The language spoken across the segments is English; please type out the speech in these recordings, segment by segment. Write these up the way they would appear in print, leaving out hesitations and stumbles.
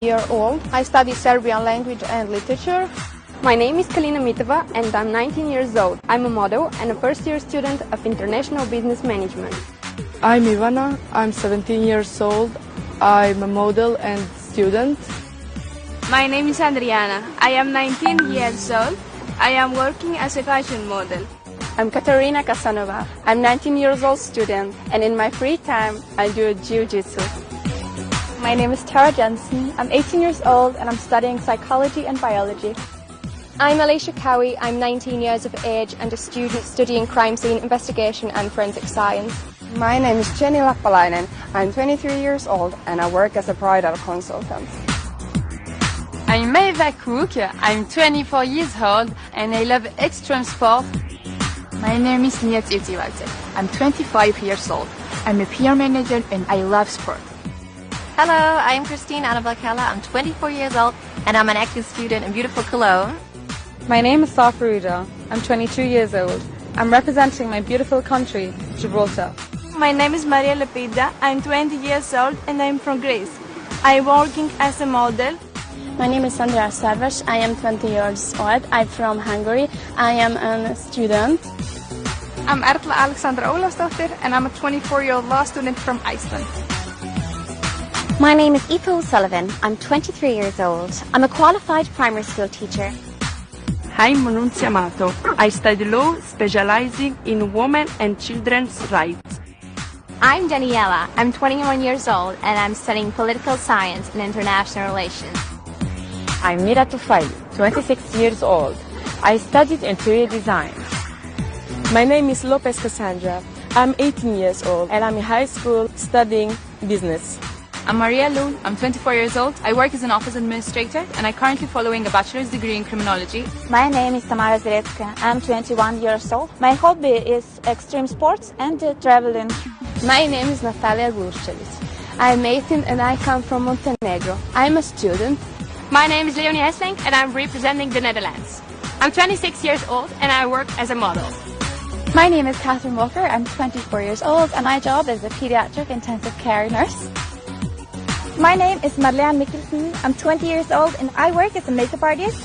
year old. I study Serbian language and literature. My name is Kalina Mitova and I'm 19 years old. I'm a model and a first-year student of International Business Management. I'm Ivana. I'm 17 years old. I'm a model and student. My name is Adriana. I am 19 years old. I am working as a fashion model. I'm Katarina Kasanova. I'm 19 years old student and in my free time I do jiu-jitsu. My name is Tara Jensen. I'm 18 years old and I'm studying psychology and biology. I'm Alicia Cowie. I'm 19 years of age and a student studying crime scene investigation and forensic science. My name is Jenny Lappalainen. I'm 23 years old and I work as a bridal consultant. I'm Maeva Cook. I'm 24 years old and I love extreme sport. My name is Nia Tsitsiwate. I'm 25 years old. I'm a PR manager and I love sport. Hello, I'm Christine Annavalkella. I'm 24 years old and I'm an active student in beautiful Cologne. My name is Safaruda. I'm 22 years old. I'm representing my beautiful country, Gibraltar. My name is Maria Lepida. I'm 20 years old and I'm from Greece. I'm working as a model. My name is Sandra Sarvas. I am 20 years old. I'm from Hungary. I am a student. I'm Erla Alexandra Ólafsdóttir and I'm a 24-year-old law student from Iceland. My name is Aoife O'Sullivan. I'm 23 years old. I'm a qualified primary school teacher. I'm Manunzia Amato. I study law specializing in women and children's rights. I'm Daniela. I'm 21 years old and I'm studying political science and international relations. I'm Mira Tufaili, 26 years old. I studied interior design. My name is Lopez Cassandra. I'm 18 years old and I'm in high school studying business. I'm Maria Lu. I'm 24 years old. I work as an office administrator and I'm currently following a bachelor's degree in criminology. My name is Tamara Zeretska. I'm 21 years old. My hobby is extreme sports and traveling. My name is Natalia Gurcevic. I'm 18 and I come from Montenegro. I'm a student. My name is Leonie Hesselink and I'm representing the Netherlands. I'm 26 years old and I work as a model. My name is Catherine Walker. I'm 24 years old and my job is a pediatric intensive care nurse. My name is Marlene Mikkelsen. I'm 20 years old and I work as a makeup artist.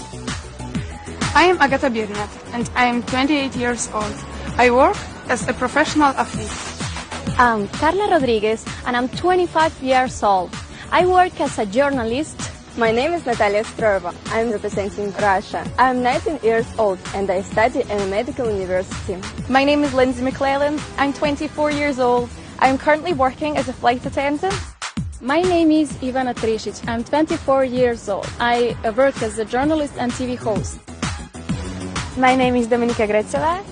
I am Agata Birnat and I am 28 years old. I work as a professional athlete. I'm Carla Rodriguez and I'm 25 years old. I work as a journalist. My name is Natalia Strova. I'm representing Russia. I'm 19 years old and I study in a medical university. My name is Lindsay McClellan. I'm 24 years old. I'm currently working as a flight attendant. My name is Ivana Trišić. I'm 24 years old. I work as a journalist and TV host. My name is Dominika Greceva.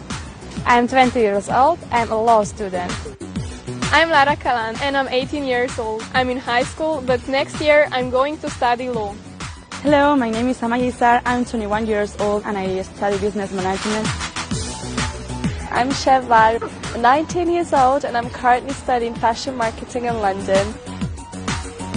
I'm 20 years old. I'm a law student. I'm Lara Kalan and I'm 18 years old. I'm in high school, but next year I'm going to study law. Hello, my name is Amaya Isar. I'm 21 years old and I study business management. I'm Shevval, 19 years old and I'm currently studying fashion marketing in London.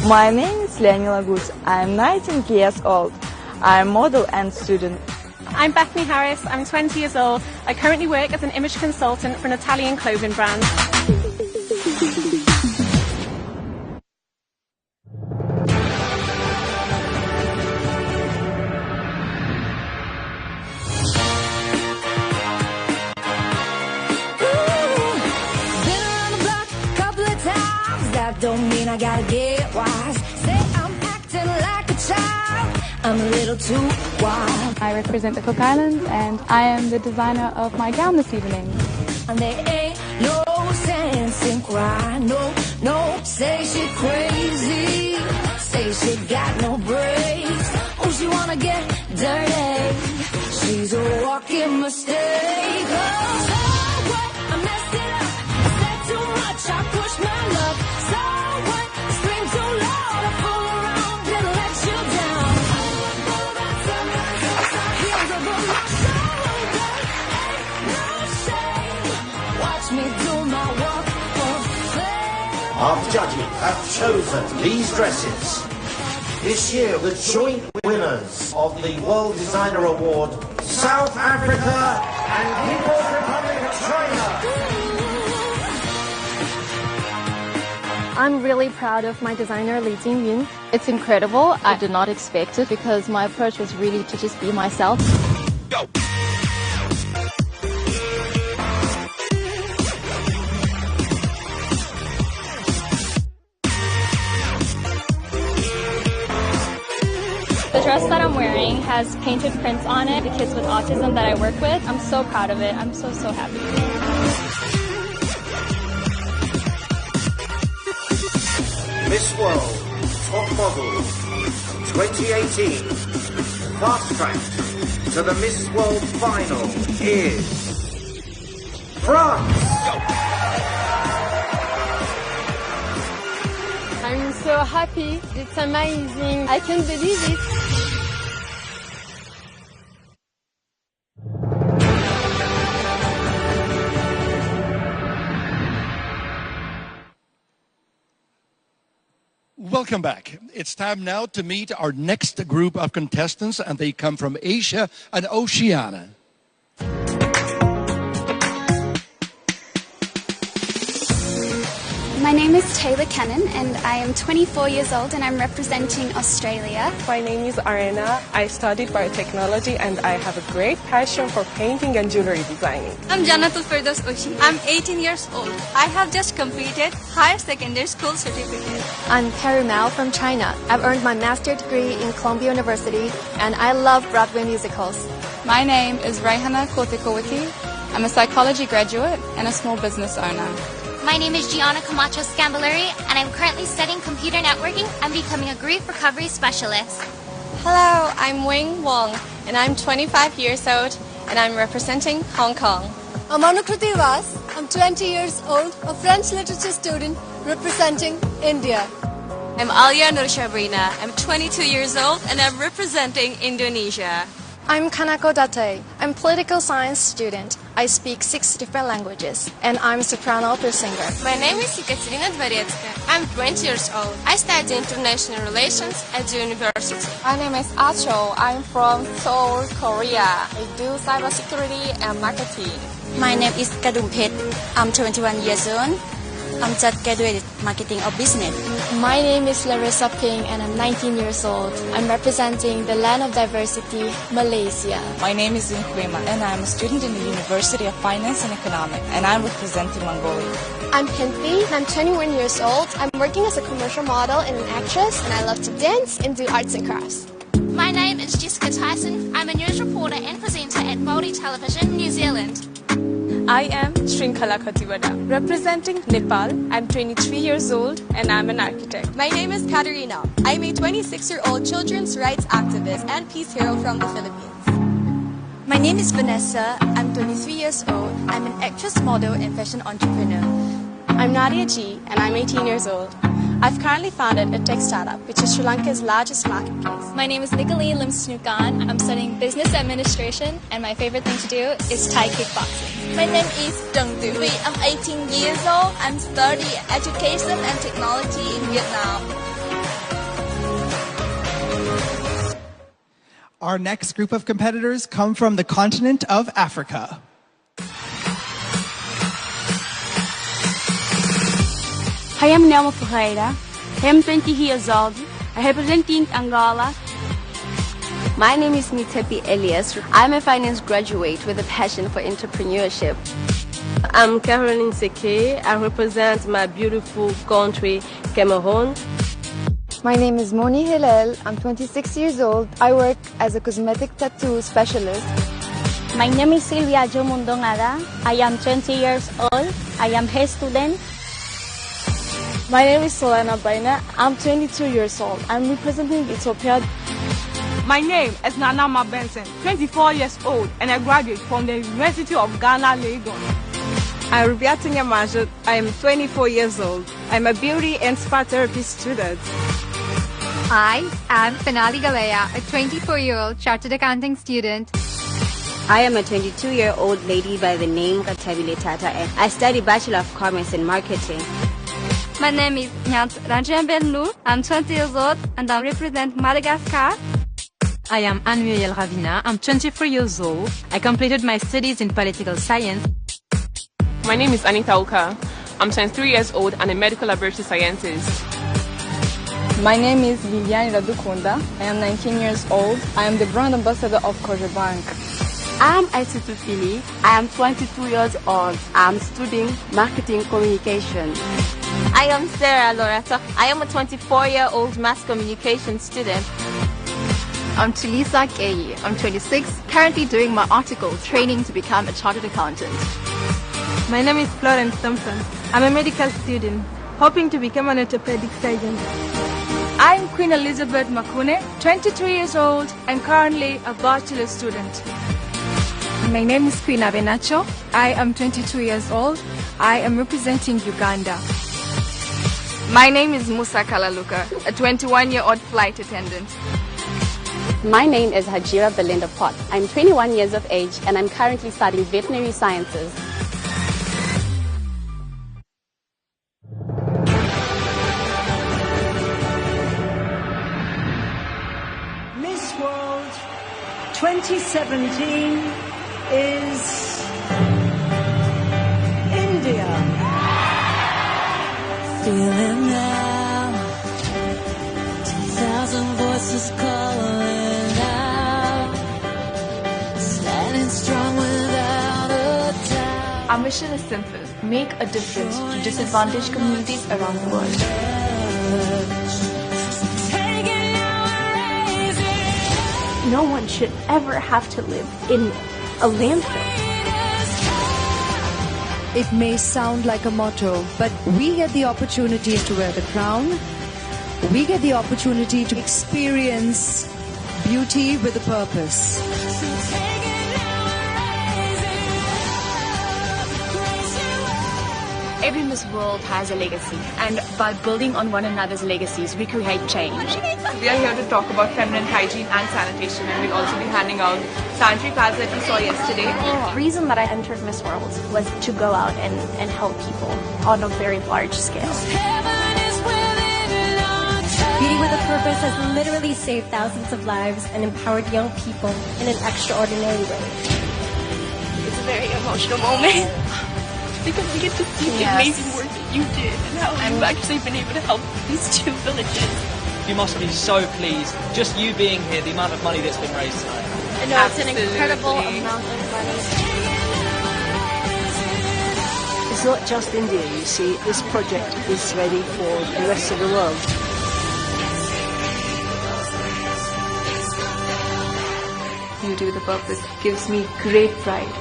My name is Leonie Lagus. I'm 19 years old. I'm model and student. I'm Bethany Harris. I'm 20 years old. I currently work as an image consultant for an Italian clothing brand. Don't mean I gotta get wise. Say I'm acting like a child. I'm a little too wild. I represent the Cook Islands and I am the designer of my gown this evening. And there ain't no sense in crying. No, say she crazy. Say she got no brakes. Oh, she wanna get dirty. She's a walking mistake. Oh, so what? I messed it up. I said too much. I pushed my luck. So what? Scream too loud. I fool around and let you down. Heels over my shoulder. Ain't no shame. Watch me do my walk of fame. Our judges have chosen these dresses. This year, the joint winners of the World Designer Award, South Africa and People's Republic of China. I'm really proud of my designer, Li Jingyun. It's incredible. I did not expect it because my approach was really to just be myself. Go! The dress that I'm wearing has painted prints on it, the kids with autism that I work with. I'm so proud of it. I'm so happy. Miss World Top Model 2018 fast track to the Miss World final is France. I'm so happy. It's amazing. I can't believe it. Welcome back. It's time now to meet our next group of contestants, and they come from Asia and Oceania. My name is Taylor Cannon and I am 24 years old and I'm representing Australia. My name is Arena. I studied biotechnology and I have a great passion for painting and jewelry designing. I'm Janatul Firdaus Oshi. I'm 18 years old. I have just completed higher secondary school certificate. I'm Carrie Mao from China. I've earned my master's degree in Columbia University and I love Broadway musicals. My name is Raihana Kotikowicki. I'm a psychology graduate and a small business owner. My name is Gianna Camacho Scambilleri, and I'm currently studying computer networking and becoming a grief recovery specialist. Hello, I'm Wing Wong, and I'm 25 years old, and I'm representing Hong Kong. I'm Anukruti Vas. I'm 20 years old, a French literature student representing India. I'm Alia Nurshabrina. I'm 22 years old, and I'm representing Indonesia. I'm Kanako Date. I'm political science student. I speak 6 different languages, and I'm a soprano opera singer. My name is Ekaterina Dvaretska. I'm 20 years old. I study international relations at the university. My name is Acho. I'm from Seoul, Korea. I do cybersecurity and marketing. My name is Kadumpet. I'm 21 years old. I'm just graduated marketing or business. My name is Larissa Ping and I'm 19 years old. I'm representing the land of diversity, Malaysia. My name is Zinkwema and I'm a student in the University of Finance and Economics and I'm representing Mongolia. I'm Pinthi and I'm 21 years old. I'm working as a commercial model and an actress and I love to dance and do arts and crafts. My name is Jessica Tyson. I'm a news reporter and presenter at Māori Television, New Zealand. I am Shrinkala Khatiwada, representing Nepal. I'm 23 years old and I'm an architect. My name is Katerina. I'm a 26-year-old children's rights activist and peace hero from the Philippines. My name is Vanessa. I'm 23 years old. I'm an actress, model and fashion entrepreneur. I'm Nadia G and I'm 18 years old. I've currently founded a tech startup, which is Sri Lanka's largest marketplace. My name is Nicoline Limsnukan. I'm studying business administration, and my favorite thing to do is Thai kickboxing. My name is Deng Tui. I'm 18 years old. I'm studying education and technology in Vietnam. Our next group of competitors come from the continent of Africa. I am Nelma Ferreira. I am 20 years old. I representing Angola. My name is Mitepi Elias. I'm a finance graduate with a passion for entrepreneurship. I'm Caroline Seke. I represent my beautiful country, Cameroon. My name is Moni Hillel. I'm 26 years old. I work as a cosmetic tattoo specialist. My name is Silvia Jo Mundongada. I am 20 years old. I am a student. My name is Solana Baina. I'm 22 years old. I'm representing Ethiopia. My name is Nana Benson, 24 years old, and I graduate from the University of Ghana, Lagos. I'm Rubiatinha Majid. I am 24 years old. I'm a beauty and spa therapy student. I am Finali Galea, a 24-year-old chartered accounting student. I am a 22-year-old lady by the name Katabile Tata, and I study Bachelor of Commerce in Marketing. My name is Nyant Ranjan Benlu. I'm 20 years old and I represent Madagascar. I am Anne-Muriel Ravina. I'm 24 years old. I completed my studies in political science. My name is Anita Uka. I'm 23 years old and a medical laboratory scientist. My name is Liliane Radukunda. I am 19 years old. I am the brand ambassador of Cogebank. I'm Aisitu Fili. I am 22 years old. I'm studying marketing communication. I am Sarah Loretta. I am a 24-year-old mass communication student. I'm Tulisa Geyi. I'm 26, currently doing my article training to become a chartered accountant. My name is Florence Thompson. I'm a medical student, hoping to become an orthopedic surgeon. I'm Queen Elizabeth Makune, 23 years old and currently a bachelor student. My name is Queen Abenacho. I am 22 years old. I am representing Uganda. My name is Musa Kalaluka, a 21-year-old flight attendant. My name is Hajira Belinda Pot. I'm 21 years of age and I'm currently studying veterinary sciences. Miss World 2017 is India. Feeling now, 2,000 voices calling out, standing strong without a doubt. Our mission is simple: make a difference to disadvantaged communities around the world. No one should ever have to live in a landfill. It may sound like a motto, but we get the opportunity to wear the crown. We get the opportunity to experience beauty with a purpose. Every Miss World has a legacy, and by building on one another's legacies, we create change. We are here to talk about feminine hygiene and sanitation, and we'll also be handing out sanitary pads that we saw yesterday. The reason that I entered Miss World was to go out and help people on a very large scale. Beauty with a Purpose has literally saved thousands of lives and empowered young people in an extraordinary way. It's a very emotional moment. Because we get to see the amazing work that you did and how you've actually been able to help these 2 villages. You must be so pleased. Just you being here, the amount of money that's been raised tonight. I know, it's an incredible amount of money. It's not just India, you see. This project is ready for the rest of the world. Beauty with a Purpose gives me great pride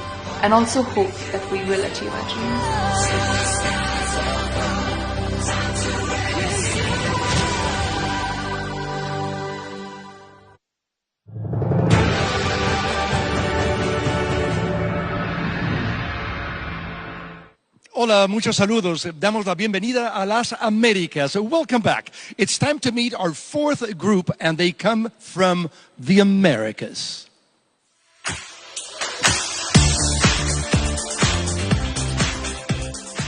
and also hope that we will achieve our dreams. Hola, muchos saludos. Damos la bienvenida a las Américas. Welcome back. It's time to meet our 4th group, and they come from the Americas.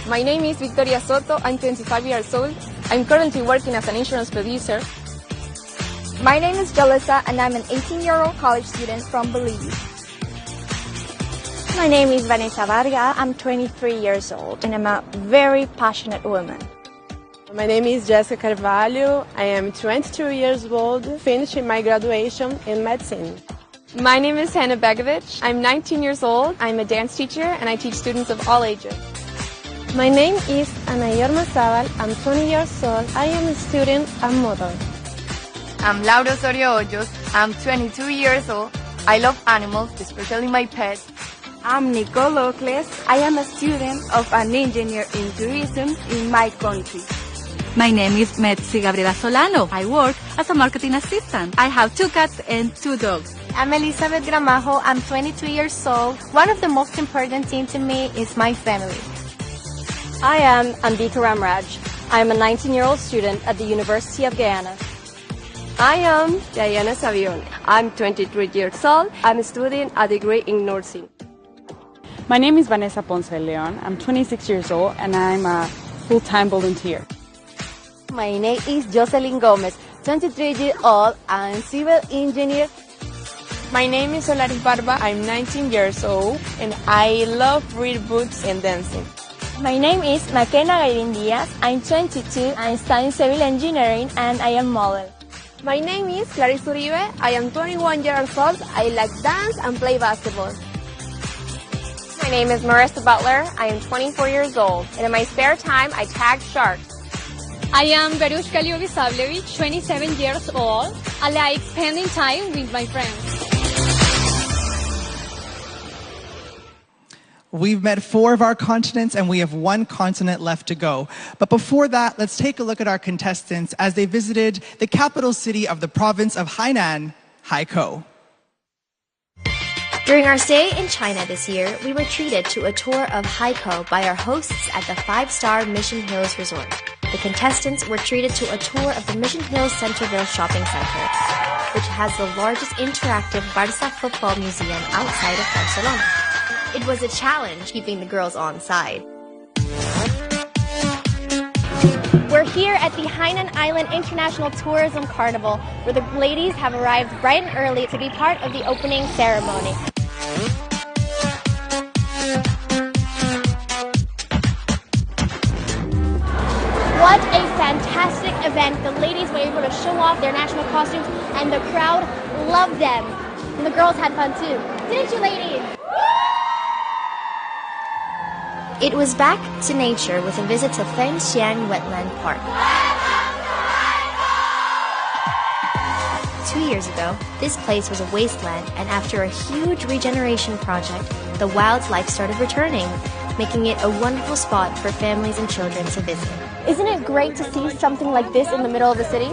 My name is Victoria Soto. I'm 25 years old. I'm currently working as an insurance producer. My name is Jalissa, and I'm an 18-year-old college student from Belize. My name is Vanessa Varga. I'm 23 years old, and I'm a very passionate woman. My name is Jessica Carvalho. I am 22 years old, finishing my graduation in medicine. My name is Hannah Begovic. I'm 19 years old. I'm a dance teacher, and I teach students of all ages. My name is Ana Yorma Zabal. I'm 20 years old. I am a student and model. I'm Laura Osorio Hoyos. I'm 22 years old. I love animals, especially my pets. I'm Nicole Ocles. I am a student of an engineer in tourism in my country. My name is Metsi Gabriela Solano. I work as a marketing assistant. I have 2 cats and 2 dogs. I'm Elizabeth Gramajo. I'm 22 years old. One of the most important things to me is my family. I am Ambika Ramraj. I am a 19-year-old student at the University of Guyana. I am Diana Savion. I'm 23 years old. I'm studying a degree in nursing. My name is Vanessa Ponce Leon. I'm 26 years old and I'm a full-time volunteer. My name is Jocelyn Gomez, 23 years old. I'm civil engineer. My name is Solaris Barba. I'm 19 years old and I love reading books and dancing. My name is Maquena Gairin Diaz. I'm 22. I'm studying civil engineering and I am model. My name is Clarissa Uribe. I am 21 years old. I like dance and play basketball. My name is Marissa Butler. I am 24 years old. And in my spare time, I tag sharks. I am Verushka Lyubisavlevich, 27 years old. I like spending time with my friends. We've met 4 of our continents and we have 1 continent left to go. But before that, let's take a look at our contestants as they visited the capital city of the province of Hainan, Haikou. During our stay in China this year, we were treated to a tour of Haikou by our hosts at the 5-star Mission Hills Resort. The contestants were treated to a tour of the Mission Hills Centerville Shopping Center, which has the largest interactive Barça football museum outside of Barcelona. It was a challenge keeping the girls on side. We're here at the Hainan Island International Tourism Carnival, where the ladies have arrived bright and early to be part of the opening ceremony. What a fantastic event. The ladies were able to show off their national costumes and the crowd loved them. And the girls had fun too. Didn't you, ladies? It was back to nature with a visit to Fengxiang Wetland Park. 2 years ago, this place was a wasteland, and after a huge regeneration project, the wildlife started returning, making it a wonderful spot for families and children to visit. Isn't it great to see something like this in the middle of the city?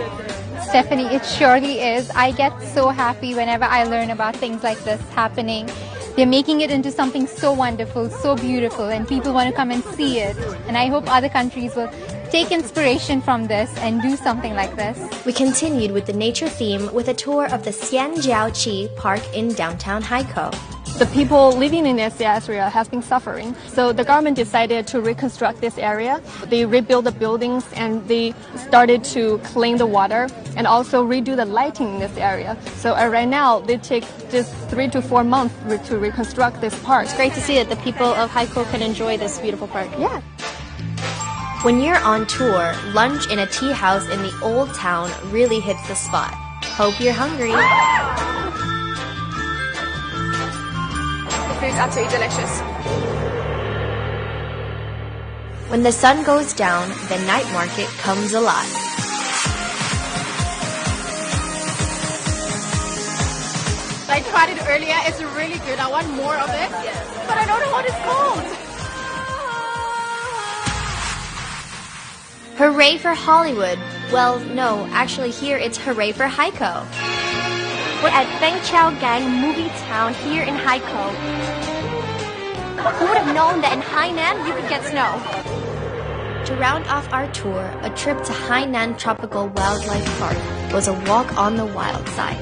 Stephanie, it surely is. I get so happy whenever I learn about things like this happening. They're making it into something so wonderful, so beautiful, and people want to come and see it. And I hope other countries will take inspiration from this and do something like this. We continued with the nature theme with a tour of the Xianjiaoqi Park in downtown Haikou. The people living in this area have been suffering, so the government decided to reconstruct this area. They rebuilt the buildings and they started to clean the water and also redo the lighting in this area. So right now, they take just 3 to 4 months to reconstruct this park. It's great to see that the people of Haikou can enjoy this beautiful park. Yeah. When you're on tour, lunch in a tea house in the old town really hits the spot. Hope you're hungry. The food's absolutely delicious. When the sun goes down, the night market comes alive. I tried it earlier. It's really good. I want more of it, but I don't know what it's called. Hooray for Hollywood. Well, no, actually here it's hooray for Haikou. We're at Fengqiao Gang Movie Town here in Haikou. Who would have known that in Hainan you could get snow? To round off our tour, a trip to Hainan Tropical Wildlife Park was a walk on the wild side.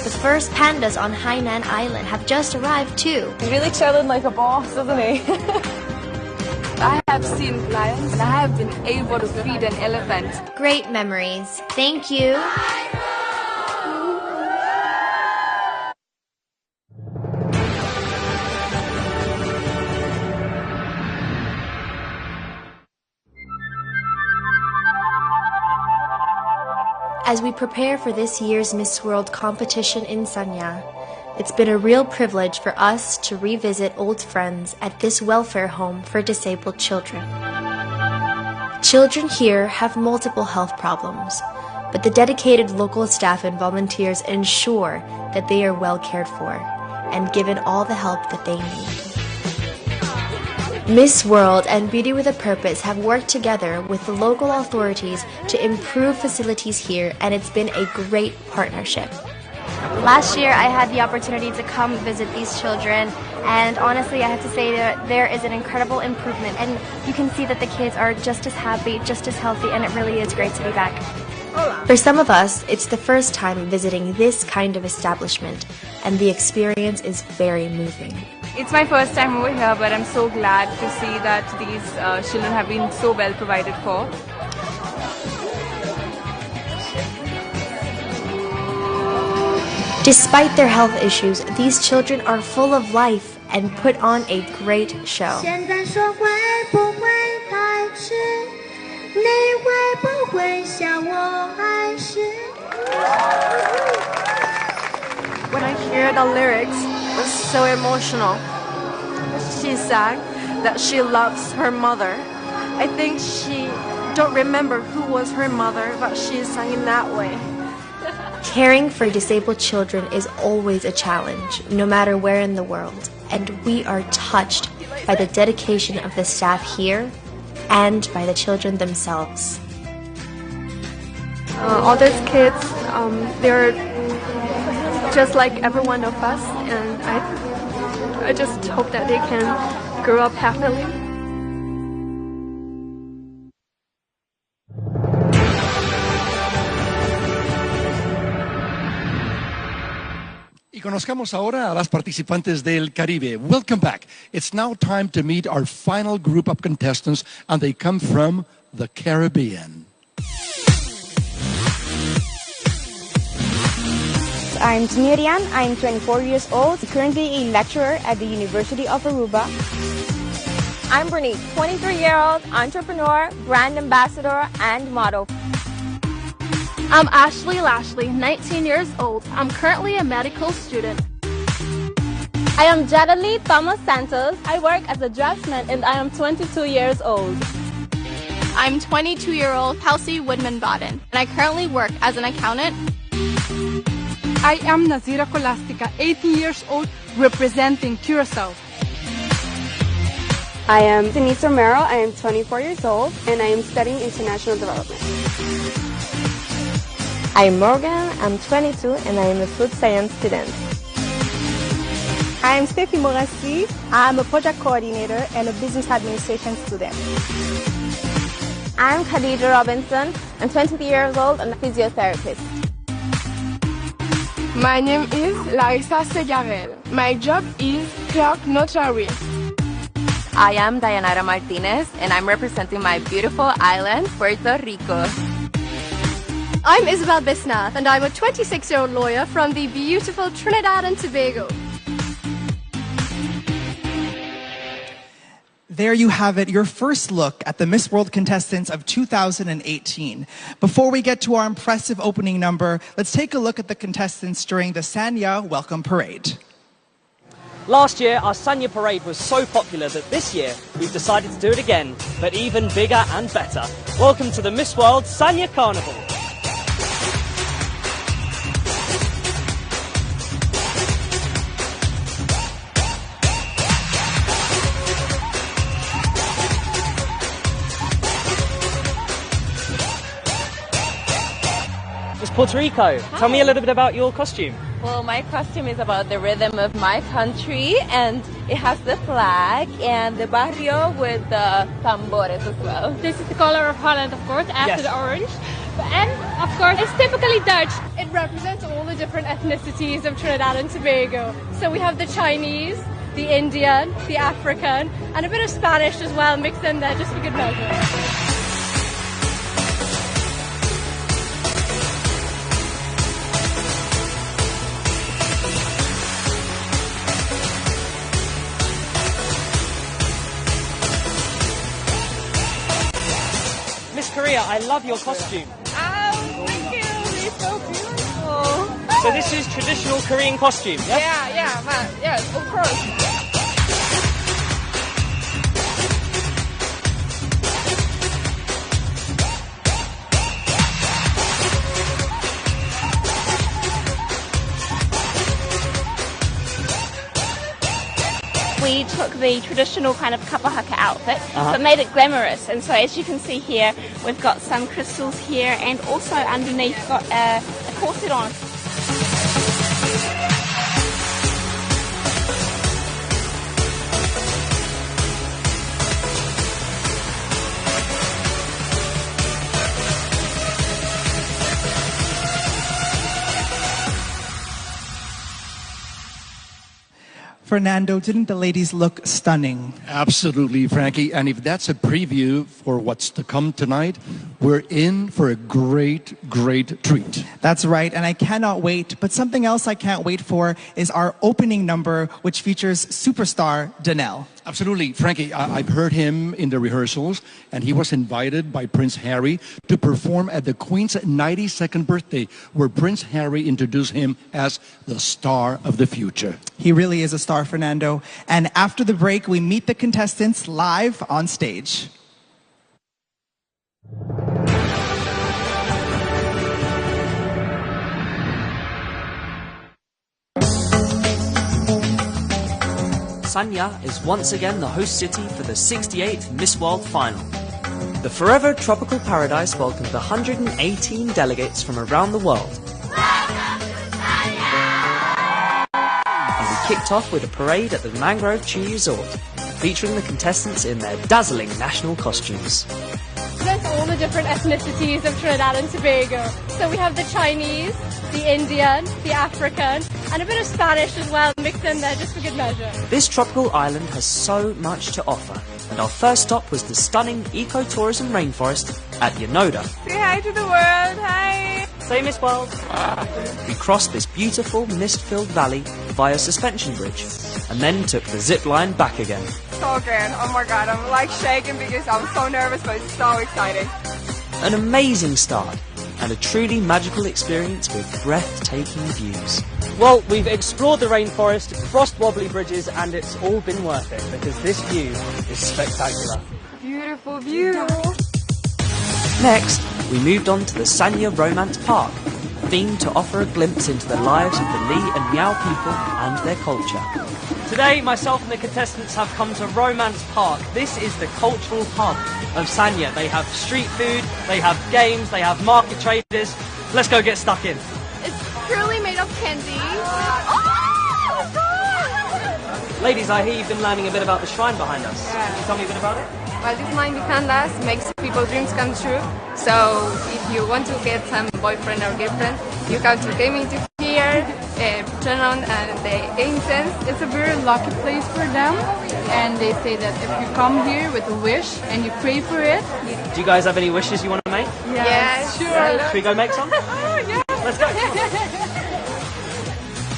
The first pandas on Hainan Island have just arrived too. He's really chilling like a boss, doesn't he? I have seen lions and I have been able to feed an elephant. Great memories. Thank you. As we prepare for this year's Miss World competition in Sanya, it's been a real privilege for us to revisit old friends at this welfare home for disabled children. Children here have multiple health problems, but the dedicated local staff and volunteers ensure that they are well cared for and given all the help that they need. Miss World and Beauty with a Purpose have worked together with the local authorities to improve facilities here, and it's been a great partnership. Last year I had the opportunity to come visit these children, and honestly I have to say that there is an incredible improvement, and you can see that the kids are just as happy, just as healthy, and it really is great to be back. For some of us, it's the first time visiting this kind of establishment, and the experience is very moving. It's my first time over here, but I'm so glad to see that these children have been so well provided for. Despite their health issues, these children are full of life and put on a great show. When I hear the lyrics, it was so emotional. She sang that she loves her mother. I think she don't remember who was her mother, but she sang in that way. Caring for disabled children is always a challenge, no matter where in the world, and we are touched by the dedication of the staff here and by the children themselves. All these kids, they're just like every one of us, and I just hope that they can grow up happily. Y conozcamos ahora a las participantes del Caribe. Welcome back. It's now time to meet our final group of contestants, and they come from the Caribbean. I'm Miriam. I'm 24 years old, currently a lecturer at the University of Aruba. I'm Bernice, 23-year-old entrepreneur, brand ambassador, and model. I'm Ashley Lashley, 19 years old. I'm currently a medical student. I am Jadalee Thomas Santos. I work as a draftsman and I am 22 years old. I'm 22-year-old Kelsey Woodman-Bodden, and I currently work as an accountant. I am Nazira Kolastica, 18 years old, representing Curacao. I am Denise Romero. I am 24 years old, and I am studying international development. I'm Morgan. I'm 22, and I am a food science student. I am Steffi Morassi. I'm a project coordinator and a business administration student. I'm Khadija Robinson. I'm 20 years old and a physiotherapist. My name is Larissa Segarel. My job is clerk notary. I am Dayanara Martinez, and I'm representing my beautiful island, Puerto Rico. I'm Isabel Bisnath, and I'm a 26-year-old lawyer from the beautiful Trinidad and Tobago. There you have it, your first look at the Miss World contestants of 2018. Before we get to our impressive opening number, let's take a look at the contestants during the Sanya Welcome Parade. Last year, our Sanya Parade was so popular that this year, we've decided to do it again, but even bigger and better. Welcome to the Miss World Sanya Carnival. Miss Puerto Rico, tell me a little bit about your costume. Well, my costume is about the rhythm of my country, and it has the flag and the barrio with the tambores as well. This is the color of Holland, of course, after Yes. the orange. And, of course, it's typically Dutch. It represents all the different ethnicities of Trinidad and Tobago. So we have the Chinese, the Indian, the African, and a bit of Spanish as well mixed in there just for good measure. Korea, I love your costume. Oh, thank you. It's so beautiful. So this is traditional Korean costume, yes? Yeah, man. Yes, of course. We took the traditional kind of kapahaka outfit, but made it glamorous. And so as you can see here, we've got some crystals here and also underneath got a corset on. Fernando, didn't the ladies look stunning? Absolutely, Frankie. And if that's a preview for what's to come tonight, we're in for a great, great treat. That's right, and I cannot wait. But something else I can't wait for is our opening number, which features superstar Danelle. Absolutely. Frankie, I've heard him in the rehearsals, and he was invited by Prince Harry to perform at the Queen's 92nd birthday, where Prince Harry introduced him as the star of the future. He really is a star, Fernando. And after the break, we meet the contestants live on stage. Sanya is once again the host city for the 68th Miss World Final. The Forever Tropical Paradise welcomed 118 delegates from around the world. And we kicked off with a parade at the Mangrove Tree Resort, featuring the contestants in their dazzling national costumes. There's all the different ethnicities of Trinidad and Tobago. So we have the Chinese, the Indian, the African, and a bit of Spanish as well mixed in there just for good measure. This tropical island has so much to offer, and our first stop was the stunning ecotourism rainforest at Yonoda. Say hi to the world, hi! Say Miss World. We crossed this beautiful mist-filled valley via suspension bridge, and then took the zip line back again. So good, oh my god, I'm like shaking because I'm so nervous, but it's so exciting. An amazing start, and a truly magical experience with breathtaking views. Well, we've explored the rainforest, crossed wobbly bridges, and it's all been worth it, because this view is spectacular. Beautiful view! Next, we moved on to the Sanya Romance Park, themed to offer a glimpse into the lives of the Lee and Miao people and their culture. Today, myself and the contestants have come to Romance Park. This is the cultural hub of Sanya. They have street food, they have games, they have market traders. Let's go get stuck in. It's purely made of candy. Ladies, I hear you've been learning a bit about the shrine behind us. Yeah. Can you tell me a bit about it? Well, this mine Vikandas makes people's dreams come true. So if you want to get some boyfriend or girlfriend, you come to gaming to here, turn on the incense. It's a very lucky place for them, and they say that if you come here with a wish and you pray for it. Do you guys have any wishes you want to make? Yes, sure. Should we go make some? Yeah. Let's go.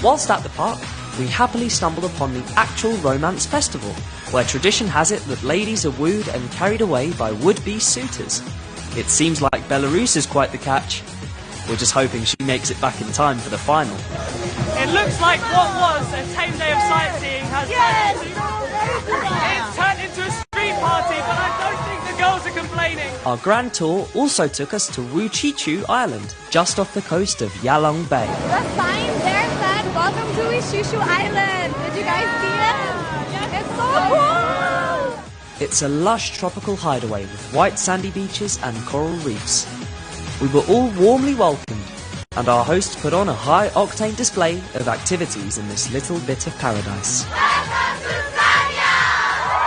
Whilst at the park, we happily stumbled upon the actual Romance Festival, where tradition has it that ladies are wooed and carried away by would-be suitors. It seems like Belarus is quite the catch. We're just hoping she makes it back in time for the final. It looks like what was a tame day of sightseeing has turned into a street party, but I don't think the girls are complaining. Our grand tour also took us to Wuchichu Island, just off the coast of Yalong Bay. The sign there said, "Welcome to Wuchichu Island." Did you guys see it? It's so cool! It's a lush tropical hideaway with white sandy beaches and coral reefs. We were all warmly welcomed, and our host put on a high-octane display of activities in this little bit of paradise.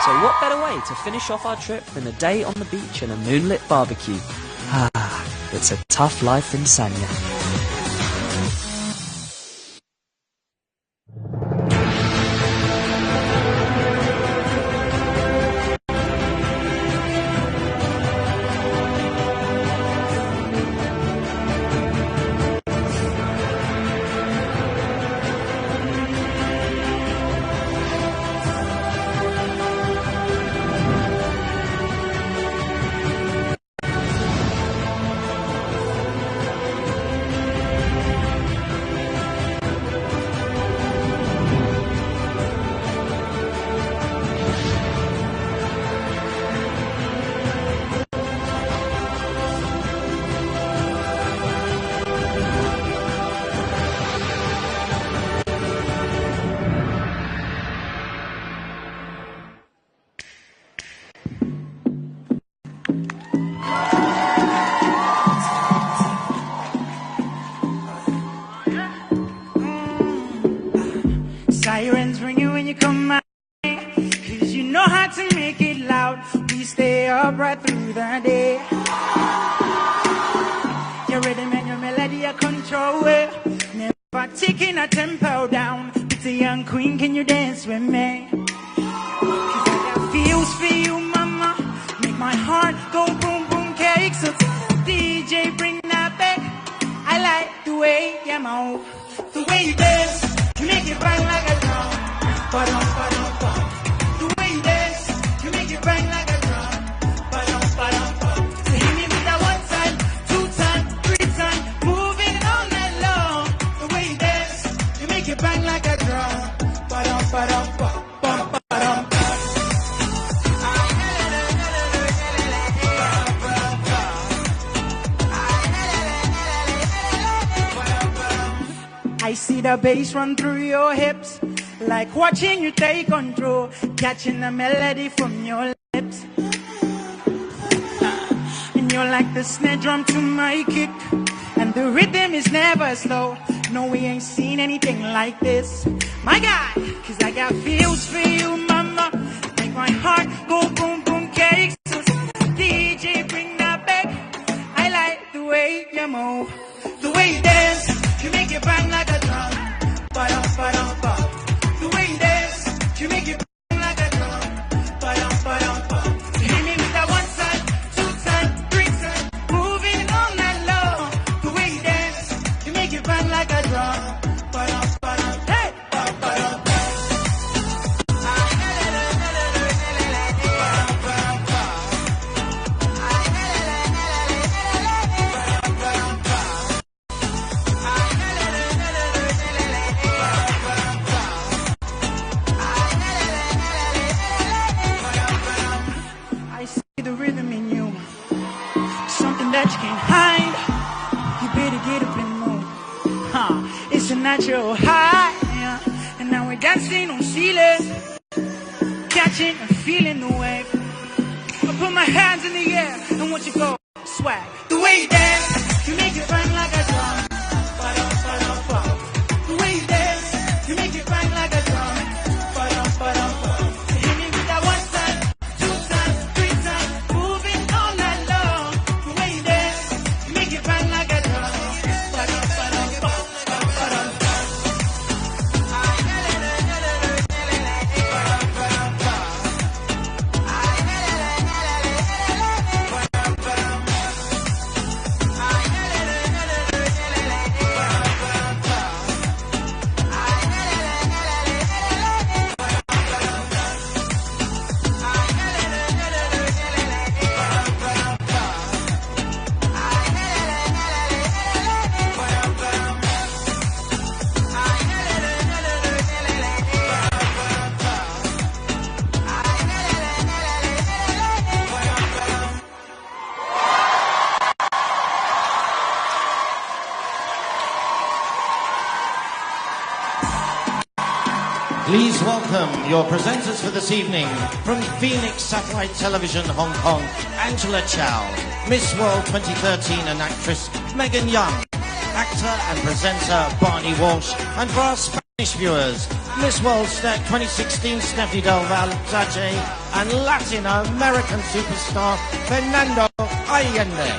So what better way to finish off our trip than a day on the beach and a moonlit barbecue? Ah, it's a tough life in Sanya. Sirens ringing when you come my way, 'cause you know how to make it loud. We stay up right through the day. Your rhythm and your melody are control it. Never taking a tempo down. We a young queen, can you dance with me? 'Cause I got feels for you, mama. Make my heart go boom, boom, cake. So DJ, bring that back. I like the way you move, the way you dance. You make it bang like a drum. Ba-dum, ba-dum, ba. The way you dance, you make it bang like a drum. Ba-dum, ba-dum, ba. So hit me with that 1 time, 2 time, 3 time, moving it all night long. The way you dance, you make it bang like a drum. Ba-dum, ba-dum, ba, bum, ba-dum, ba. I see the bass run through your hips, like watching you take control, catching the melody from your lips. And you're like the snare drum to my kick, and the rhythm is never slow. No, we ain't seen anything like this, my God. 'Cause I got feels for you, mama. Make my heart go boom, boom, cake. So DJ, bring that back. I like the way you move, the way you dance. You make it bang like a drum. Ba-dum, ba-dum, ba. The way you dance, you make it bang like a drum. Ba-dum, ba-dum, ba. You hit me with that 1 time, 2 time, 3 time, moving it all night long. The way you dance, you make it bang like a drum. Ba-dum, ba-dum, hey, ba-dum, ba. The rhythm in you, something that you can't hide. You better get up and move. It's a natural high, and now we're dancing on ceilings, catching and feeling the wave. I put my hands in the air and watch you go swag. The way you dance, you make it bang like a drum. Ba-dum, ba-dum, ba. The way you dance, you make it bang like a drum. Ba-dum, ba-dum, ba. Hit me with that 1 time, 2 time, 3 time, moving all night long. The way you dance, you make it bang like a drum. Ba-dum, ba-dum, ba. Ba-dum, ba. Please welcome your presenters for this evening from Phoenix Satellite Television, Hong Kong, Angela Chow, Miss World 2013 and actress Megan Young, actor and presenter Barney Walsh, and for our Spanish viewers, Miss World 2016 Steffi Del Valle and Latin American superstar Fernando Allende.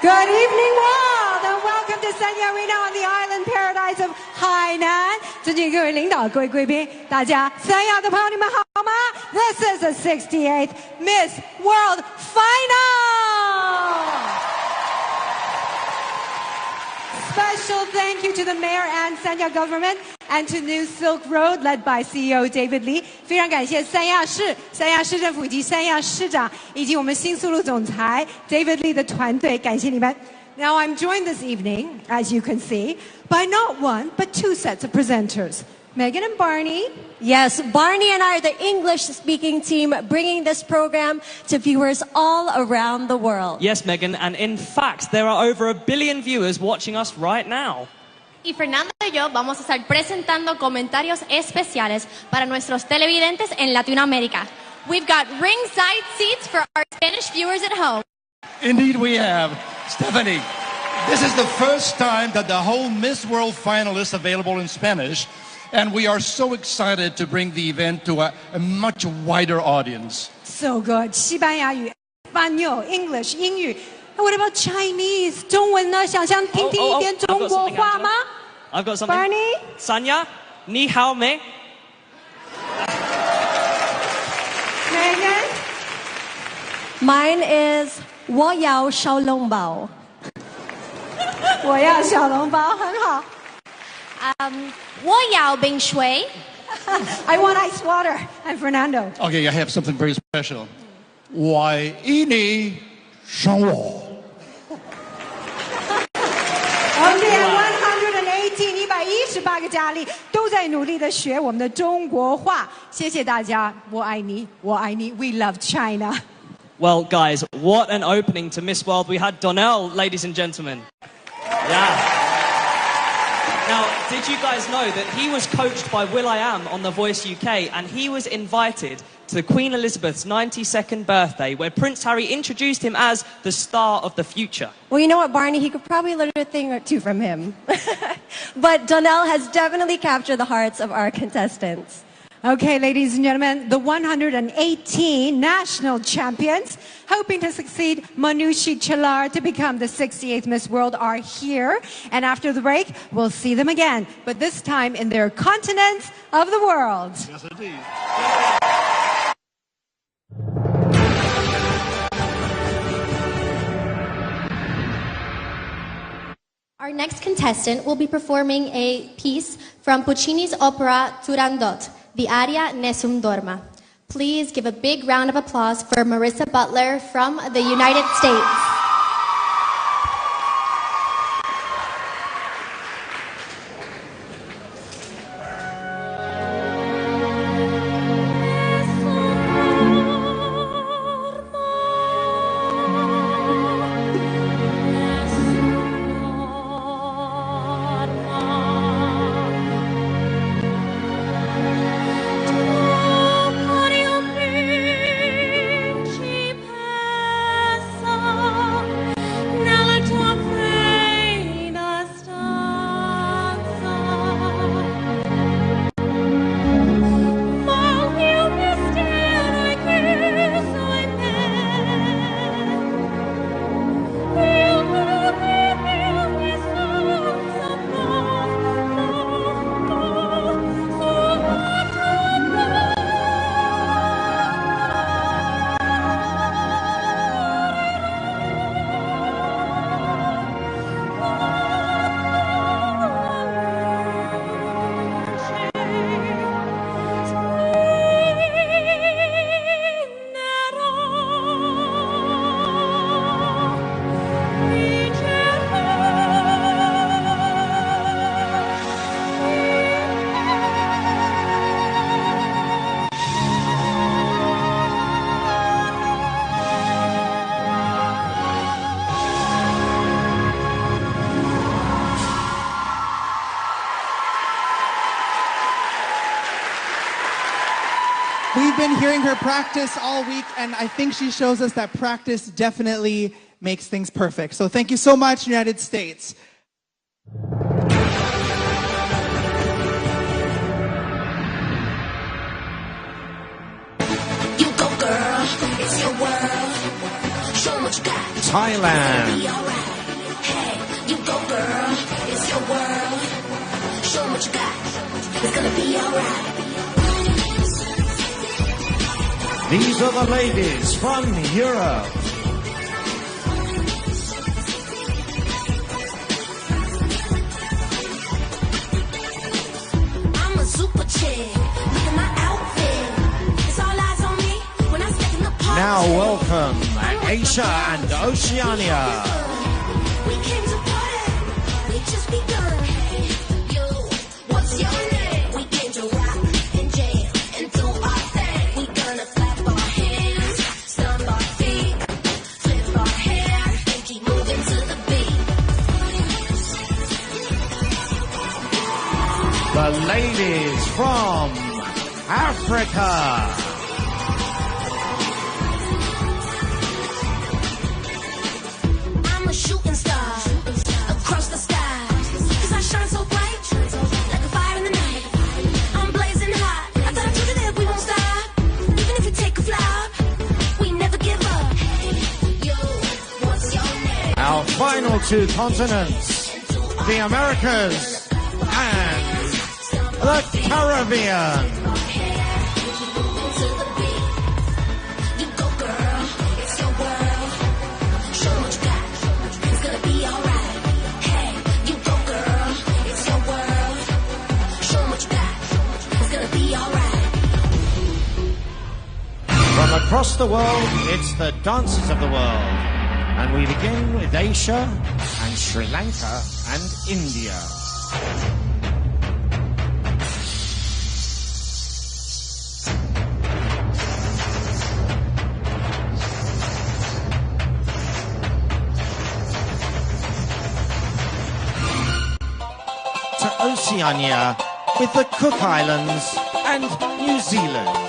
Good evening, world, and welcome to Sanya Arena on the island paradise of Hainan. 尊敬各位领导、各位贵宾，大家三亚的朋友，你们好吗？ This is the 68th Miss World Final. Special thank you to the mayor and Sanya government and to New Silk Road led by CEO David Lee. 非常感谢三亚市政府以及三亚市长以及我们新速路总裁 David Lee 的团队，感谢你们。Now I'm joined this evening, as you can see, by not one but 2 sets of presenters. Megan and Barney. Yes, Barney and I are the English-speaking team bringing this program to viewers all around the world. Yes, Megan, and in fact, there are over 1 billion viewers watching us right now. Y Fernando y yo vamos a estar presentando comentarios especiales para nuestros televidentes en Latinoamérica. We've got ringside seats for our Spanish viewers at home. Indeed we have. Stephanie, this is the first time that the whole Miss World final is available in Spanish, and we are so excited to bring the event to a much wider audience. So good. 西班牙语、Spanish, English, 英语。What about Chinese? 中文呢？想听一点中国话吗？ I've got something. Barney? Sanya, Ni hao me. Megan? Mine is 我要小笼包.我要小笼包，很好。我要冰水. I want ice water. And Fernando. Okay, I have something very special. 我ini生活. Okay, and 118个佳丽都在努力的学我们的中国话。谢谢大家，我爱你，我爱你。We love China. Well, guys, what an opening to Miss World. We had Donnell, ladies and gentlemen. Yeah. Now, did you guys know that he was coached by will.i.am on The Voice UK, and he was invited to Queen Elizabeth's 92nd birthday, where Prince Harry introduced him as the star of the future. Well, you know what, Barney? He could probably learn a thing or two from him. But Donnell has definitely captured the hearts of our contestants. Okay, ladies and gentlemen, the 118 national champions hoping to succeed Manushi Chilar to become the 68th Miss World are here. And after the break, we'll see them again, but this time in their continents of the world. Yes, indeed. Our next contestant will be performing a piece from Puccini's opera Turandot, the aria Nessun Dorma. Please give a big round of applause for Marissa Butler from the United States. We've been hearing her practice all week, and I think she shows us that practice definitely makes things perfect. So thank you so much, United States. You go, girl, it's your world. Show 'em what you got. Thailand. Hey, you go, girl, it's your world. Show 'em what you got. It's gonna be alright. These are the ladies from Europe. I'm a super chick. Look at my outfit. It's all eyes on me when I step in the party. Now welcome Asia and Oceania. We came to party. We just begun. Yo, what's your name? We came to rock and jam and do our thing. We gonna clap our hands, stomp our feet, flip our hair, and keep moving to the beat. The ladies from Africa. I'm a shooting star across the sky. 'Cause I shine so bright, like a fire in the night. I'm blazing hot. I thought I told you that we won't stop. Even if you take a flop, we never give up. Yo, what's your name? Our final two continents, the Americas and the Caribbean. From across the world, it's the dances of the world. And we begin with Asia and Sri Lanka and India. To Oceania with the Cook Islands and New Zealand.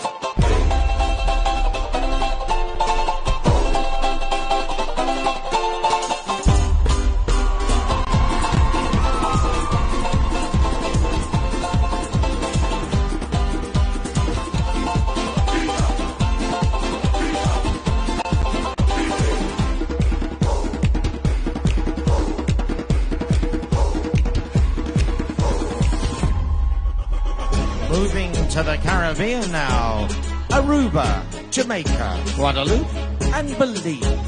Moving to the Caribbean now. Aruba, Jamaica, Guadeloupe and Belize.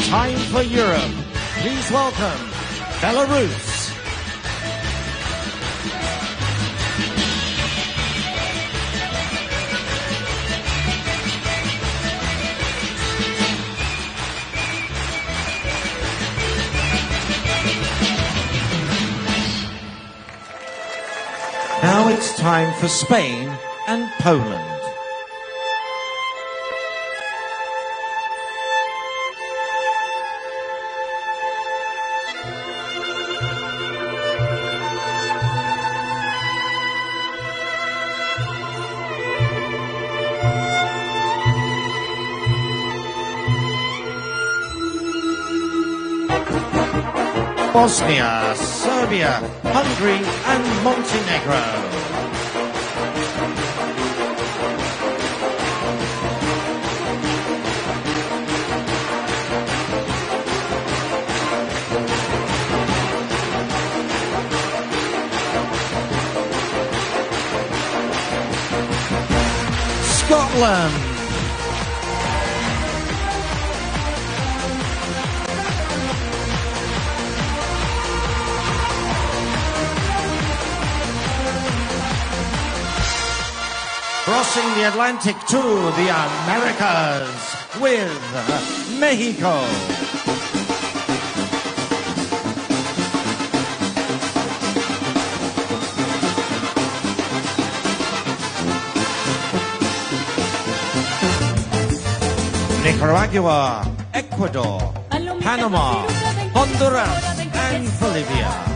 Time for Europe. Please welcome Belarus. Now it's time for Spain and Poland. Bosnia, Serbia, Hungary and Montenegro. Scotland. Crossing the Atlantic to the Americas with Mexico. Nicaragua, Ecuador, Panama, Honduras and Bolivia.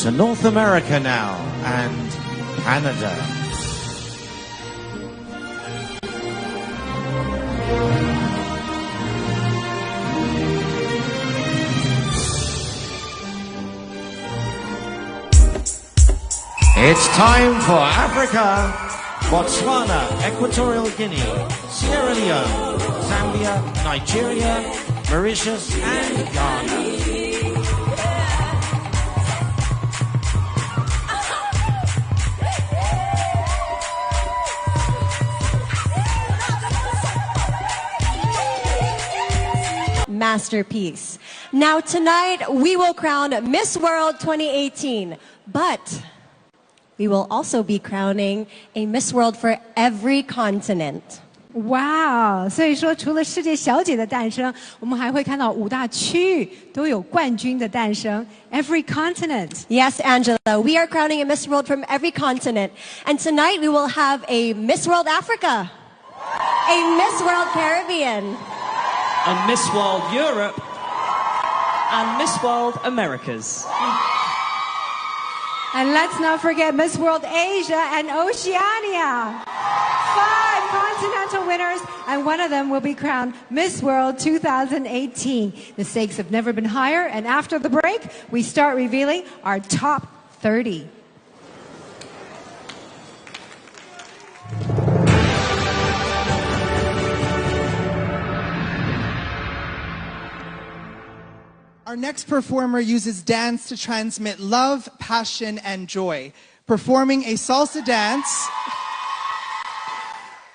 To North America now and Canada. It's time for Africa. Botswana, Equatorial Guinea, Sierra Leone, Zambia, Nigeria, Mauritius and Ghana. Masterpiece. Now tonight we will crown Miss World 2018, but we will also be crowning a Miss World for every continent. Wow！ 所以说，除了世界小姐的诞生，我们还会看到5大区域都有冠军的诞生。Every continent. Yes, Angela, we are crowning a Miss World from every continent. And tonight we will have a Miss World Africa, a Miss World Caribbean, a Miss World Europe, and Miss World Americas. And let's not forget Miss World Asia and Oceania. 5 continental winners, and one of them will be crowned Miss World 2018. The stakes have never been higher, and after the break, we start revealing our top 30. Our next performer uses dance to transmit love, passion, and joy. Performing a salsa dance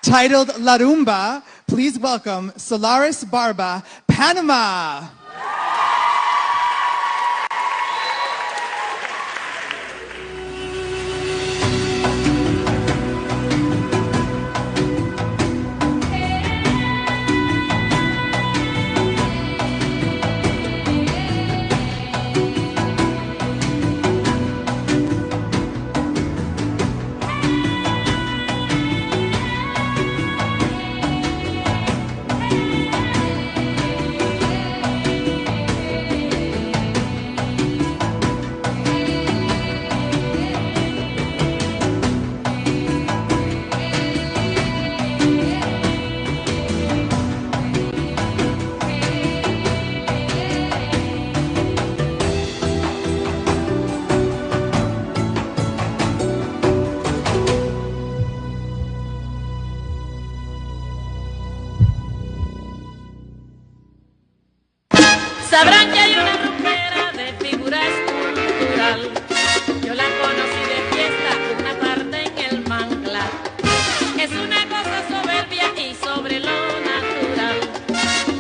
titled La Rumba, please welcome Solaris Barba, Panama. Sabrán que hay una rumbera de figura escultural. Yo la conocí de fiesta una tarde en el manglar. Es una cosa soberbia y sobre lo natural.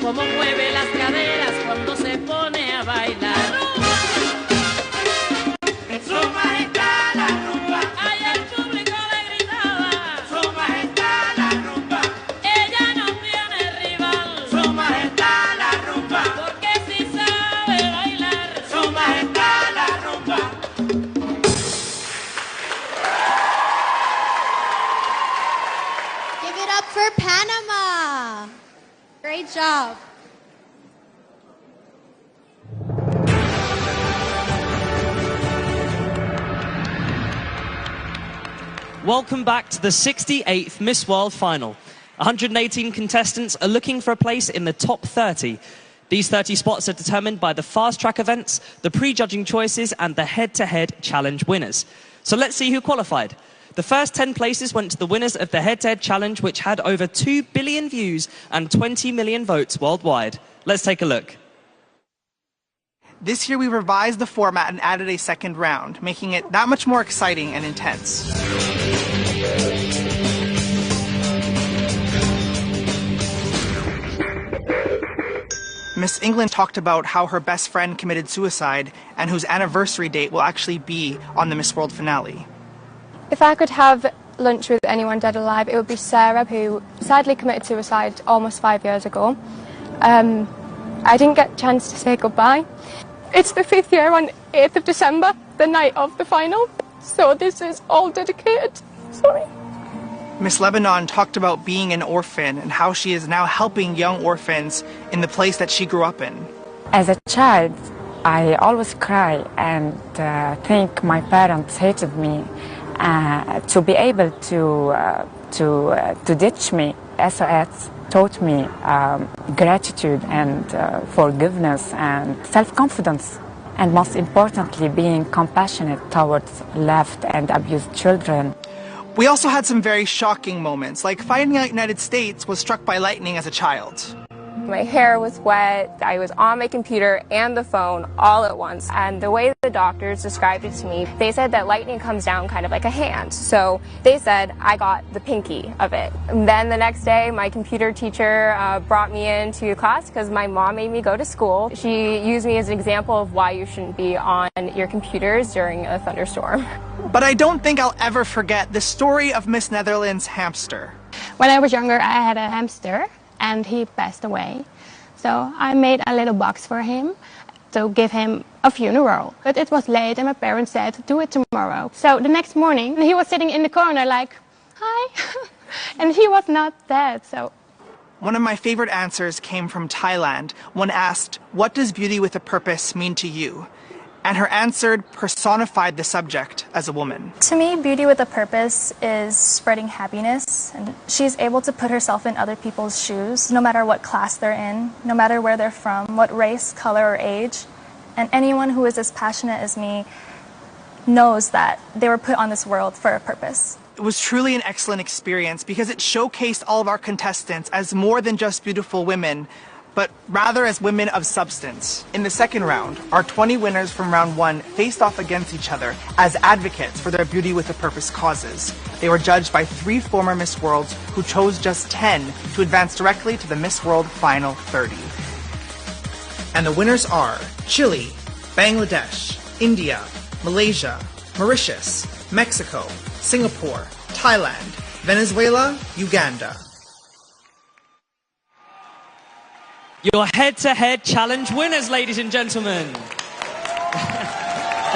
Cómo mueve las caderas cuando se pone a bailar. Su majestad la rumba. Ay, el público le gritaba. Su majestad la rumba. Ella no tiene rival. Su majestad la rumba. Porque si sabe bailar. Su majestad la rumba. Give it up for Panama. Great job. Welcome back to the 68th Miss World Final. 118 contestants are looking for a place in the top 30. These 30 spots are determined by the fast-track events, the pre-judging choices, and the head-to-head challenge winners. So let's see who qualified. The first 10 places went to the winners of the head-to-head challenge, which had over 2 billion views and 20 million votes worldwide. Let's take a look. This year we revised the format and added a second round, making it that much more exciting and intense. Miss England talked about how her best friend committed suicide and whose anniversary date will actually be on the Miss World finale. If I could have lunch with anyone dead or alive, it would be Sarah, who sadly committed suicide almost 5 years ago. I didn't get a chance to say goodbye. It's the 5th year on 8th of December, the night of the final, so this is all dedicated. Sorry. Miss Lebanon talked about being an orphan and how she is now helping young orphans in the place that she grew up in. As a child, I always cry and think my parents hated me. To be able to ditch me, SOS taught me gratitude and forgiveness and self-confidence, and most importantly, being compassionate towards left and abused children. We also had some very shocking moments, like finding out United States was struck by lightning as a child. My hair was wet, I was on my computer and the phone all at once, and the way the doctors described it to me, they said that lightning comes down kind of like a hand. So they said I got the pinky of it. And then the next day, my computer teacher brought me into class because my mom made me go to school. She used me as an example of why you shouldn't be on your computers during a thunderstorm. But I don't think I'll ever forget the story of Miss Netherlands' hamster. When I was younger, I had a hamster, and he passed away. So I made a little box for him to give him a funeral. But it was late, and my parents said, do it tomorrow. So the next morning, he was sitting in the corner like, hi. And he was not dead, so... One of my favorite answers came from Thailand. One asked, what does beauty with a purpose mean to you? And her answer personified the subject as a woman. To me, beauty with a purpose is spreading happiness, and she's able to put herself in other people's shoes, no matter what class they're in, no matter where they're from, what race, color, or age. And anyone who is as passionate as me knows that they were put on this world for a purpose. It was truly an excellent experience because it showcased all of our contestants as more than just beautiful women, but rather as women of substance. In the second round, our 20 winners from round 1 faced off against each other as advocates for their beauty with a purpose causes. They were judged by 3 former Miss Worlds who chose just 10 to advance directly to the Miss World Final 30. And the winners are Chile, Bangladesh, India, Malaysia, Mauritius, Mexico, Singapore, Thailand, Venezuela, Uganda. Your head-to-head challenge winners, ladies and gentlemen. The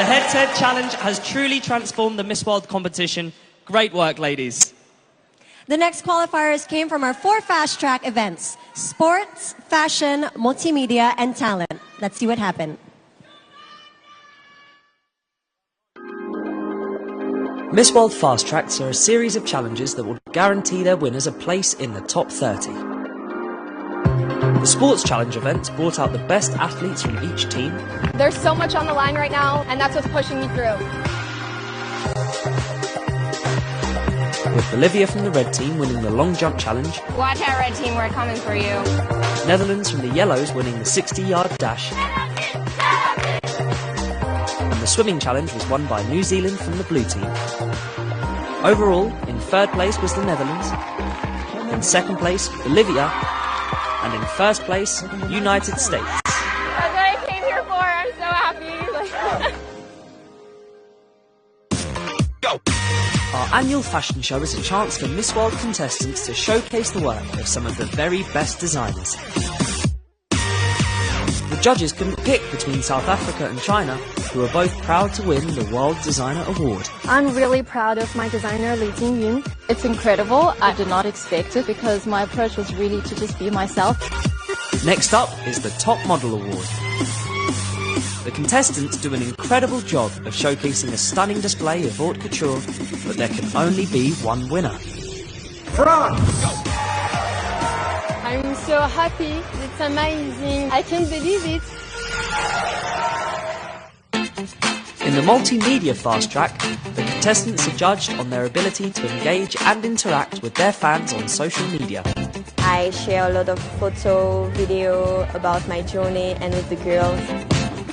head-to-head challenge has truly transformed the Miss World competition. Great work, ladies. The next qualifiers came from our 4 fast-track events: sports, fashion, multimedia, and talent. Let's see what happened. Miss World Fast Tracks are a series of challenges that will guarantee their winners a place in the top 30. The Sports Challenge event brought out the best athletes from each team. There's so much on the line right now, and that's what's pushing me through. With Bolivia from the red team winning the long jump challenge. Watch out, red team, we're coming for you. Netherlands from the yellows winning the 60-yard dash. And the swimming challenge was won by New Zealand from the blue team. Overall, in third place was the Netherlands. In second place, Bolivia. And in first place, United States. That's what I came here for. I'm so happy. Our annual fashion show is a chance for Miss World contestants to showcase the work of some of the very best designers. The judges couldn't pick between South Africa and China, who are both proud to win the World Designer Award. I'm really proud of my designer, Li Jingyun. It's incredible. I did not expect it because my approach was really to just be myself. Next up is the Top Model Award. The contestants do an incredible job of showcasing a stunning display of haute couture, but there can only be one winner. France! I'm so happy. It's amazing. I can't believe it. In the multimedia fast track, the contestants are judged on their ability to engage and interact with their fans on social media. I share a lot of photo, video about my journey and with the girls.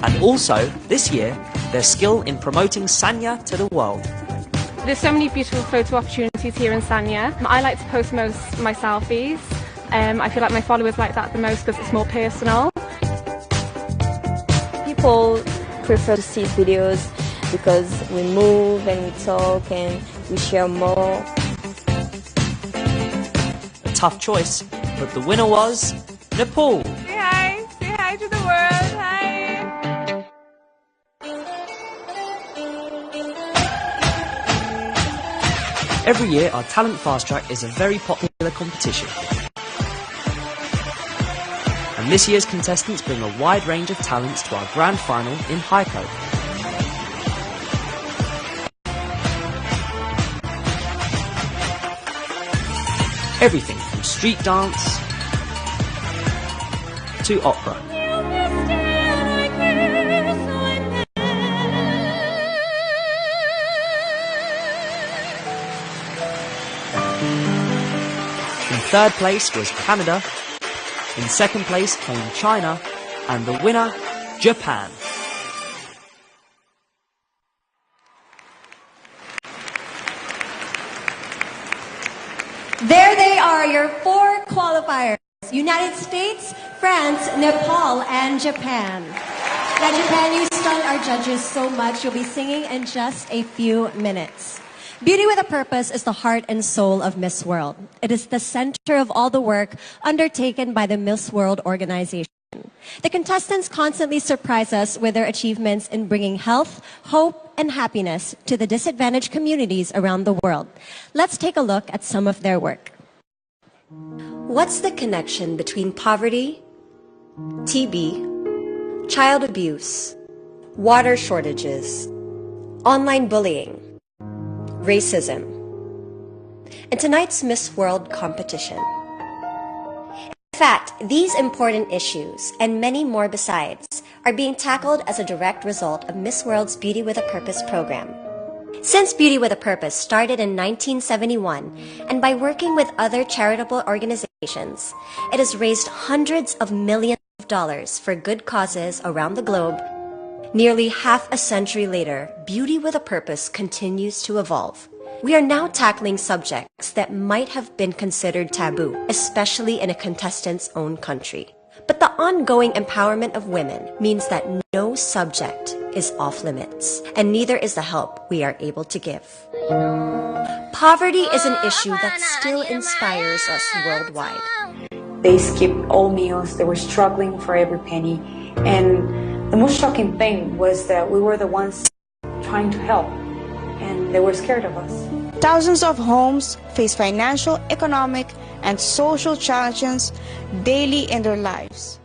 And also, this year, their skill in promoting Sanya to the world. There's so many beautiful photo opportunities here in Sanya. I like to post most my selfies. I feel like my followers like that the most because it's more personal. People prefer to see videos because we move and we talk and we share more. A tough choice, but the winner was Nepal. Say hi to the world, hi. Every year, our Talent Fast Track is a very popular competition. And this year's contestants bring a wide range of talents to our grand final in Haikou. Everything from street dance to opera. In third place was Canada. In second place came China, and the winner, Japan. There they are, your 4 qualifiers. United States, France, Nepal, and Japan. Now, Japan, you stunned our judges so much. You'll be singing in just a few minutes. Beauty with a Purpose is the heart and soul of Miss World. It is the center of all the work undertaken by the Miss World organization. The contestants constantly surprise us with their achievements in bringing health, hope, and happiness to the disadvantaged communities around the world. Let's take a look at some of their work. What's the connection between poverty, TB, child abuse, water shortages, online bullying, racism, and tonight's Miss World competition? In fact, these important issues, and many more besides, are being tackled as a direct result of Miss World's Beauty with a Purpose program. Since Beauty with a Purpose started in 1971, and by working with other charitable organizations, it has raised hundreds of millions of dollars for good causes around the globe. Nearly half a century later, Beauty with a Purpose continues to evolve. We are now tackling subjects that might have been considered taboo, especially in a contestant's own country. But the ongoing empowerment of women means that no subject is off limits, and neither is the help we are able to give. Poverty is an issue that still inspires us worldwide. They skipped all meals, they were struggling for every penny, and the most shocking thing was that we were the ones trying to help, and they were scared of us. Thousands of homes face financial, economic, and social challenges daily in their lives.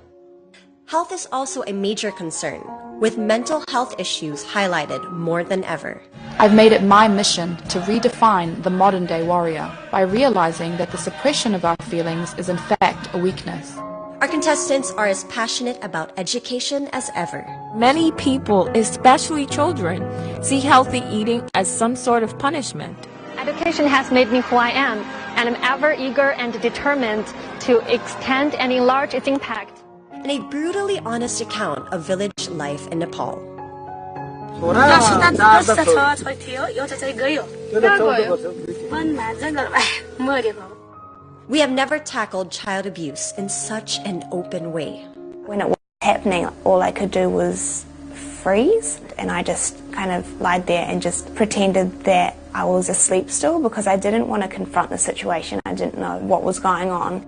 Health is also a major concern, with mental health issues highlighted more than ever. I've made it my mission to redefine the modern-day warrior by realizing that the suppression of our feelings is in fact a weakness. Our contestants are as passionate about education as ever. Many people, especially children, see healthy eating as some sort of punishment. Education has made me who I am, and I'm ever eager and determined to extend and enlarge its impact. In a brutally honest account of village life in Nepal. We have never tackled child abuse in such an open way. When it was happening, all I could do was freeze, and I just kind of lied there and just pretended that I was asleep still because I didn't want to confront the situation. I didn't know what was going on.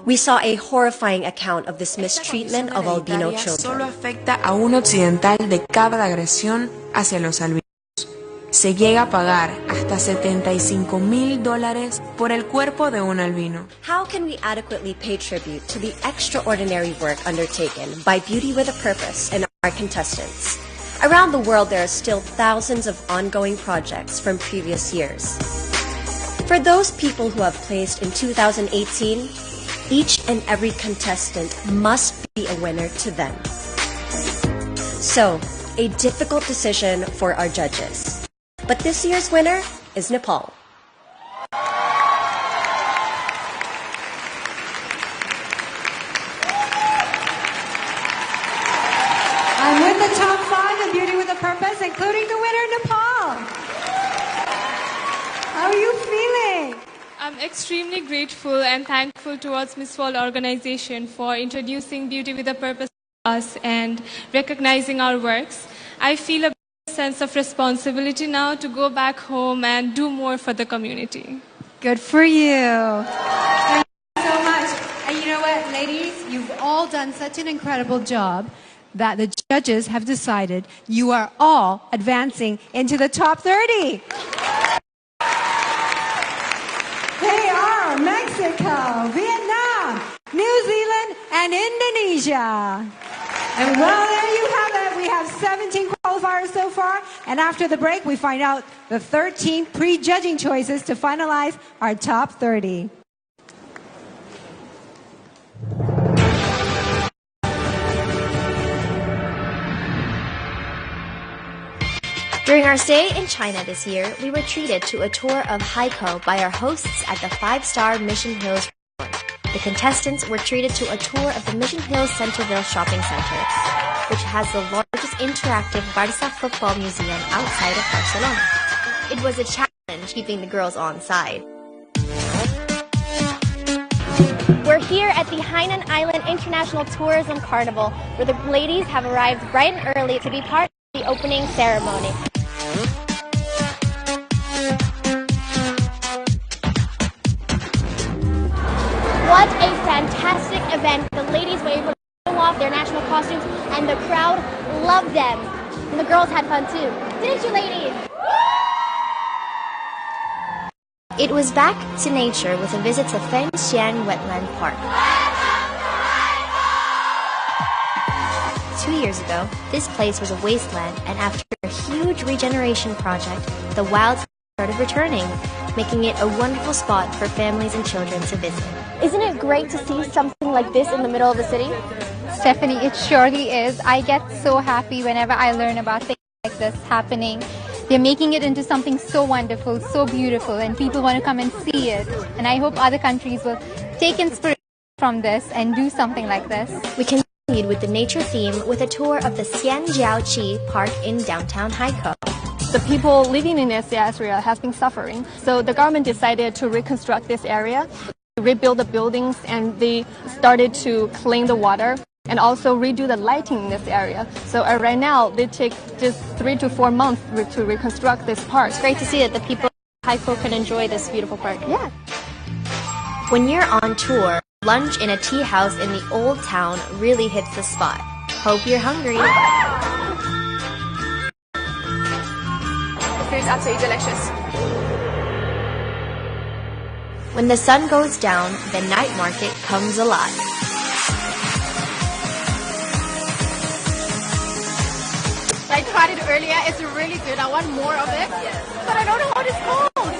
We saw a horrifying account of this mistreatment of albino children. Solo afecta a un occidental de cada agresión hacia los albinos. Se llega a pagar hasta $75,000 por el cuerpo de un albino. How can we adequately pay tribute to the extraordinary work undertaken by Beauty with a Purpose and our contestants? Around the world, there are still thousands of ongoing projects from previous years. For those people who have placed in 2018, each and every contestant must be a winner to them. So, a difficult decision for our judges. But this year's winner is Nepal. I'm with the top 5 in Beauty with a Purpose, including the winner, Nepal. How are you feeling? I'm extremely grateful and thankful towards Miss World organization for introducing Beauty with a Purpose to us and recognizing our works. I feel a sense of responsibility now to go back home and do more for the community. Good for you. Thank you so much. And you know what, ladies? You've all done such an incredible job that the judges have decided you are all advancing into the top 30. They are Mexico, Vietnam, New Zealand, and Indonesia. And well, there you have it. We have 17 qualifiers so far. And after the break, we find out the 13 pre-judging choices to finalize our top 30. During our stay in China this year, we were treated to a tour of Haikou by our hosts at the 5-star Mission Hills Resort. The contestants were treated to a tour of the Mission Hills Centerville Shopping Center, which has the largest interactive Barça football museum outside of Barcelona. It was a challenge keeping the girls on side. We're here at the Hainan Island International Tourism Carnival, where the ladies have arrived bright and early to be part of the opening ceremony. What a fantastic event. The ladies were able to show off their national costumes, and the crowd loved them. And the girls had fun too. Didn't you, ladies? It was back to nature with a visit to Feng Xian Wetland Park. 2 years ago, this place was a wasteland, and after a huge regeneration project, the wild started returning, making it a wonderful spot for families and children to visit. Isn't it great to see something like this in the middle of the city? Stephanie, it surely is. I get so happy whenever I learn about things like this happening. They're making it into something so wonderful, so beautiful, and people want to come and see it. And I hope other countries will take inspiration from this and do something like this. We continued with the nature theme with a tour of the Xianjiaoqi Park in downtown Haikou. The people living in this area have been suffering, so the government decided to reconstruct this area, rebuild the buildings, and they started to clean the water and also redo the lighting in this area. So right now, they take just 3 to 4 months to reconstruct this park. It's great to see that the people of Haikou can enjoy this beautiful park. Yeah. When you're on tour, lunch in a tea house in the old town really hits the spot. Hope you're hungry. The food's absolutely delicious. When the sun goes down, the night market comes alive. I tried it earlier. It's really good. I want more of it. Yes. But I don't know what it's called.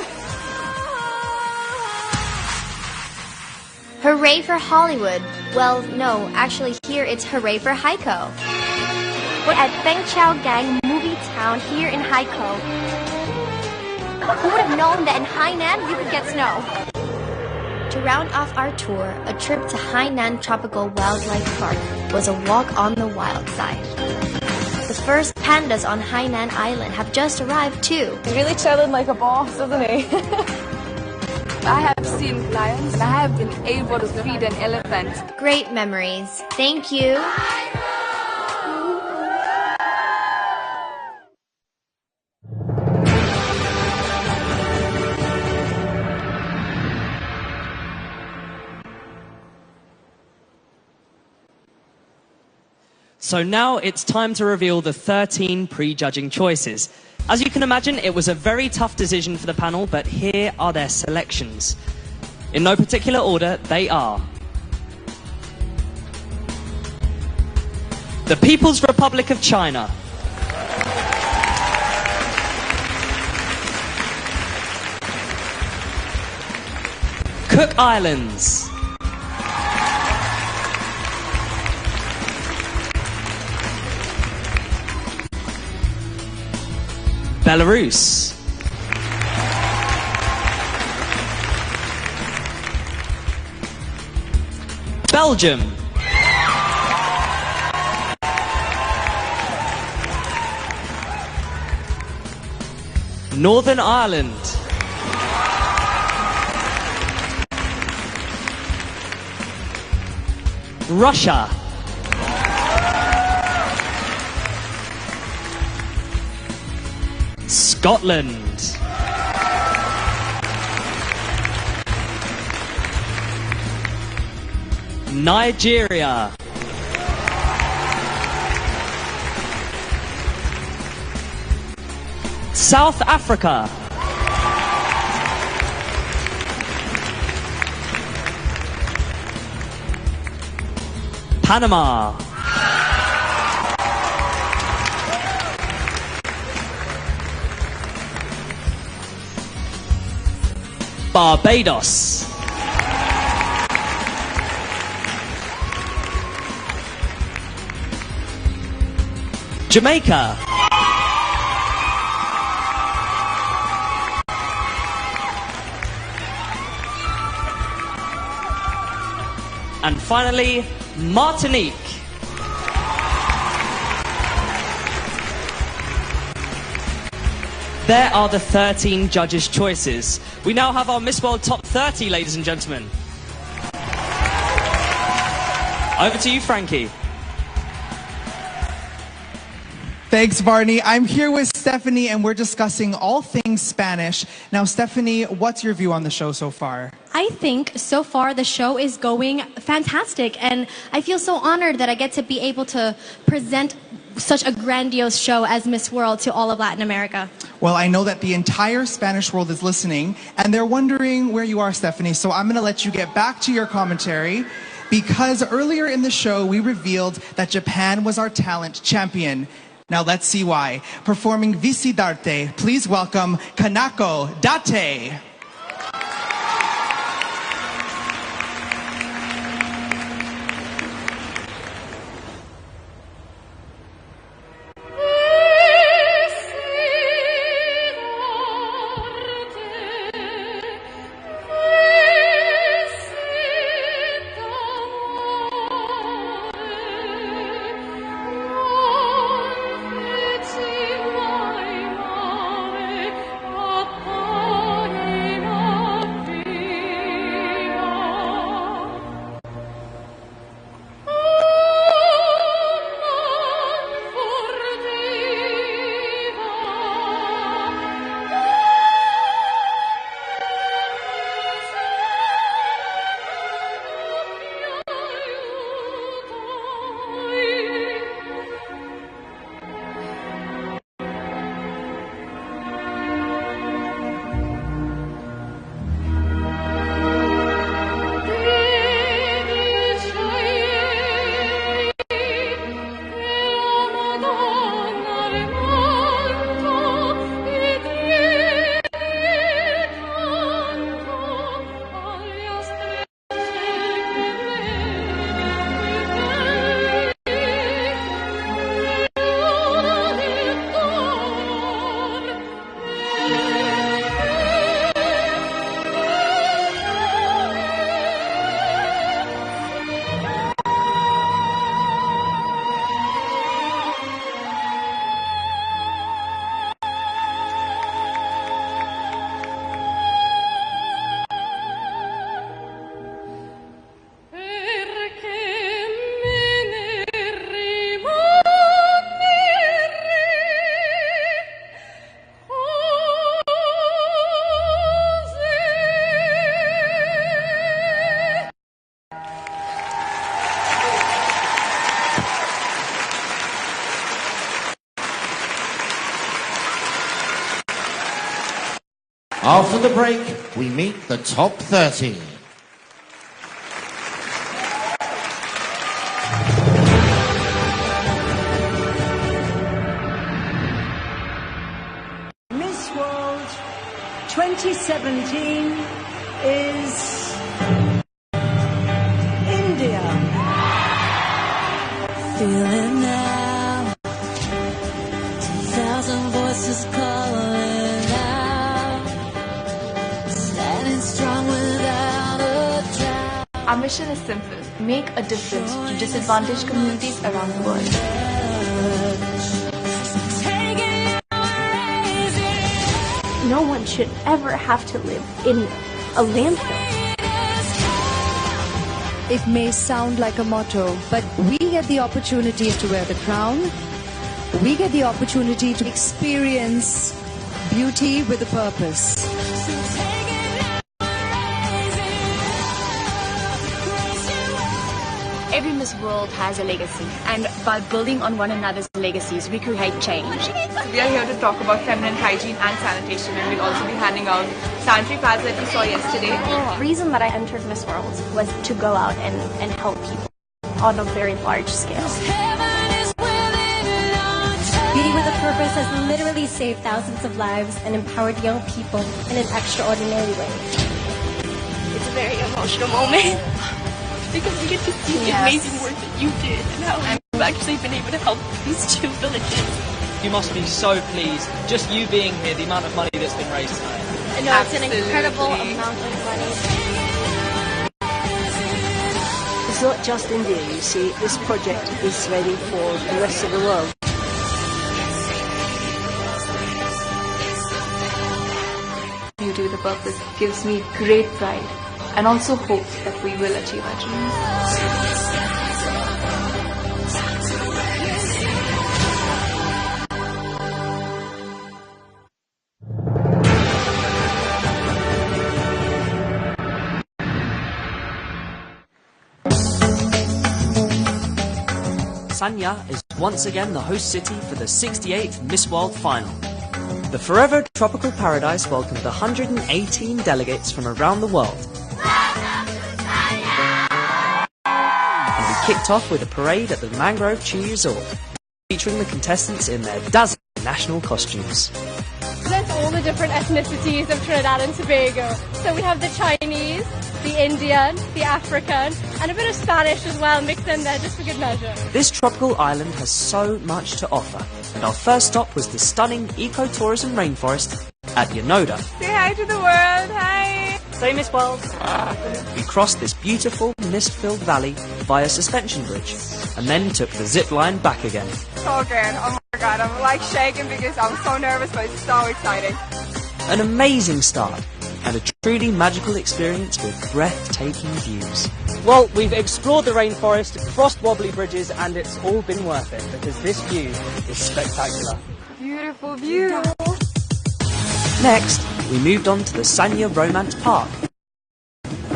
Hooray for Hollywood. Well, no, actually here it's hooray for Haikou. We're at Fengqiaogang Movie Town here in Haikou. Who would have known that in Hainan you could get snow? To round off our tour, a trip to Hainan Tropical Wildlife Park was a walk on the wild side. The first pandas on Hainan Island have just arrived too. He's really chilling like a boss, isn't he? I have seen lions and I have been able to feed an elephant. Great memories. Thank you. So now it's time to reveal the 13 pre-judging choices. As you can imagine, it was a very tough decision for the panel, but here are their selections. In no particular order, they are: the People's Republic of China, Cook Islands, Belarus, Belgium, Northern Ireland, Russia, Scotland, Nigeria, South Africa, Panama, Barbados, Jamaica, and finally, Martinique. There are the 13 judges' choices. We now have our Miss World Top 30, ladies and gentlemen. Over to you, Frankie. Thanks, Barney. I'm here with Stephanie, and we're discussing all things Spanish. Now, Stephanie, what's your view on the show so far? I think so far the show is going fantastic, and I feel so honored that I get to be able to present such a grandiose show as Miss World to all of Latin America. Well, I know that the entire Spanish world is listening, and they're wondering where you are, Stephanie, so I'm going to let you get back to your commentary, because earlier in the show, we revealed that Japan was our talent champion. Now let's see why. Performing Visidarte, please welcome Kanako Date. After the break, we meet the top 30. Miss World 2017 is India. Feel it now, 2,000 voices calling out, standing strong without a doubt. Our mission is simple: make a difference to disadvantaged communities around the world. No one should ever have to live in a landfill. It may sound like a motto, but we get the opportunity to wear the crown. We get the opportunity to experience beauty with a purpose. Every Miss World has a legacy, and by building on one another's legacies, we create change. We are here to talk about feminine hygiene and sanitation, and we'll also be handing out sanitary pads that we saw yesterday. The reason that I entered Miss World was to go out and help people on a very large scale. Beauty with a Purpose has literally saved thousands of lives and empowered young people in an extraordinary way. It's a very emotional moment because we get to see the amazing work that you did and how you've actually been able to help these 2 villages. You must be so pleased, just you being here, the amount of money that's been raised tonight. I know it's an incredible amount of money. It's not just India, you see. This project is ready for the rest of the world. Beauty with a Purpose gives me great pride and also hope that we will achieve our dreams. Sanya is once again the host city for the 68th Miss World final. The forever tropical paradise welcomed 118 delegates from around the world. And we kicked off with a parade at the Mangrove Tree Resort, featuring the contestants in their dazzling national costumes. Represents all the different ethnicities of Trinidad and Tobago. So we have the Chinese, the Indian, the African, and a bit of Spanish as well mixed in there just for good measure. This tropical island has so much to offer, and our first stop was the stunning ecotourism rainforest at Yanoda. Say hi to the world, hi! Say Miss World. We crossed this beautiful mist-filled valley via suspension bridge, and then took the zip line back again. So good, oh my god, I'm like shaking because I'm so nervous, but it's so exciting. An amazing start, and a truly magical experience with breathtaking views. Well, we've explored the rainforest, crossed wobbly bridges, and it's all been worth it, because this view is spectacular. Beautiful view! Next, we moved on to the Sanya Romance Park,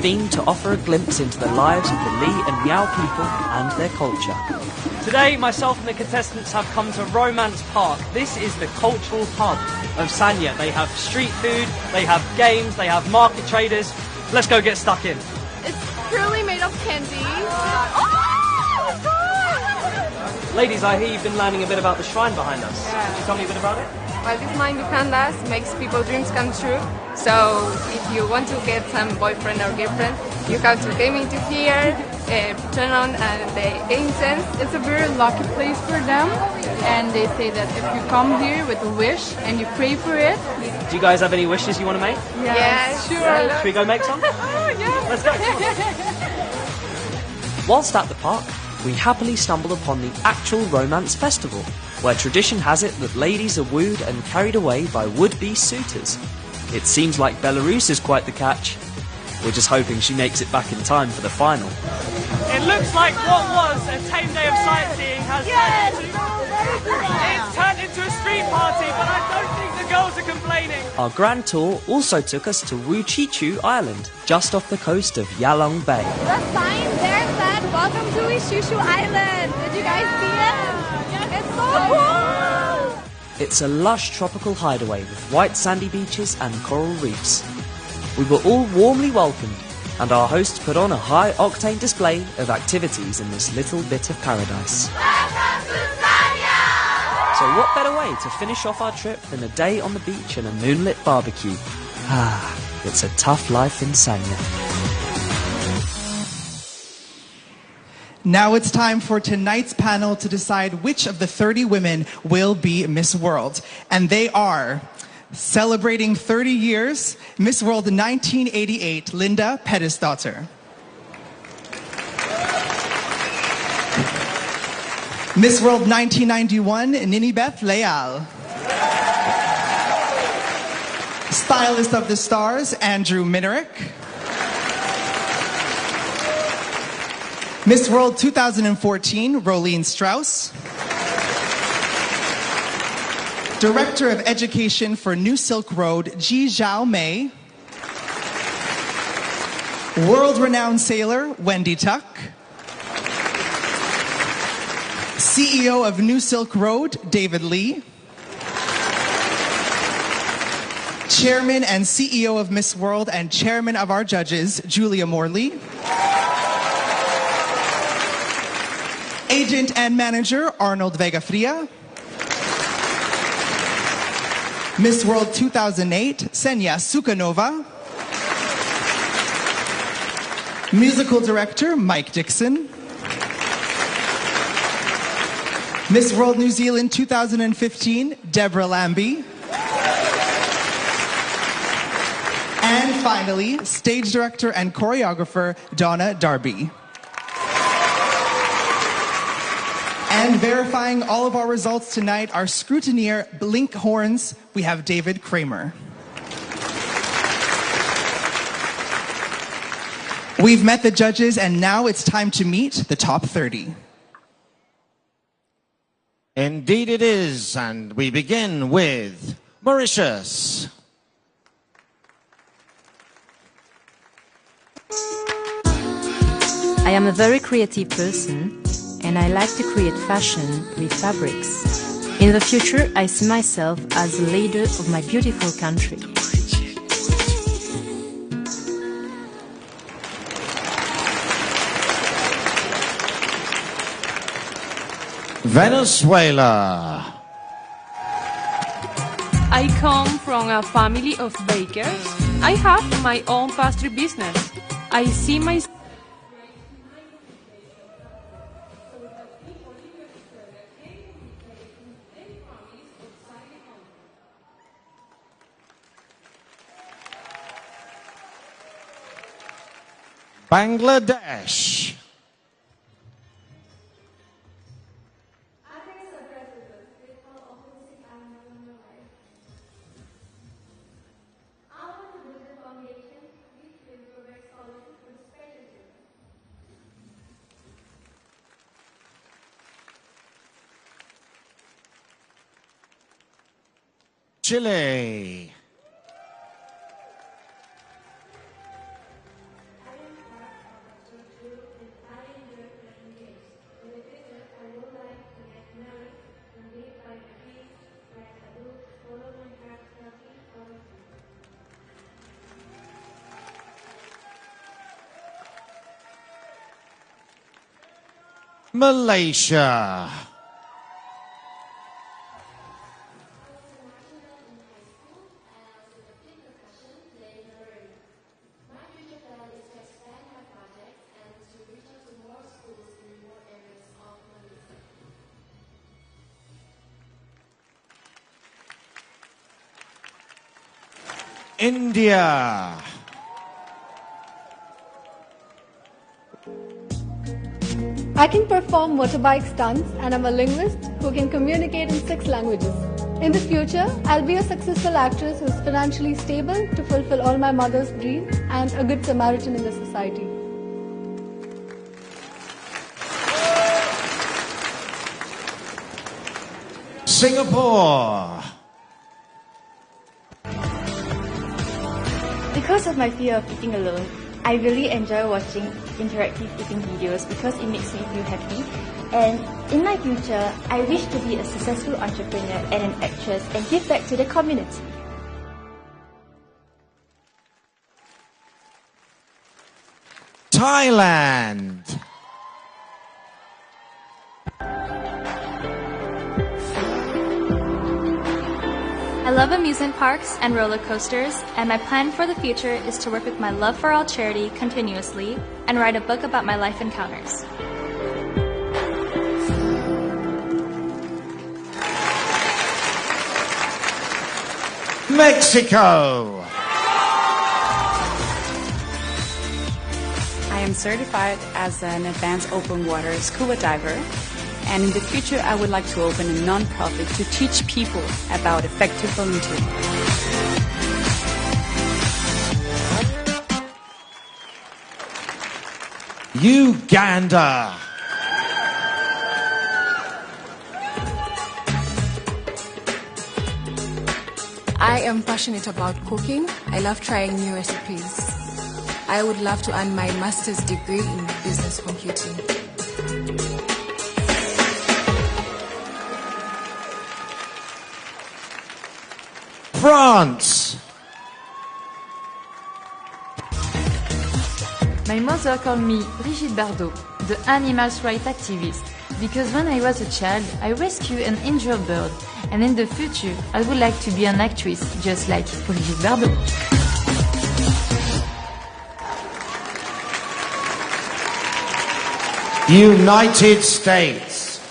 themed to offer a glimpse into the lives of the Li and Miao people and their culture. Today, myself and the contestants have come to Romance Park. This is the cultural hub of Sanya. They have street food, they have games, they have market traders. Let's go get stuck in. It's purely made of candy. Oh my god! Ladies, I hear you've been learning a bit about the shrine behind us. Yeah. Can you tell me a bit about it? Well, this Mind Pandas makes people's dreams come true. So if you want to get some boyfriend or girlfriend, you come to gaming to here, turn on the game sense. It's a very lucky place for them, and they say that if you come here with a wish and you pray for it. Do you guys have any wishes you want to make? Yes, sure. Should we go make some? Oh, yeah. Let's go. Whilst at the park, we happily stumbled upon the actual Romance Festival, where tradition has it that ladies are wooed and carried away by would-be suitors. It seems like Belarus is quite the catch. We're just hoping she makes it back in time for the final. It looks like what was a tame day of sightseeing has turned into a street party, but I don't think the girls are complaining. Our grand tour also took us to Wuchichu Island, just off the coast of Yalong Bay. The sign there said, "Welcome to Wuchichu Island." Did you guys see it? It's so cool! It's a lush tropical hideaway with white sandy beaches and coral reefs. We were all warmly welcomed, and our hosts put on a high-octane display of activities in this little bit of paradise. Welcome to Sanya! So what better way to finish off our trip than a day on the beach and a moonlit barbecue? Ah, it's a tough life in Sanya. Now it's time for tonight's panel to decide which of the 30 women will be Miss World. And they are, celebrating 30 years, Miss World 1988, Linda Pettisdottir. Miss World 1991, Ninibeth Leal. Stylist of the Stars, Andrew Minerick. Miss World 2014, Rolene Strauss. Director of Education for New Silk Road, Ji Zhao Mei. World-renowned sailor, Wendy Tuck. CEO of New Silk Road, David Lee. Chairman and CEO of Miss World and Chairman of our judges, Julia Morley. Agent and Manager, Arnold Vega-Fria. Miss World 2008, Senya Sukhanova. Musical Director, Mike Dixon. Miss World New Zealand 2015, Deborah Lambie. And finally, Stage Director and Choreographer, Donna Darby. And verifying all of our results tonight, our scrutineer, Blink Horns, we have David Kramer. We've met the judges, and now it's time to meet the top 30. Indeed it is, and we begin with Mauritius. I am a very creative person, and I like to create fashion with fabrics. In the future, I see myself as the leader of my beautiful country. Venezuela. I come from a family of bakers. I have my own pastry business. I see myself. Bangladesh. Chile. Malaysia. India. I can perform motorbike stunts and I'm a linguist who can communicate in 6 languages. In the future, I'll be a successful actress who's financially stable to fulfill all my mother's dreams and a good Samaritan in the society. Singapore. Because of my fear of eating alone, I really enjoy watching interactive eating videos because it makes me feel happy. And in my future, I wish to be a successful entrepreneur and an actress and give back to the community. Thailand. I love amusement parks and roller coasters, and my plan for the future is to work with my Love for All charity continuously and write a book about my life encounters. Mexico. I am certified as an advanced open water scuba diver, and in the future I would like to open a non-profit to teach people about effective volunteering. Uganda. I am passionate about cooking. I love trying new recipes. I would love to earn my master's degree in business computing. France. My mother called me Brigitte Bardot, the animal rights activist, because when I was a child, I rescued an injured bird, and in the future, I would like to be an actress, just like Brigitte Bardot. United States.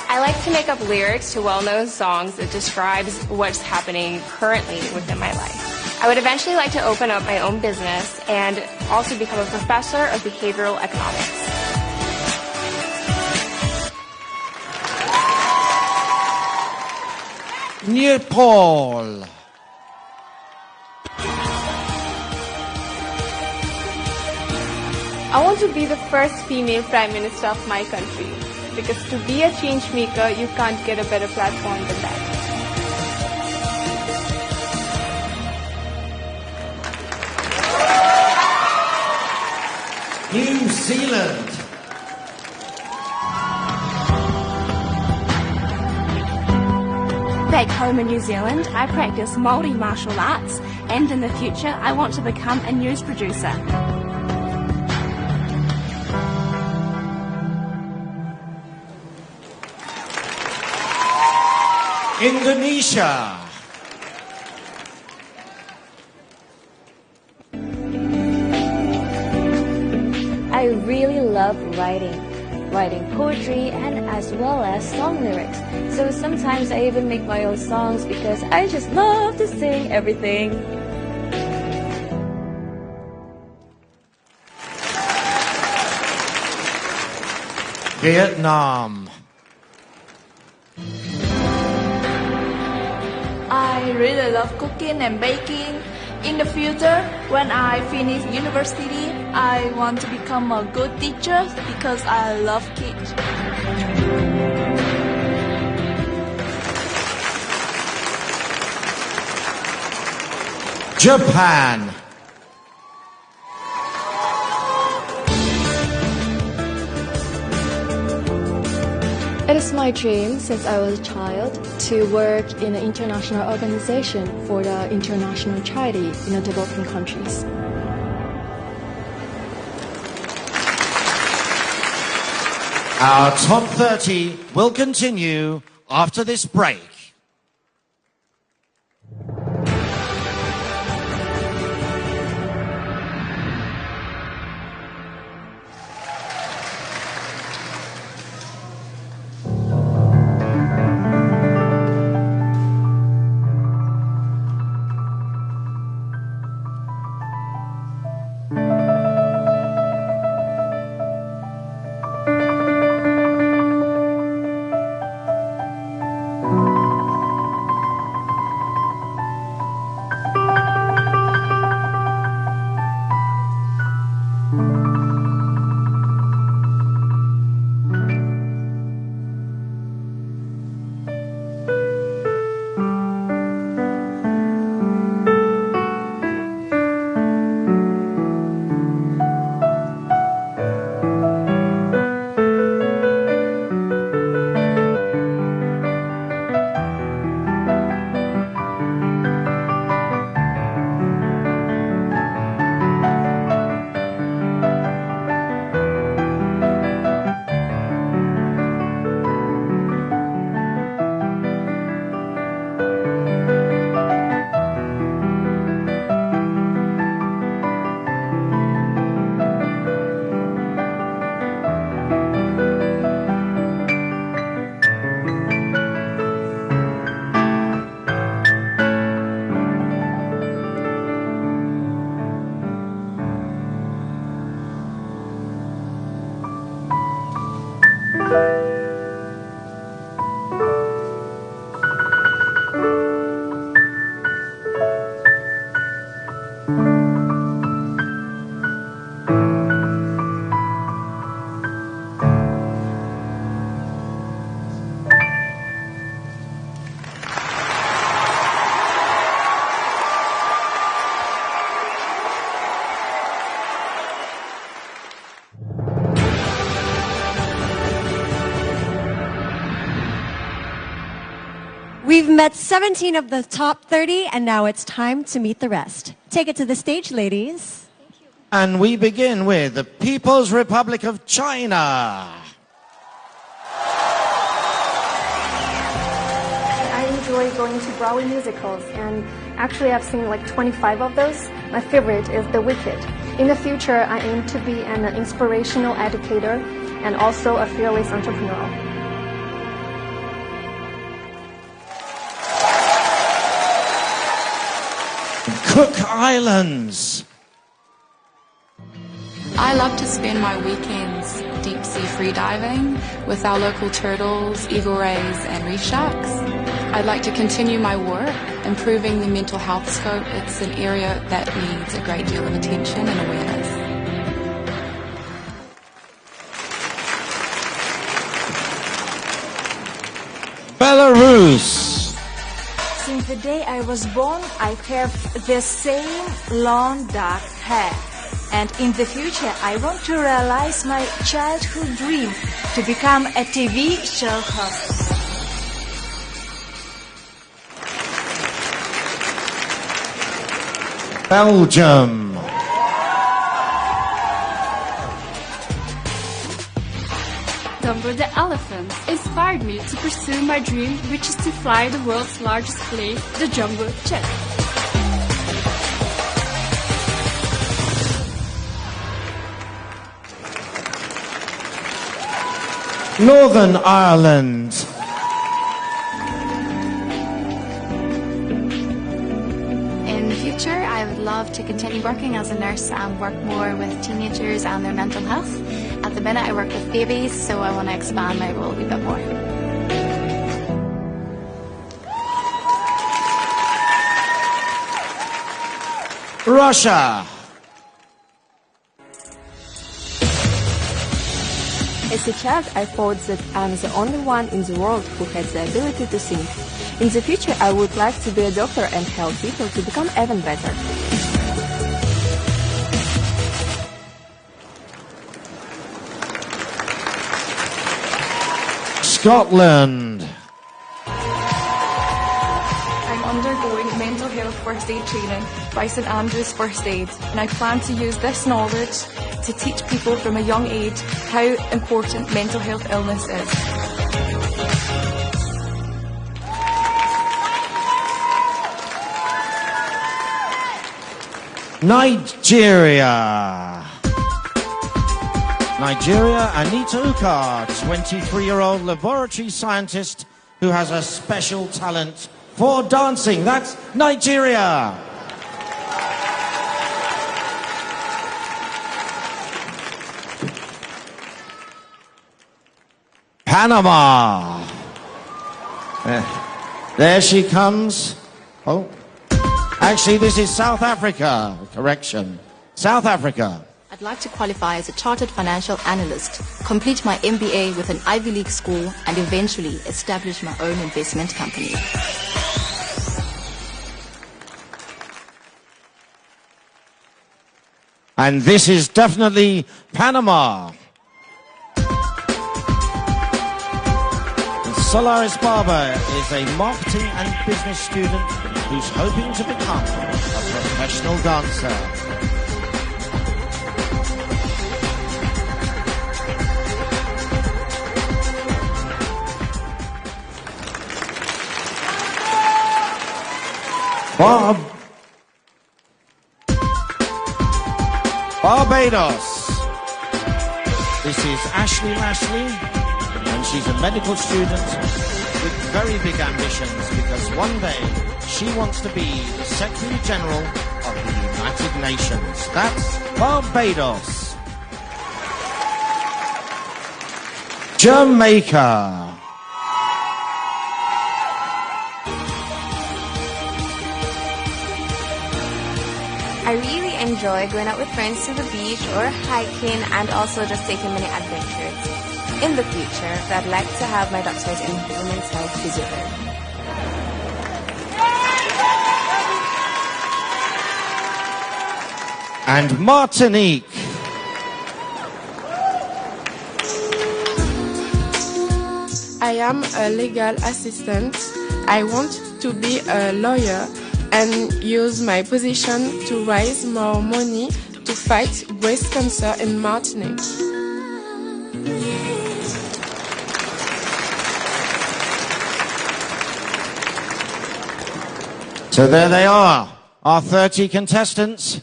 I like to make up lyrics to well-known songs that describes what's happening currently within my life. I would eventually like to open up my own business and also become a professor of behavioral economics. Nepal. I want to be the first female Prime Minister of my country, because to be a change maker, you can't get a better platform than that. New Zealand. from New Zealand. I practice Māori martial arts, and in the future I want to become a news producer. Indonesia. I really love writing poetry and as well as song lyrics. So sometimes I even make my own songs because I just love to sing everything. Vietnam. I really love cooking and baking. In the future, when I finish university, I want to become a good teacher because I love kids. Japan. It is my dream since I was a child to work in an international organization for the international charity in the developing countries. Our top 30 will continue after this break. We've met 17 of the top 30, and now it's time to meet the rest. Take it to the stage, ladies. And we begin with the People's Republic of China. I enjoy going to Broadway musicals, and actually I've seen like 25 of those. My favorite is The Wicked. In the future, I aim to be an inspirational educator and also a fearless entrepreneur. Cook Islands. I love to spend my weekends deep sea free diving with our local turtles, eagle rays and reef sharks. I'd like to continue my work improving the mental health scope. It's an area that needs a great deal of attention and awareness. Belarus. Since the day I was born, I have the same long dark hair. And in the future, I want to realize my childhood dream to become a TV show host. Belgium. Dumbo the elephant inspired me to pursue my dream, which is to fly the world's largest plane, the Jumbo Jet. Northern Ireland. In the future, I would love to continue working as a nurse and work more with teenagers and their mental health. At the minute, I work with babies, so I want to expand my role a wee bit more. Russia. As a child, I thought that I'm the only one in the world who has the ability to sing. In the future, I would like to be a doctor and help people to become even better. Scotland. I'm undergoing mental health first aid training by St Andrews First Aid, and I plan to use this knowledge to teach people from a young age how important mental health illness is. Nigeria. Nigeria, Anita Ukar, 23-year-old laboratory scientist who has a special talent for dancing. That's Nigeria. Panama. There she comes. Oh. Actually, this is South Africa. Correction. South Africa. I'd like to qualify as a chartered financial analyst, complete my MBA with an Ivy League school, and eventually establish my own investment company. And this is definitely Panama. Solaris Barber is a marketing and business student who's hoping to become a professional dancer. Barbados. This is Ashley Lashley, and she's a medical student with very big ambitions because one day she wants to be the Secretary General of the United Nations. That's Barbados. Jamaica. I really enjoy going out with friends to the beach or hiking and also just taking many adventures. In the future, I'd like to have my doctorate in women's health physiotherapy. And Martinique. I am a legal assistant. I want to be a lawyer and use my position to raise more money to fight breast cancer in Martinique. So there they are, our 30 contestants.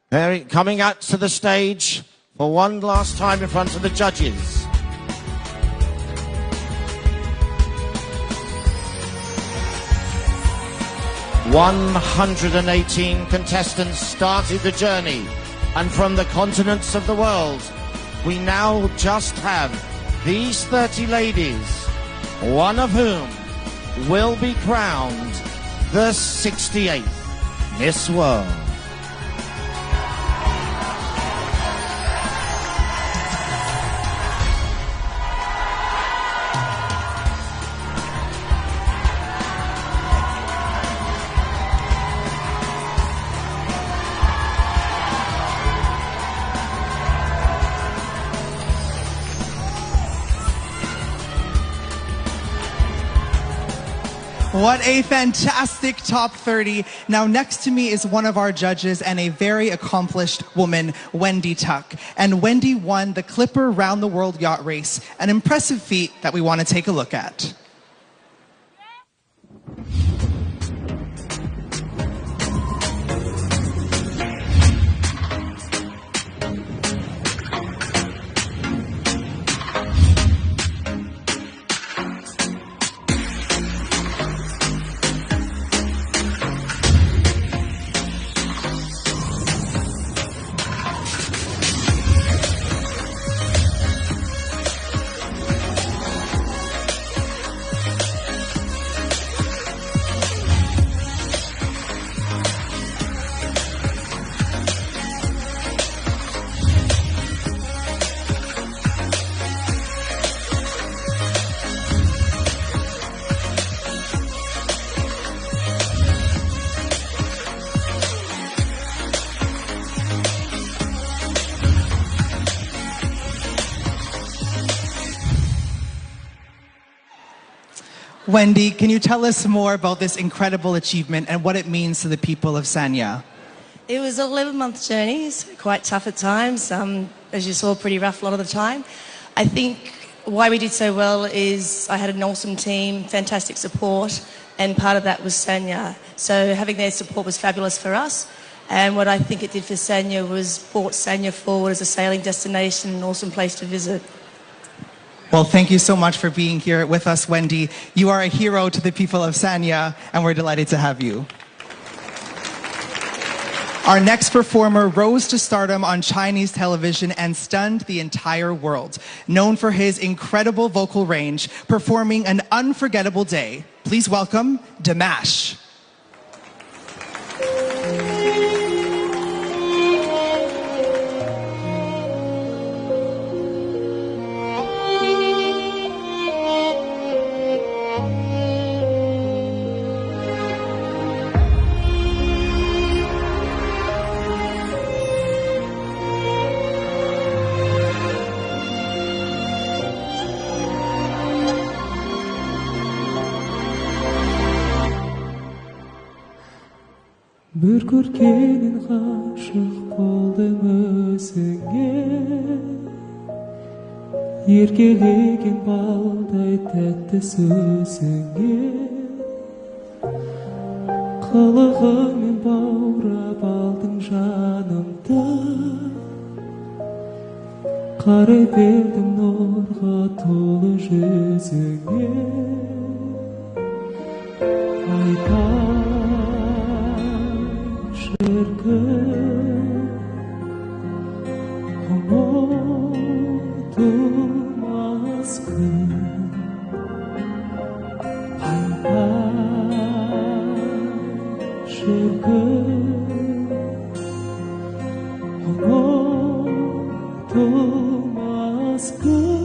They're coming out to the stage for one last time in front of the judges. "118 contestants started the journey, and from the continents of the world, we now just have these 30 ladies, one of whom will be crowned the 68th Miss World." What a fantastic top 30. Now, next to me is one of our judges and a very accomplished woman, Wendy Tuck. And Wendy won the Clipper Round the World Yacht Race, an impressive feat that we want to take a look at. Wendy, can you tell us more about this incredible achievement and what it means to the people of Sanya? It was an 11-month journey, so quite tough at times. As you saw, pretty rough a lot of the time. I think why we did so well is I had an awesome team, fantastic support, and part of that was Sanya. So having their support was fabulous for us. And what I think it did for Sanya was brought Sanya forward as a sailing destination, an awesome place to visit. Well, thank you so much for being here with us, Wendy. You are a hero to the people of Sanya, and we're delighted to have you. Our next performer rose to stardom on Chinese television and stunned the entire world. Known for his incredible vocal range, performing An Unforgettable Day. Please welcome Dimash. Bir көркенін ғашық болдым өзіңе еркелеген балдай тәтті сөзіңе қылығымен баурап алдың жанымды қарай бердім нұрға толы жүзіңе unutulmaz gün şarkı unutulmaz gün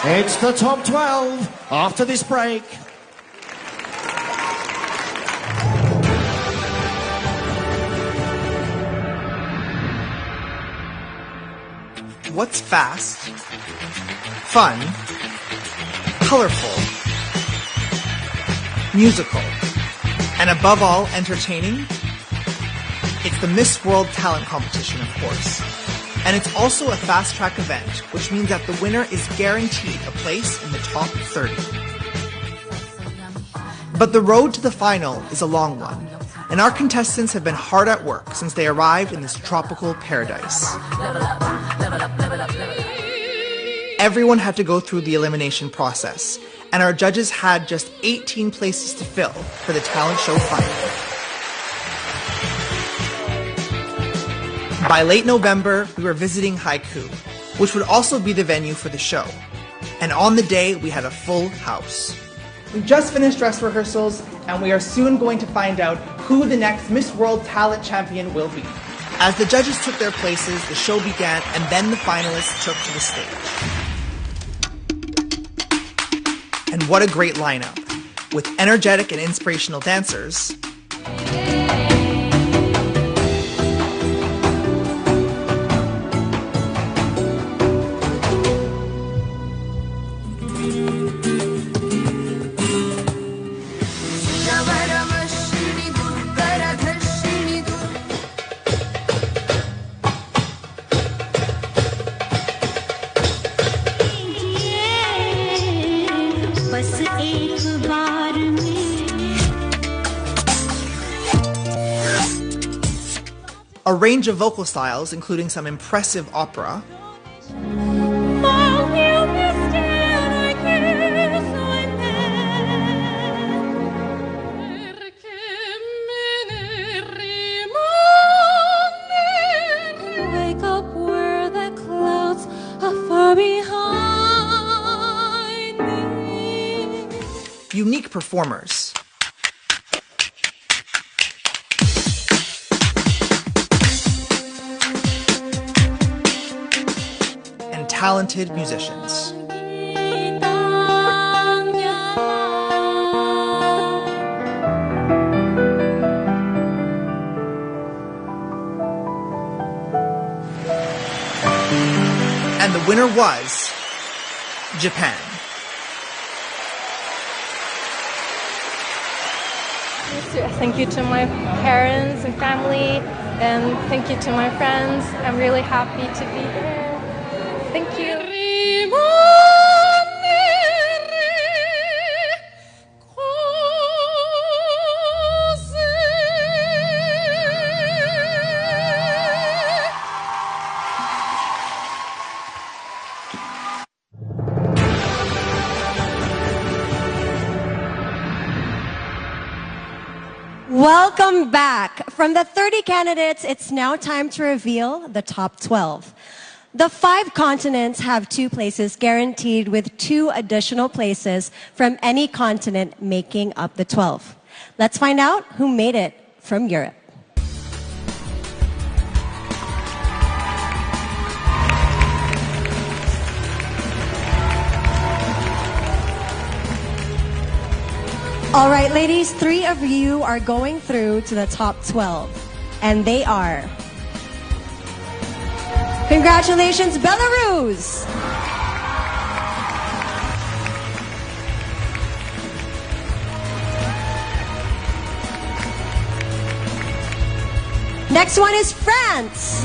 It's the top 12 after this break. What's fast, fun, colorful, musical, and above all, entertaining? It's the Miss World Talent Competition, of course. And it's also a fast-track event, which means that the winner is guaranteed a place in the top 30. But the road to the final is a long one, and our contestants have been hard at work since they arrived in this tropical paradise. Everyone had to go through the elimination process, and our judges had just 18 places to fill for the talent show final. By late November, we were visiting Haiku, which would also be the venue for the show. And on the day, we had a full house. We just finished dress rehearsals, and we are soon going to find out who the next Miss World Talent Champion will be. As the judges took their places, the show began, and then the finalists took to the stage. And what a great lineup, with energetic and inspirational dancers, a range of vocal styles, including some impressive opera, Wake up where the clouds are far behind me. unique performers, and talented musicians. And the winner was Japan. Thank you to my parents and family, and thank you to my friends. I'm really happy to be here. Thank you. Welcome back. From the 30 candidates, it's now time to reveal the top 12. The 5 continents have 2 places guaranteed, with 2 additional places from any continent making up the 12. Let's find out who made it from Europe. All right, ladies, 3 of you are going through to the top 12, and they are... Congratulations, Belarus! Next one is France.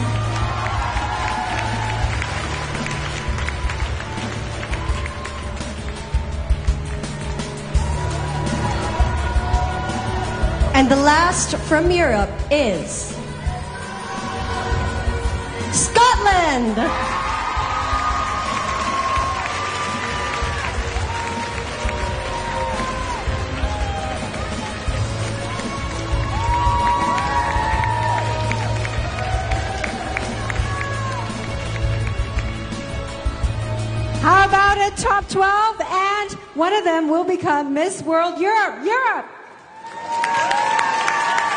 And the last from Europe is Scotland. How about a top 12? And one of them will become Miss World Europe.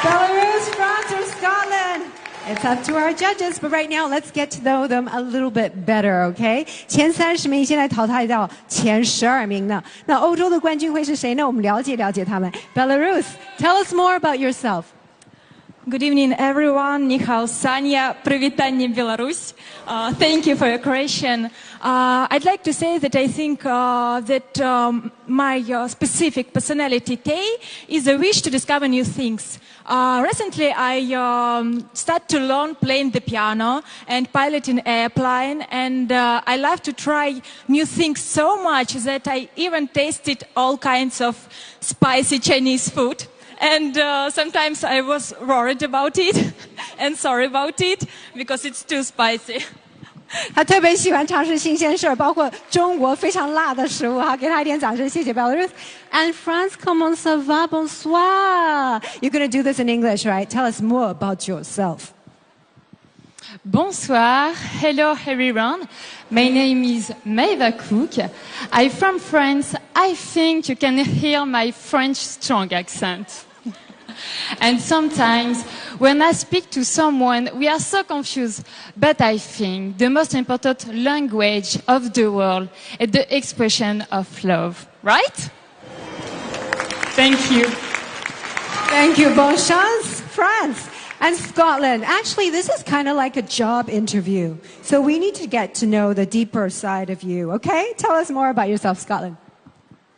Belarus, France, or Scotland? It's up to our judges, but right now let's get to know them a little bit better, okay? 前30名先来淘汰到前12名呢。那欧洲的冠军会是谁呢？我们了解他们。Belarus, tell us more about yourself. Good evening, everyone. Ni hao, Sanya. Привитание, Belarus. Thank you for your question. I'd like to say that I think that my specific personality is a wish to discover new things. Recently, I started to learn playing the piano and piloting an airplane, and I love to try new things so much that I even tasted all kinds of spicy Chinese food. And sometimes I was worried about it and sorry about it because it's too spicy. 他特别喜欢尝试新鲜事儿，包括中国非常辣的食物。好，给他一点掌声，谢谢 Belarus. And France, comment ça va? Bonsoir. You're going to do this in English, right? Tell us more about yourself. Bonsoir. Hello, everyone. My name is Maeva Cook. I'm from France. I think you can hear my French strong accent. And sometimes when I speak to someone, we are so confused. But I think the most important language of the world is the expression of love. Right? Thank you. Thank you. Bonne chance, France. And Scotland. Actually, this is kind of like a job interview. So we need to get to know the deeper side of you, okay? Tell us more about yourself, Scotland.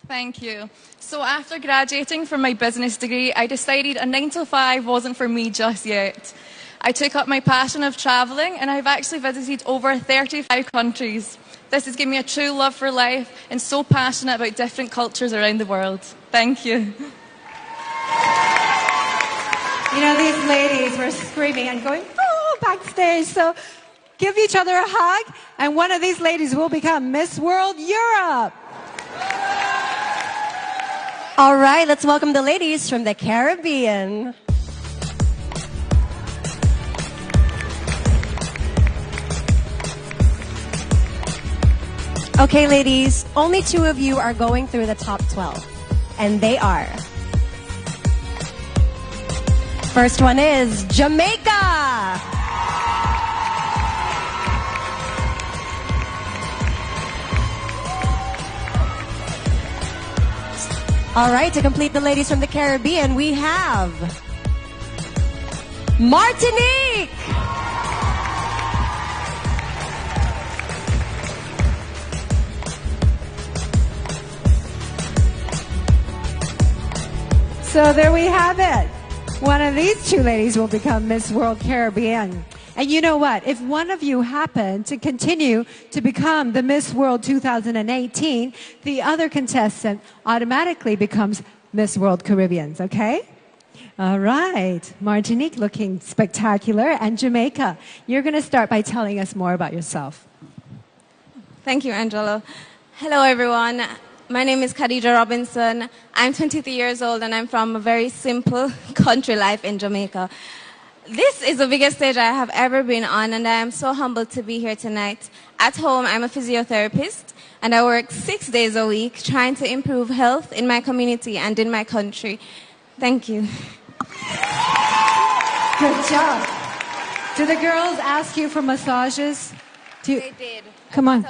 Thank you. So after graduating from my business degree, I decided a 9-to-5 wasn't for me just yet. I took up my passion of travelling, and I've actually visited over 35 countries. This has given me a true love for life and so passionate about different cultures around the world. Thank you. You know, these ladies were screaming and going, oh, backstage. So give each other a hug, and one of these ladies will become Miss World Europe. All right, let's welcome the ladies from the Caribbean. Okay, ladies, only 2 of you are going through the top 12, and they are. First one is Jamaica. All right, to complete the ladies from the Caribbean, we have Martinique. So there we have it. One of these 2 ladies will become Miss World Caribbean. And you know what? If one of you happen to continue to become the Miss World 2018, the other contestant automatically becomes Miss World Caribbean, okay? All right. Martinique looking spectacular. And Jamaica, you're going to start by telling us more about yourself. Thank you, Angelo. Hello, everyone. My name is Khadija Robinson. I'm 23 years old, and I'm from a very simple country life in Jamaica. This is the biggest stage I have ever been on, and I am so humbled to be here tonight. At home, I'm a physiotherapist, and I work 6 days a week trying to improve health in my community and in my country. Thank you. Good job. Do the girls ask you for massages? They did. Come on.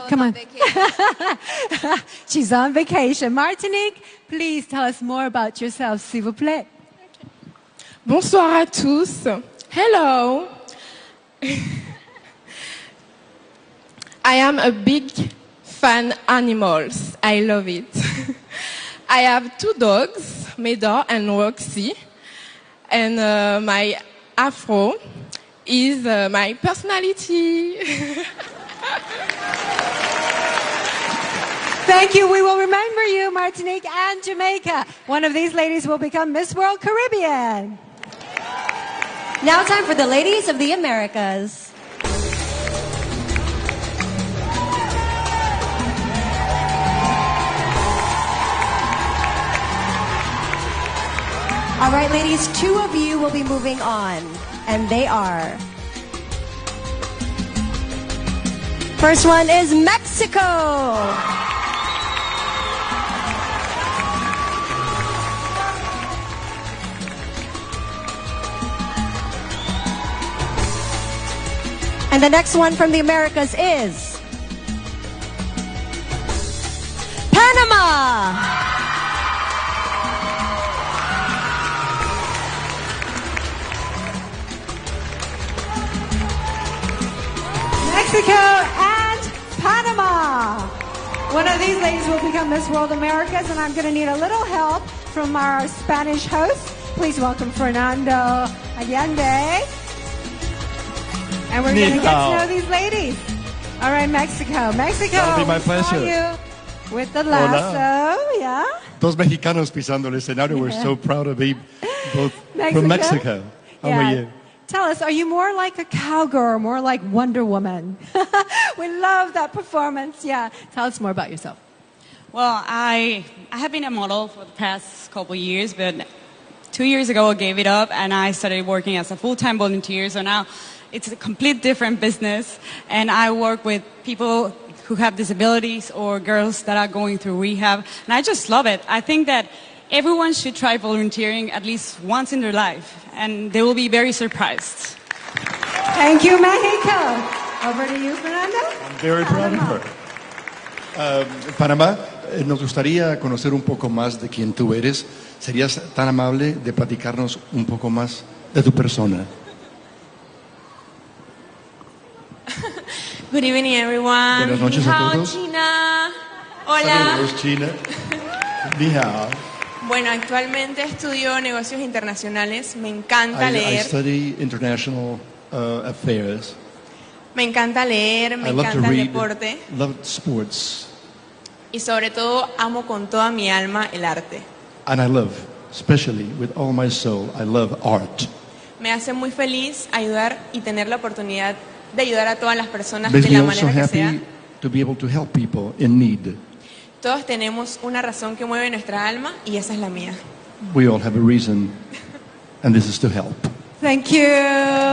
She's on vacation. Martinique, please tell us more about yourself, s'il vous plaît. Bonsoir à tous. Hello. I am a big fan of animals. I love it. I have 2 dogs, Médor and Roxy. And my afro is my personality. Thank you. We will remember you, Martinique and Jamaica. One of these ladies will become Miss World Caribbean. Now time for the ladies of the Americas. All right, ladies, 2 of you will be moving on, and they are. First one is Mexico. And the next one from the Americas is Panama. Mexico and Panama. One of these ladies will become Miss World Americas, and I'm going to need a little help from our Spanish host. Please welcome Fernando Allende. And we're going to get to know these ladies. All right, Mexico. Mexico, That'll be my we saw pleasure. you with the lasso, yeah? Dos mexicanos pisando el escenario. We're so proud to be both Mexico? from Mexico. How are you? Tell us, are you more like a cowgirl or more like Wonder Woman? We love that performance. Yeah. Tell us more about yourself. Well, I have been a model for the past couple years, but 2 years ago I gave it up and I started working as a full-time volunteer. So now it's a complete different business, and I work with people who have disabilities or girls that are going through rehab, and I just love it. I think that everyone should try volunteering at least once in their life, and they will be very surprised. Thank you, Mexico. Over to you, Fernando. I'm very proud of her. Panamá, nos gustaría conocer un poco más de quién tú eres. ¿Serías tan amable de platicarnos un poco más de tu persona? Good evening, everyone. Buenas noches a todos. China. Hola. Saludos, China. Ni hao. Bueno, actualmente estudio negocios internacionales. Me encanta I leer. study international affairs. Me encanta leer, me I love to encanta el read, deporte. love sports, Y sobre todo amo con toda mi alma el arte. and I love, especially with all my soul, I love art. Me hace muy feliz ayudar y tener la oportunidad de ayudar a todas las personas Makes de me la also manera que sea. happy to be able to help people in need. Todos tenemos una razón que mueve nuestra alma y esa es la mía. We all have a reason, and this is to help. Thank you.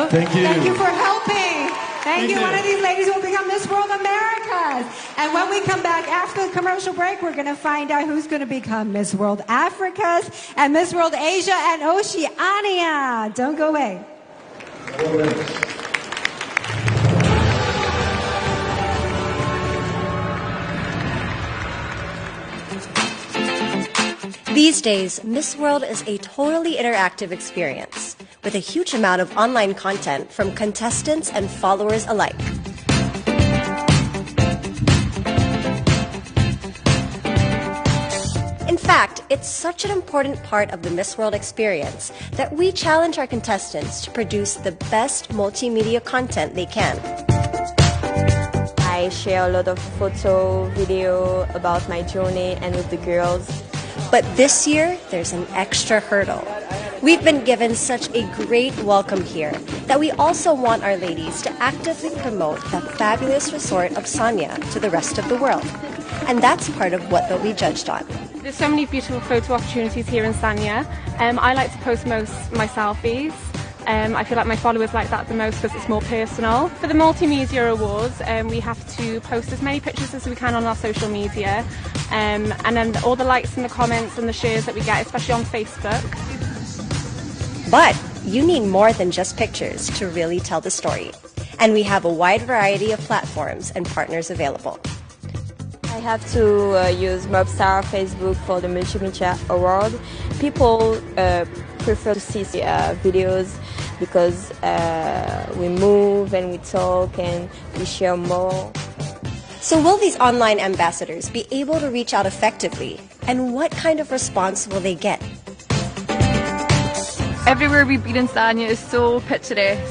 Thank you. Thank you for helping. Thank you. you. One of these ladies will become Miss World Americas. And when we come back after the commercial break, we're going to find out who's going to become Miss World Africas and Miss World Asia and Oceania. Don't go away. These days, Miss World is a totally interactive experience with a huge amount of online content from contestants and followers alike. In fact, it's such an important part of the Miss World experience that we challenge our contestants to produce the best multimedia content they can. I share a lot of photo, video about my journey and with the girls. But this year, there's an extra hurdle. We've been given such a great welcome here that we also want our ladies to actively promote the fabulous resort of Sanya to the rest of the world. And that's part of what they'll be judged on. There's so many beautiful photo opportunities here in Sanya. I like to post most my selfies. I feel like my followers like that the most because it's more personal. For the Multimedia Awards, we have to post as many pictures as we can on our social media. And then all the likes and the comments and the shares that we get, especially on Facebook. But you need more than just pictures to really tell the story. And we have a wide variety of platforms and partners available. I have to use Mobstar, Facebook for the Multimedia Award. People prefer to see videos because we move and we talk and we share more. So will these online ambassadors be able to reach out effectively? And what kind of response will they get? Everywhere we've been in Sanya is so picturesque.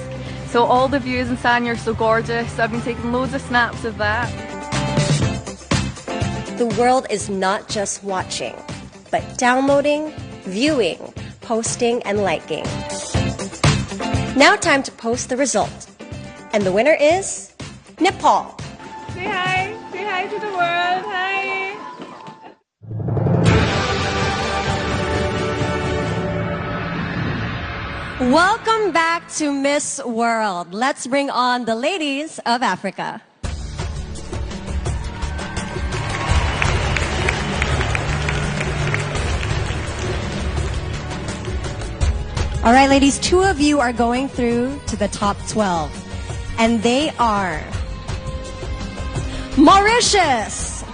So all the views in Sanya are so gorgeous. So I've been taking loads of snaps of that. The world is not just watching, but downloading, viewing, posting, and liking. Now time to post the result. And the winner is Nepal. Say hi to the world, hi. Welcome back to Miss World. Let's bring on the ladies of Africa. All right, ladies, 2 of you are going through to the top 12. And they are Mauritius,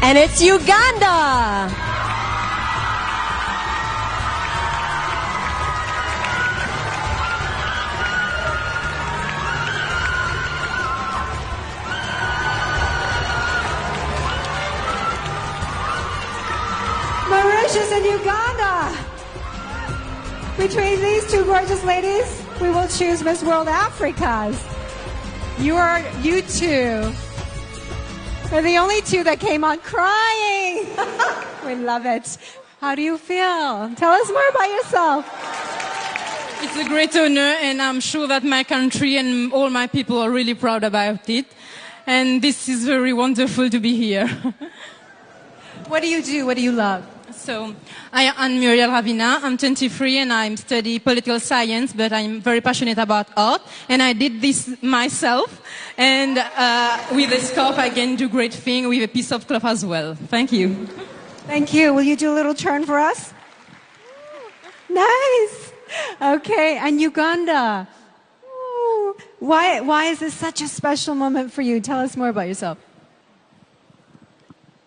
and it's Uganda. Mauritius and Uganda. Between these two gorgeous ladies, we will choose Miss World Africa's. You two are the only two that came on crying. We love it. How do you feel? Tell us more about yourself. It's a great honor, and I'm sure that my country and all my people are really proud about it. And this is very wonderful to be here. What do you do? What do you love? So, I'm Muriel Ravina. I'm 23 and I study political science, but I'm very passionate about art. And I did this myself. And with a scarf, I can do great things with a piece of cloth as well. Thank you. Thank you. Will you do a little turn for us? Nice. Okay, and Uganda. Ooh. Why is this such a special moment for you? Tell us more about yourself.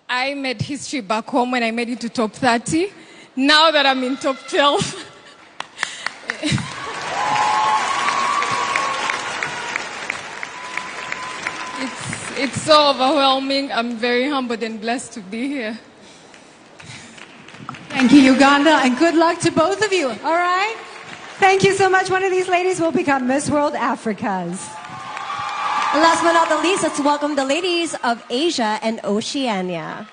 I made history back home when I made it to top 30. Now that I'm in top 12. It's so overwhelming. I'm very humbled and blessed to be here. Thank you, Uganda, and good luck to both of you. All right? Thank you so much. One of these ladies will become Miss World Africa's. And last but not the least, let's welcome the ladies of Asia and Oceania.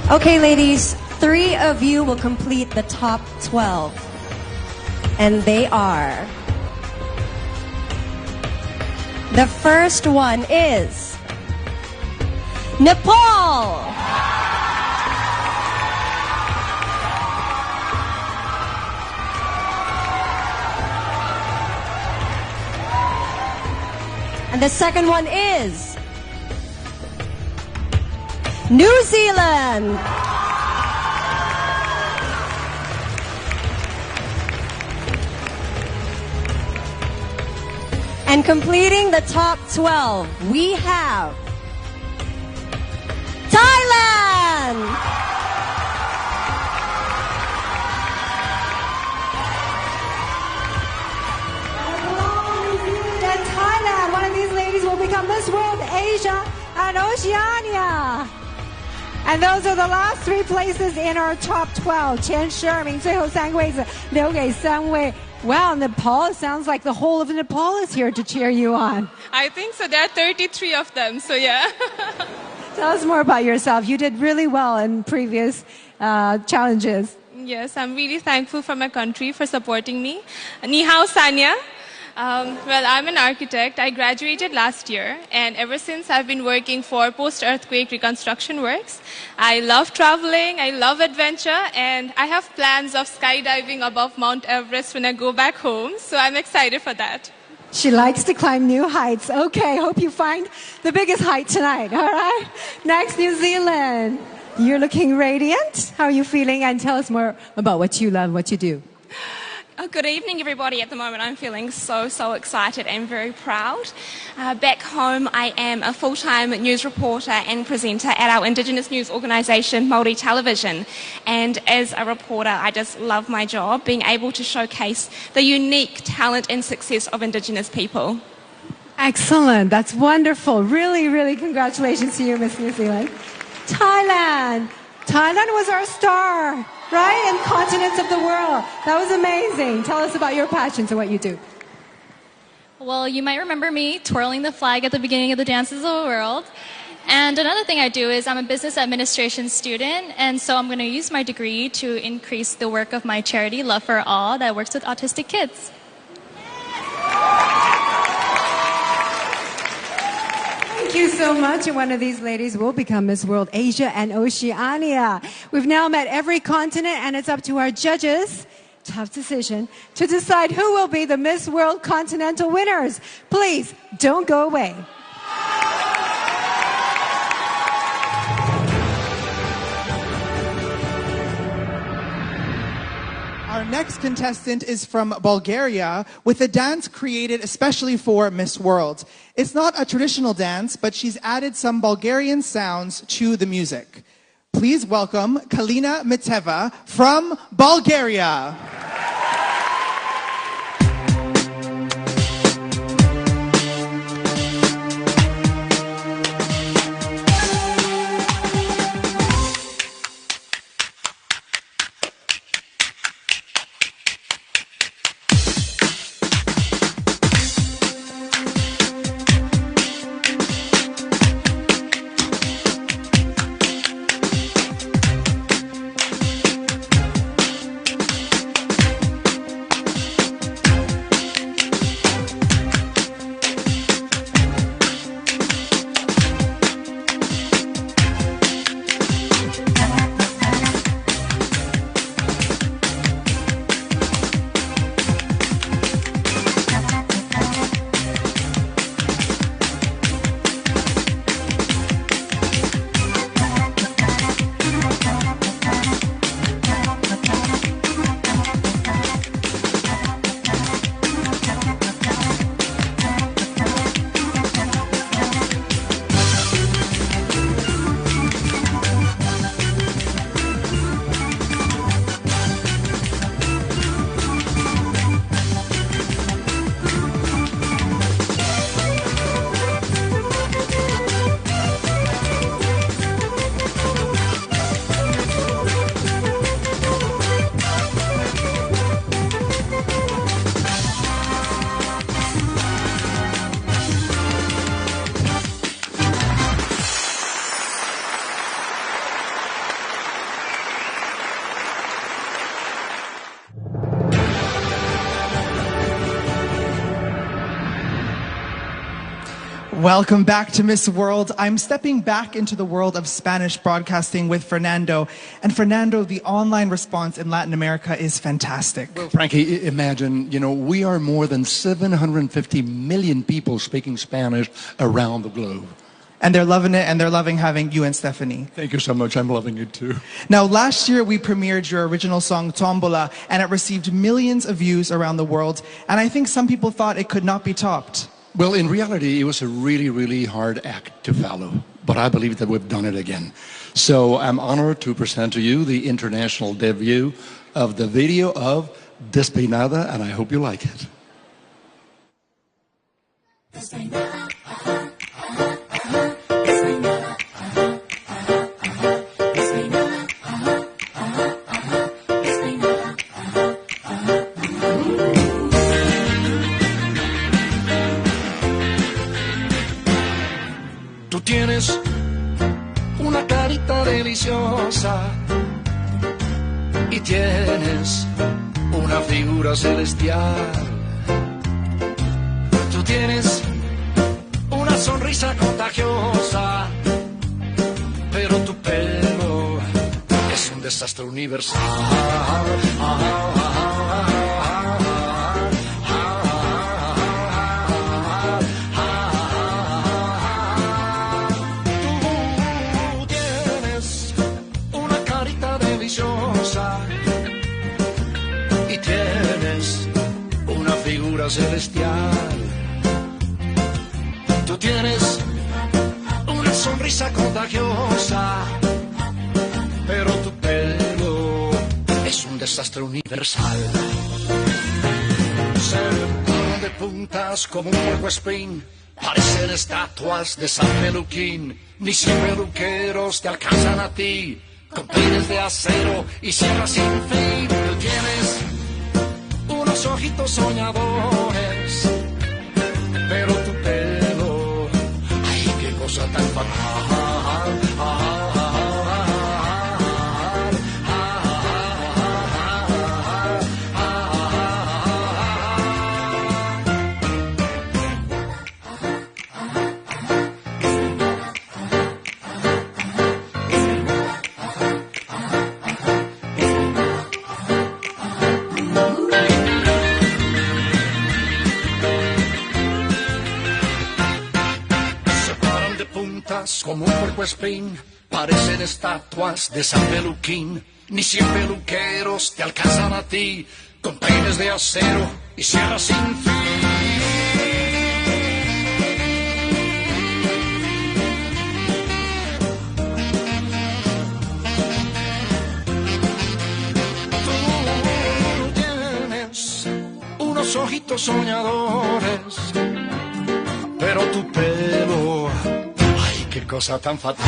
Okay, ladies, 3 of you will complete the top 12. And they are... The first one is... Nepal! And the second one is New Zealand. And completing the top 12, we have Thailand. Thailand. One of these ladies will become Miss World Asia and Oceania. And those are the last 3 places in our top 12. 前12名，最后3个位置留给3位。Wow, Nepal, it sounds like the whole of Nepal is here to cheer you on. I think so. There are 33 of them, so yeah. Tell us more about yourself. You did really well in previous challenges. Yes, I'm really thankful for my country for supporting me. Ni hao, Sanya. Well, I'm an architect. I graduated last year, and ever since I've been working for post-earthquake reconstruction works. I love traveling, I love adventure, and I have plans of skydiving above Mount Everest when I go back home, so I'm excited for that. She likes to climb new heights. Okay, hope you find the biggest height tonight, all right? Next, New Zealand. You're looking radiant. How are you feeling? And tell us more about what you love, what you do. Good evening, everybody. At the moment, I'm feeling so excited and very proud. Back home, I am a full-time news reporter and presenter at our Indigenous news organisation, Māori Television. And as a reporter, I just love my job, being able to showcase the unique talent and success of Indigenous people. Excellent. That's wonderful. Really, really congratulations to you, Miss New Zealand. Thailand. Thailand was our star, right? And continents of the world. That was amazing. Tell us about your passions and what you do. Well, you might remember me twirling the flag at the beginning of the Dances of the World. And another thing I do is I'm a business administration student, and so I'm going to use my degree to increase the work of my charity, Love for All, that works with autistic kids. Thank you so much. And one of these ladies will become Miss World Asia and Oceania. We've now met every continent, and it's up to our judges tough decision to decide who will be the Miss World Continental winners. Please don't go away. Our next contestant is from Bulgaria with a dance created especially for Miss World. It's not a traditional dance, but she's added some Bulgarian sounds to the music. Please welcome Kalina Miteva from Bulgaria. Welcome back to Miss World. I'm stepping back into the world of Spanish broadcasting with Fernando. And Fernando, the online response in Latin America is fantastic. Well, Frankie, imagine, we are more than 750 million people speaking Spanish around the globe. And they're loving it, and they're loving having you and Stephanie. Thank you so much. I'm loving it too. Now, last year we premiered your original song, Tombola, and it received millions of views around the world. And I think some people thought it could not be topped. Well, in reality, it was a really, really hard act to follow. But I believe that we've done it again. So I'm honored to present to you the international debut of the video of Despeinada, and I hope you like it. Tú tienes una carita deliciosa y tienes una figura celestial. Tú tienes una sonrisa contagiosa, pero tu pelo es un desastre universal. Y tienes una figura celestial. Tú tienes una sonrisa contagiosa, pero tu pelo es un desastre universal. Se ven de puntas como un puercoespín, parecen estatuas de San Peluquín. Ni 100 peluqueros te alcanzan a ti, con peines de acero y sierras sin fin. Tú tienes unos ojitos soñadores, pero tu pelo, ay, qué cosa tan fatal. como un puercoespín, parecen estatuas de San Peluquín. Ni 100 peluqueros te alcanzan a ti, con peines de acero y sierras sin fin. Unos ojitos soñadores, pero tu pelo, ay, qué cosa tan fatal.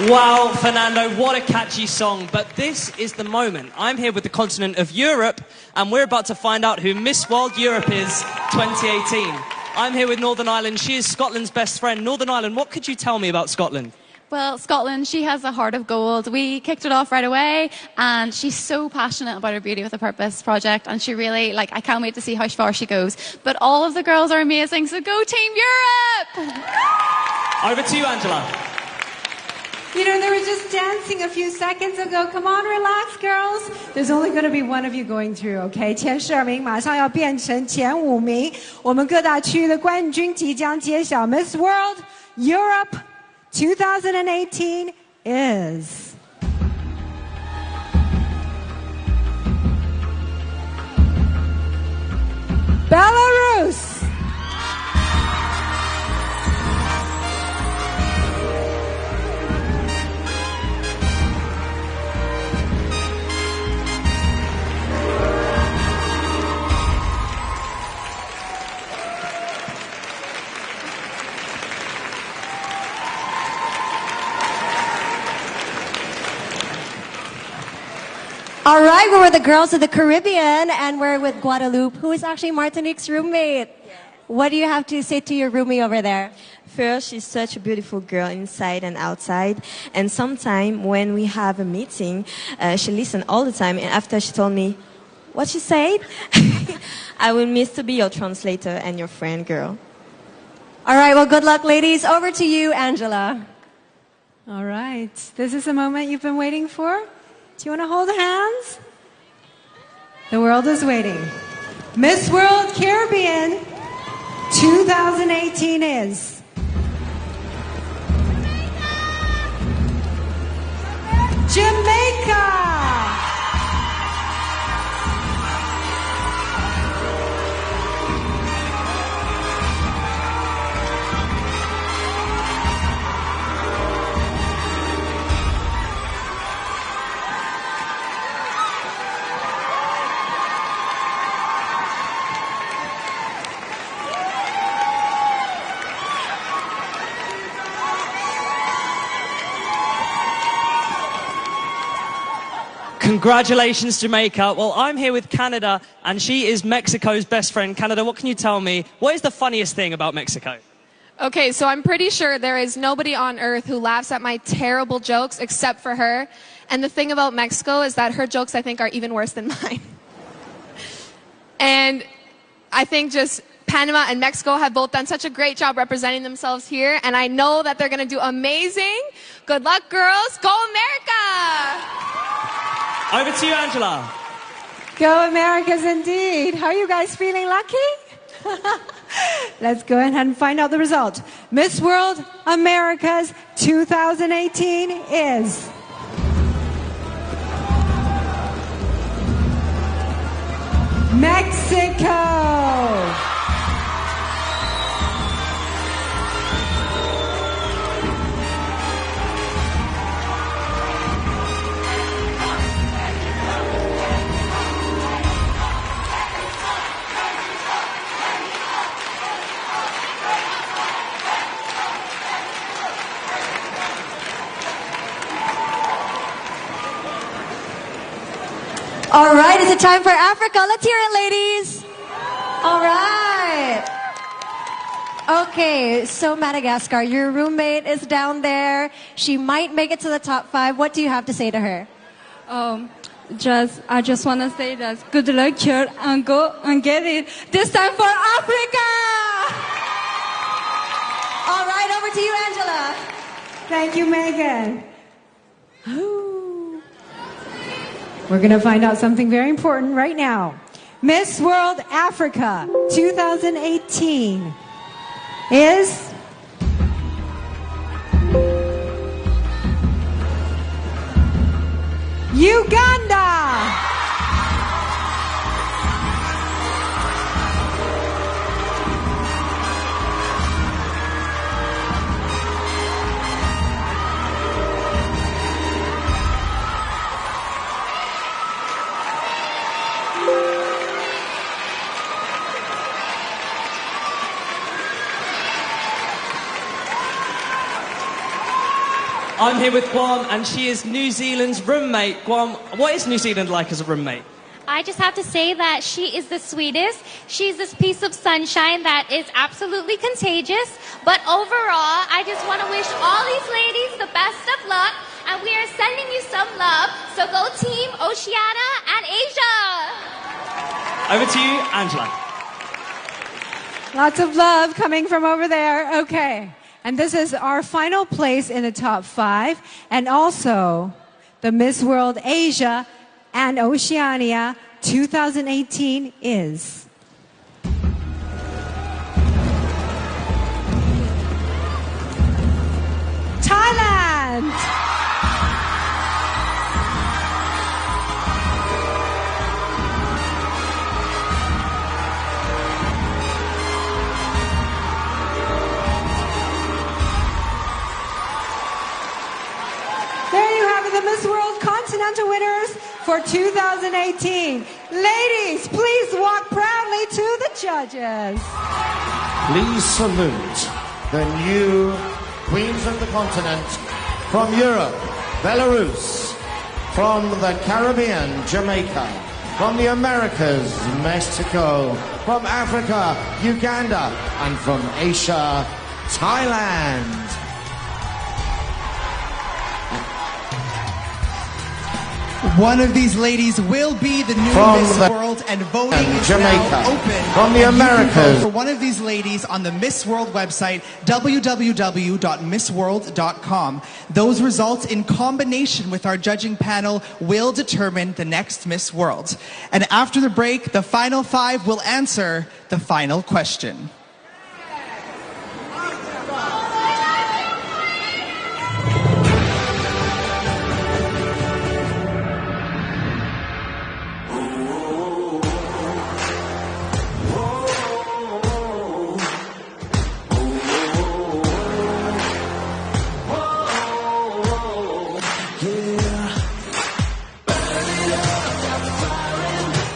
Wow, Fernando, what a catchy song. But this is the moment. I'm here with the continent of Europe, and we're about to find out who Miss World Europe is 2018. I'm here with Northern Ireland. She is Scotland's best friend. Northern Ireland, what could you tell me about Scotland? Well, Scotland, she has a heart of gold. We kicked it off right away, and she's so passionate about her Beauty with a Purpose project, and she really, I can't wait to see how far she goes. But all of the girls are amazing, so go Team Europe! Over to you, Angela. You know, they were just dancing a few seconds ago. Come on, relax, girls. There's only going to be one of you going through, okay? 前12名马上要变成前5名。我们各大区域的冠军即将揭晓。Miss World Europe 2018 is... Belarus! All right, we're with the girls of the Caribbean, and we're with Guadeloupe, who is actually Martinique's roommate. What do you have to say to your roomie over there? First, she's such a beautiful girl inside and outside. And sometimes when we have a meeting, she listens all the time. And after she told me, what she said? I will miss to be your translator and your friend, girl. All right, well, good luck, ladies. Over to you, Angela. All right, this is the moment you've been waiting for. Do you want to hold hands? The world is waiting. Miss World Caribbean 2018 is... Jamaica! Congratulations, Jamaica. Well, I'm here with Canada, and she is Mexico's best friend. Canada, what can you tell me? What is the funniest thing about Mexico? Okay, so I'm pretty sure there is nobody on earth who laughs at my terrible jokes except for her. And the thing about Mexico is that her jokes, I think, are even worse than mine. And I think just Panama and Mexico have both done such a great job representing themselves here, and I know that they're going to do amazing. Good luck, girls. Go America! Over to you, Angela. Go Americas indeed. How are you guys feeling lucky? Let's go ahead and find out the result. Miss World Americas 2018 is... Mexico! All right, is it time for Africa? Let's hear it, ladies. All right. Okay, so Madagascar, your roommate is down there. She might make it to the top 5. What do you have to say to her? I just want to say that good luck here and go and get it. This time for Africa! All right, over to you, Angela. Thank you, Megan. We're going to find out something very important right now. Miss World Africa 2018 is... Uganda! I'm here with Guam, and she is New Zealand's roommate. Guam, what is New Zealand like as a roommate? I just have to say that she is the sweetest. She's this piece of sunshine that is absolutely contagious. But overall, I just want to wish all these ladies the best of luck. And we are sending you some love. So go Team Oceania and Asia. Over to you, Angela. Lots of love coming from over there. Okay. And this is our final place in the top 5. And also the Miss World Asia and Oceania 2018 is... Thailand! There you have it, the Miss World Continental winners for 2018. Ladies, please walk proudly to the judges. Please salute the new Queens of the Continent from Europe, Belarus, from the Caribbean, Jamaica, from the Americas, Mexico, from Africa, Uganda, and from Asia, Thailand. One of these ladies will be the new Miss World, and voting is now open. From the Americas. You can vote for one of these ladies on the Miss World website, www.missworld.com. Those results, in combination with our judging panel, will determine the next Miss World. And after the break, the final 5 will answer the final question.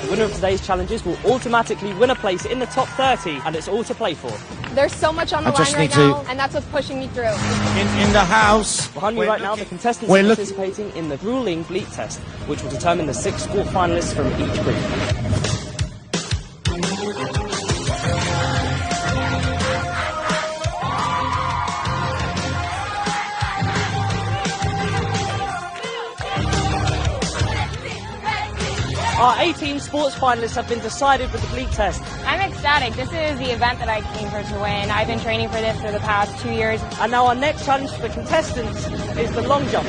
The winner of today's challenges will automatically win a place in the top 30, and it's all to play for. There's so much on the line right now, and that's what's pushing me through. In the house. Behind me right now, the contestants are participating in the grueling bleat test, which will determine the 6 quarterfinalists from each group. Our 18 sports finalists have been decided with the bleat test. I'm ecstatic. This is the event that I came here to win. I've been training for this for the past 2 years. And now our next challenge for the contestants is the long jump.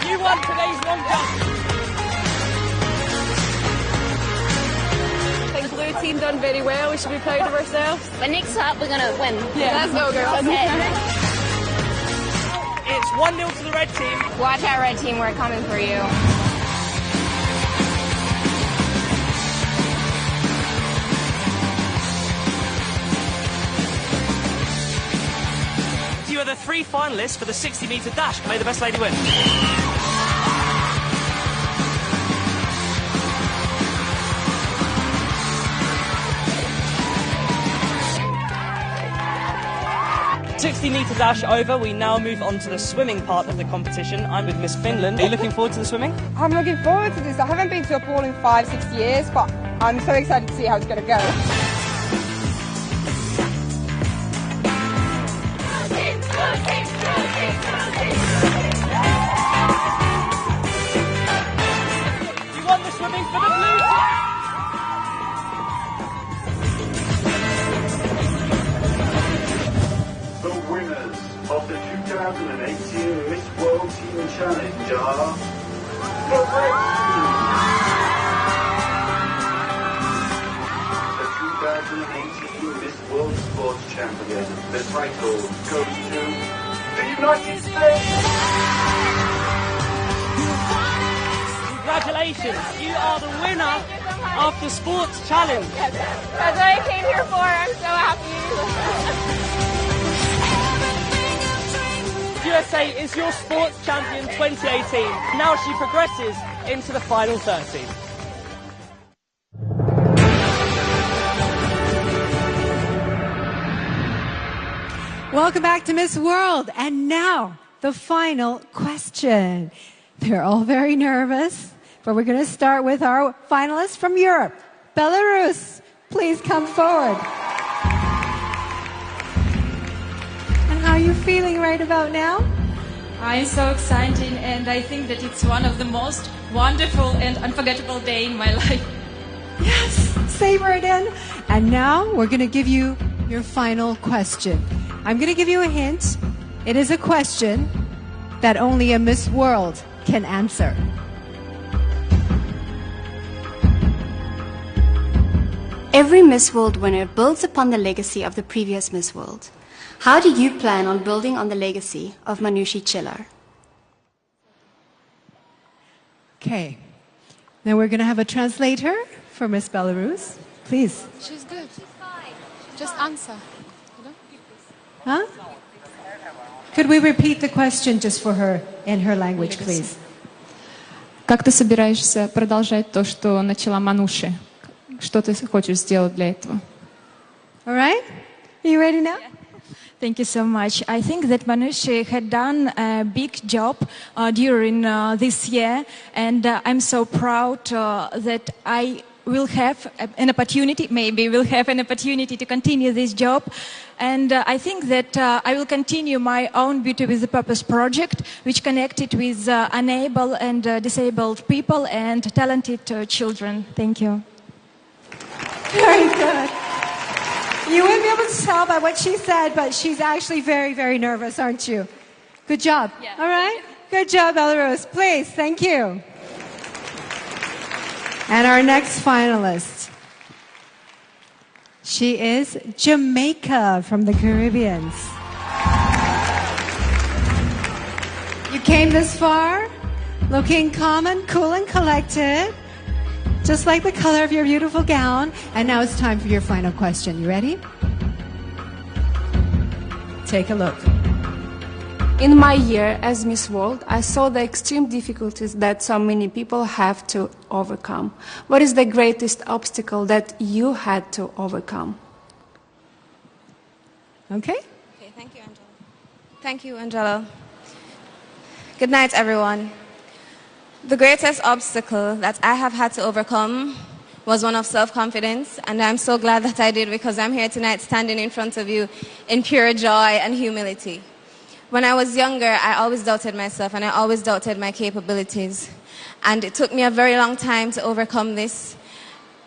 You won today's long jump. Blue team done very well. We should be proud of ourselves. But next up, we're going to win. Yeah. Let's go, girls. Okay. It's 1-0 to the red team. Watch out, red team. We're coming for you. You are the 3 finalists for the 60-metre dash. May the best lady win. 50-metre dash over, we now move on to the swimming part of the competition. I'm with Miss Finland. Are you looking forward to the swimming? I'm looking forward to this. I haven't been to a pool in 5-6 years, but I'm so excited to see how it's going to go. You won the swimming for the Blues! The winners of the 2018 Miss World Teen Challenge are the 2018 Miss World Sports Champion. The title goes to the United States. Congratulations, you are the winner of the Sports Challenge. That's what I came here for. I'm so happy. USA is your Sports Champion 2018. Now she progresses into the final 30. Welcome back to Miss World. And now, the final question. They're all very nervous, but we're going to start with our finalists from Europe. Belarus, please come forward. And how are you feeling right about now? I'm so excited, and I think that it's one of the most wonderful and unforgettable day in my life. Yes, savor it in. And now we're going to give you your final question. I'm going to give you a hint. It is a question that only a Miss World can answer. Every Miss World winner builds upon the legacy of the previous Miss World. How do you plan on building on the legacy of Manushi Chillar? Okay. Now we're going to have a translator for Miss Belarus. Please. She's good. She's fine. Just answer. Huh? Could we repeat the question just for her in her language, please? Как ты собираешься продолжать то, что начала Мануши? Что ты хочешь сделать для этого? All right? Are you ready now? Thank you so much. I think that Manushi had done a big job during this year, and I'm so proud that I will have an opportunity, maybe will have an opportunity to continue this job. And I think that I will continue my own Beauty with a Purpose project, which connected with unable and disabled people and talented children. Thank you. Very good. You wouldn't be able to tell by what she said, but she's actually very, very nervous, aren't you? Good job. Yeah. All right? Good job, Belarus. Please, thank you. And our next finalist. She is Jamaica from the Caribbean. You came this far, looking calm and cool and collected, just like the color of your beautiful gown. And now it's time for your final question. You ready? Take a look. In my year as Miss World, I saw the extreme difficulties that so many people have to overcome. What is the greatest obstacle that you had to overcome? Okay. Okay, thank you, Angela. Thank you, Angela. Good night, everyone. The greatest obstacle that I have had to overcome was one of self-confidence, and I'm so glad that I did, because I'm here tonight standing in front of you in pure joy and humility. When I was younger, I always doubted myself, and I always doubted my capabilities. And it took me a very long time to overcome this.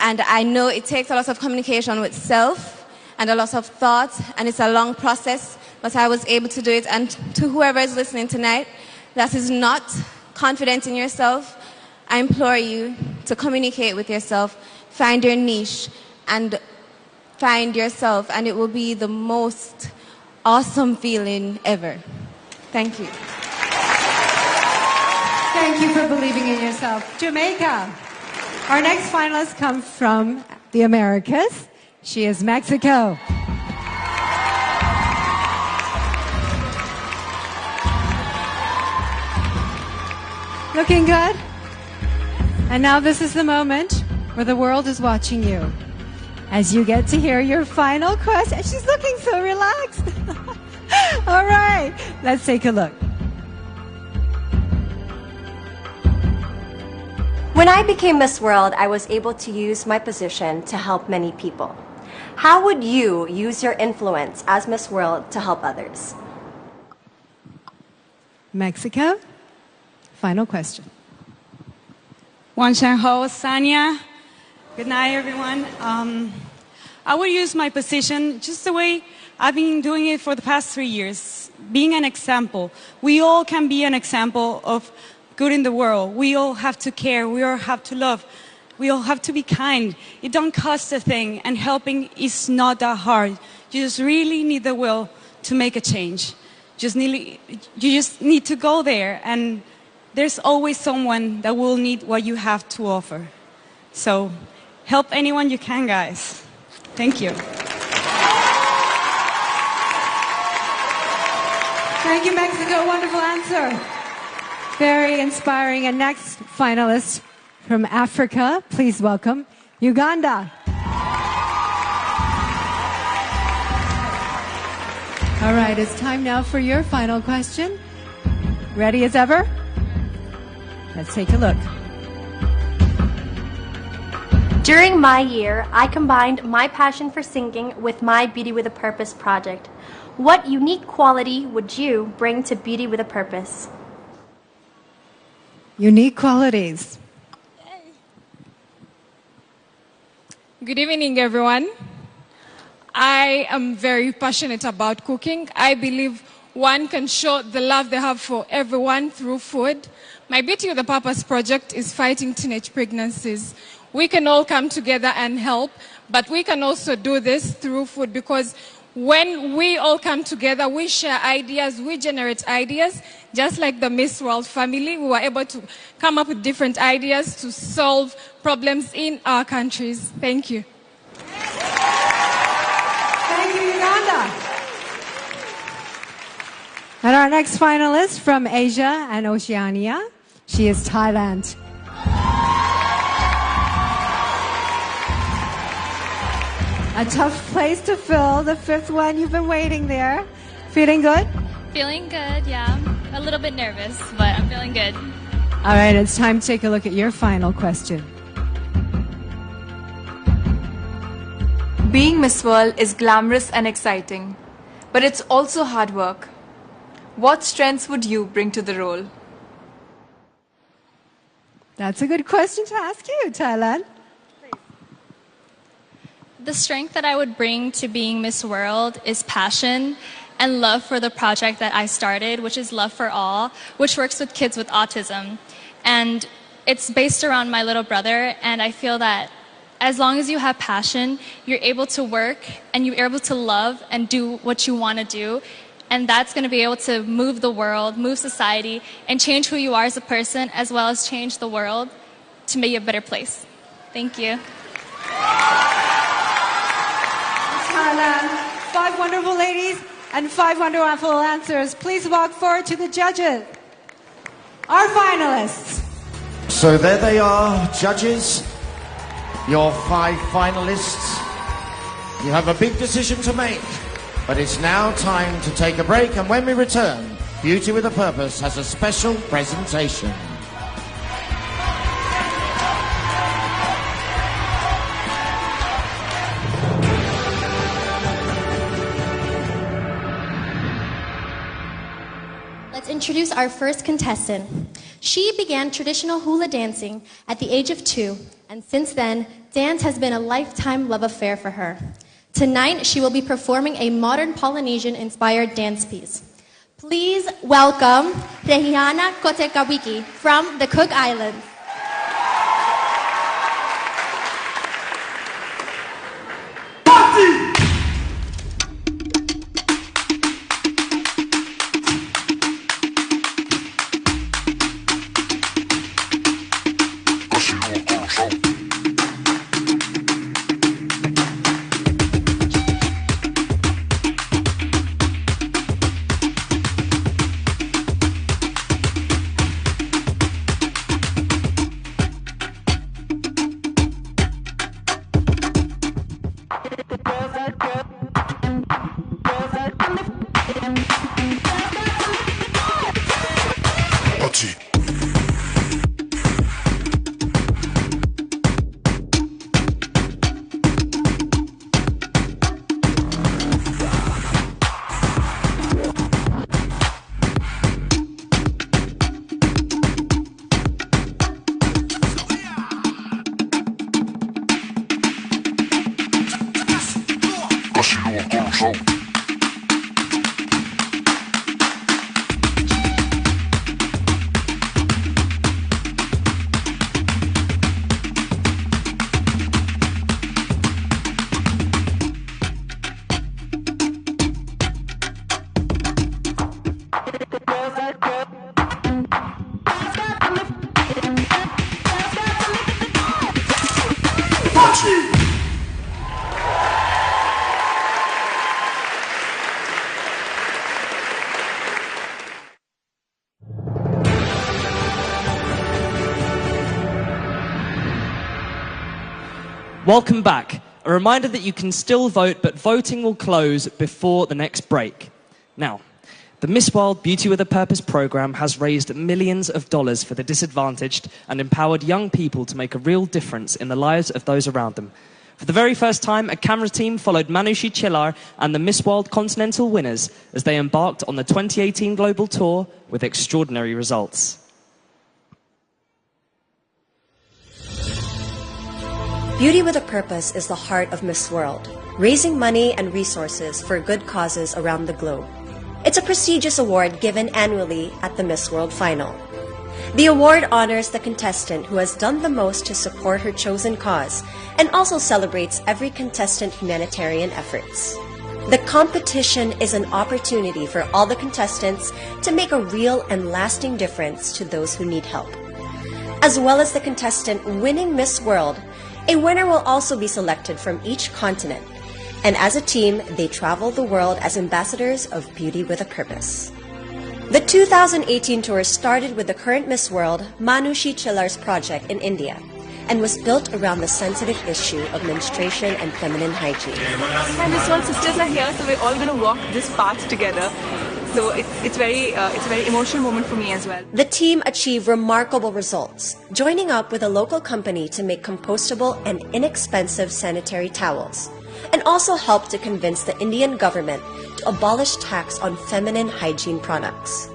And I know it takes a lot of communication with self and a lot of thought, and it's a long process, but I was able to do it. And to whoever is listening tonight that is not confident in yourself, I implore you to communicate with yourself, find your niche, and find yourself, and it will be the most awesome feeling ever. Thank you. Thank you for believing in yourself. Jamaica. Our next finalist comes from the Americas. She is Mexico. Looking good? And now this is the moment where the world is watching you as you get to hear your final question. She's looking so relaxed. All right, let's take a look. When I became Miss World, I was able to use my position to help many people. How would you use your influence as Miss World to help others? Mexico, final question. Wan Ho, Sanya. Good night, everyone. I would use my position just the way I've been doing it for the past 3 years, being an example. We all can be an example of good in the world. We all have to care. We all have to love. We all have to be kind. It don't cost a thing, and helping is not that hard. You just really need the will to make a change. You just need to go there, and there's always someone that will need what you have to offer. So help anyone you can, guys. Thank you. Thank you, Mexico. Wonderful answer. Very inspiring. And next finalist from Africa, please welcome Uganda. All right, it's time now for your final question. Ready as ever? Let's take a look. During my year, I combined my passion for singing with my Beauty with a Purpose project. What unique quality would you bring to Beauty with a Purpose? Unique qualities. Good evening, everyone. I am very passionate about cooking. I believe one can show the love they have for everyone through food. My Beauty with a Purpose project is fighting teenage pregnancies. We can all come together and help, but we can also do this through food, because when we all come together, we share ideas, we generate ideas, just like the Miss World family. We were able to come up with different ideas to solve problems in our countries. Thank you. Thank you, Uganda. And our next finalist from Asia and Oceania, she is Thailand. A tough place to fill, the fifth one. You've been waiting there. Feeling good? Feeling good, yeah. A little bit nervous, but I'm feeling good. All right, it's time to take a look at your final question. Being Miss World is glamorous and exciting, but it's also hard work. What strengths would you bring to the role? That's a good question to ask you, Thailand. The strength that I would bring to being Miss World is passion and love for the project that I started, which is Love for All, which works with kids with autism. And it's based around my little brother, and I feel that as long as you have passion, you're able to work and you're able to love and do what you want to do. And that's going to be able to move the world, move society, and change who you are as a person, as well as change the world to make it a better place. Thank you. Thailand, 5 wonderful ladies and 5 wonderful answers. Please walk forward to the judges. Our finalists. So there they are, judges. Your 5 finalists. You have a big decision to make, but it's now time to take a break, and when we return, Beauty with a Purpose has a special presentation. Let's introduce our first contestant. She began traditional hula dancing at the age of 2, and since then, dance has been a lifetime love affair for her. Tonight, she will be performing a modern Polynesian-inspired dance piece. Please welcome Rehiana Kotekawiki from the Cook Islands. Welcome back. A reminder that you can still vote, but voting will close before the next break. Now, the Miss World Beauty with a Purpose program has raised millions of dollars for the disadvantaged and empowered young people to make a real difference in the lives of those around them. For the very first time, a camera team followed Manushi Chillar and the Miss World Continental winners as they embarked on the 2018 global tour with extraordinary results. Beauty with a Purpose is the heart of Miss World, raising money and resources for good causes around the globe. It's a prestigious award given annually at the Miss World Final. The award honors the contestant who has done the most to support her chosen cause and also celebrates every contestant humanitarian efforts. The competition is an opportunity for all the contestants to make a real and lasting difference to those who need help. As well as the contestant winning Miss World, a winner will also be selected from each continent, and as a team, they travel the world as ambassadors of Beauty with a Purpose. The 2018 tour started with the current Miss World, Manushi Chillar's project in India, and was built around the sensitive issue of menstruation and feminine hygiene. My Miss World sisters are here, so we're all going to walk this path together. So it's a very emotional moment for me as well. The team achieved remarkable results, joining up with a local company to make compostable and inexpensive sanitary towels, and also helped to convince the Indian government to abolish tax on feminine hygiene products.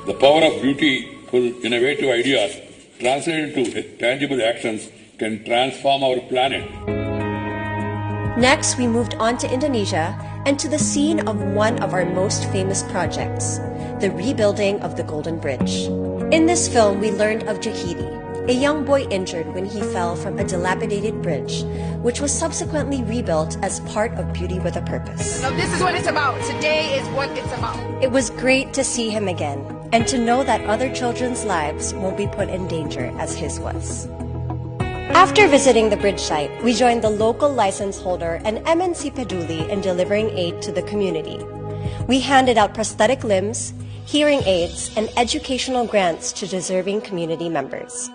The power of beautiful, innovative ideas translated into tangible actions can transform our planet. Next, we moved on to Indonesia and to the scene of one of our most famous projects, the rebuilding of the Golden Bridge. In this film, we learned of Jahidi, a young boy injured when he fell from a dilapidated bridge, which was subsequently rebuilt as part of Beauty with a Purpose. So this is what it's about. Today is what it's about. It was great to see him again and to know that other children's lives won't be put in danger as his was. After visiting the bridge site, we joined the local license holder and MNC Peduli in delivering aid to the community. We handed out prosthetic limbs, hearing aids, and educational grants to deserving community members.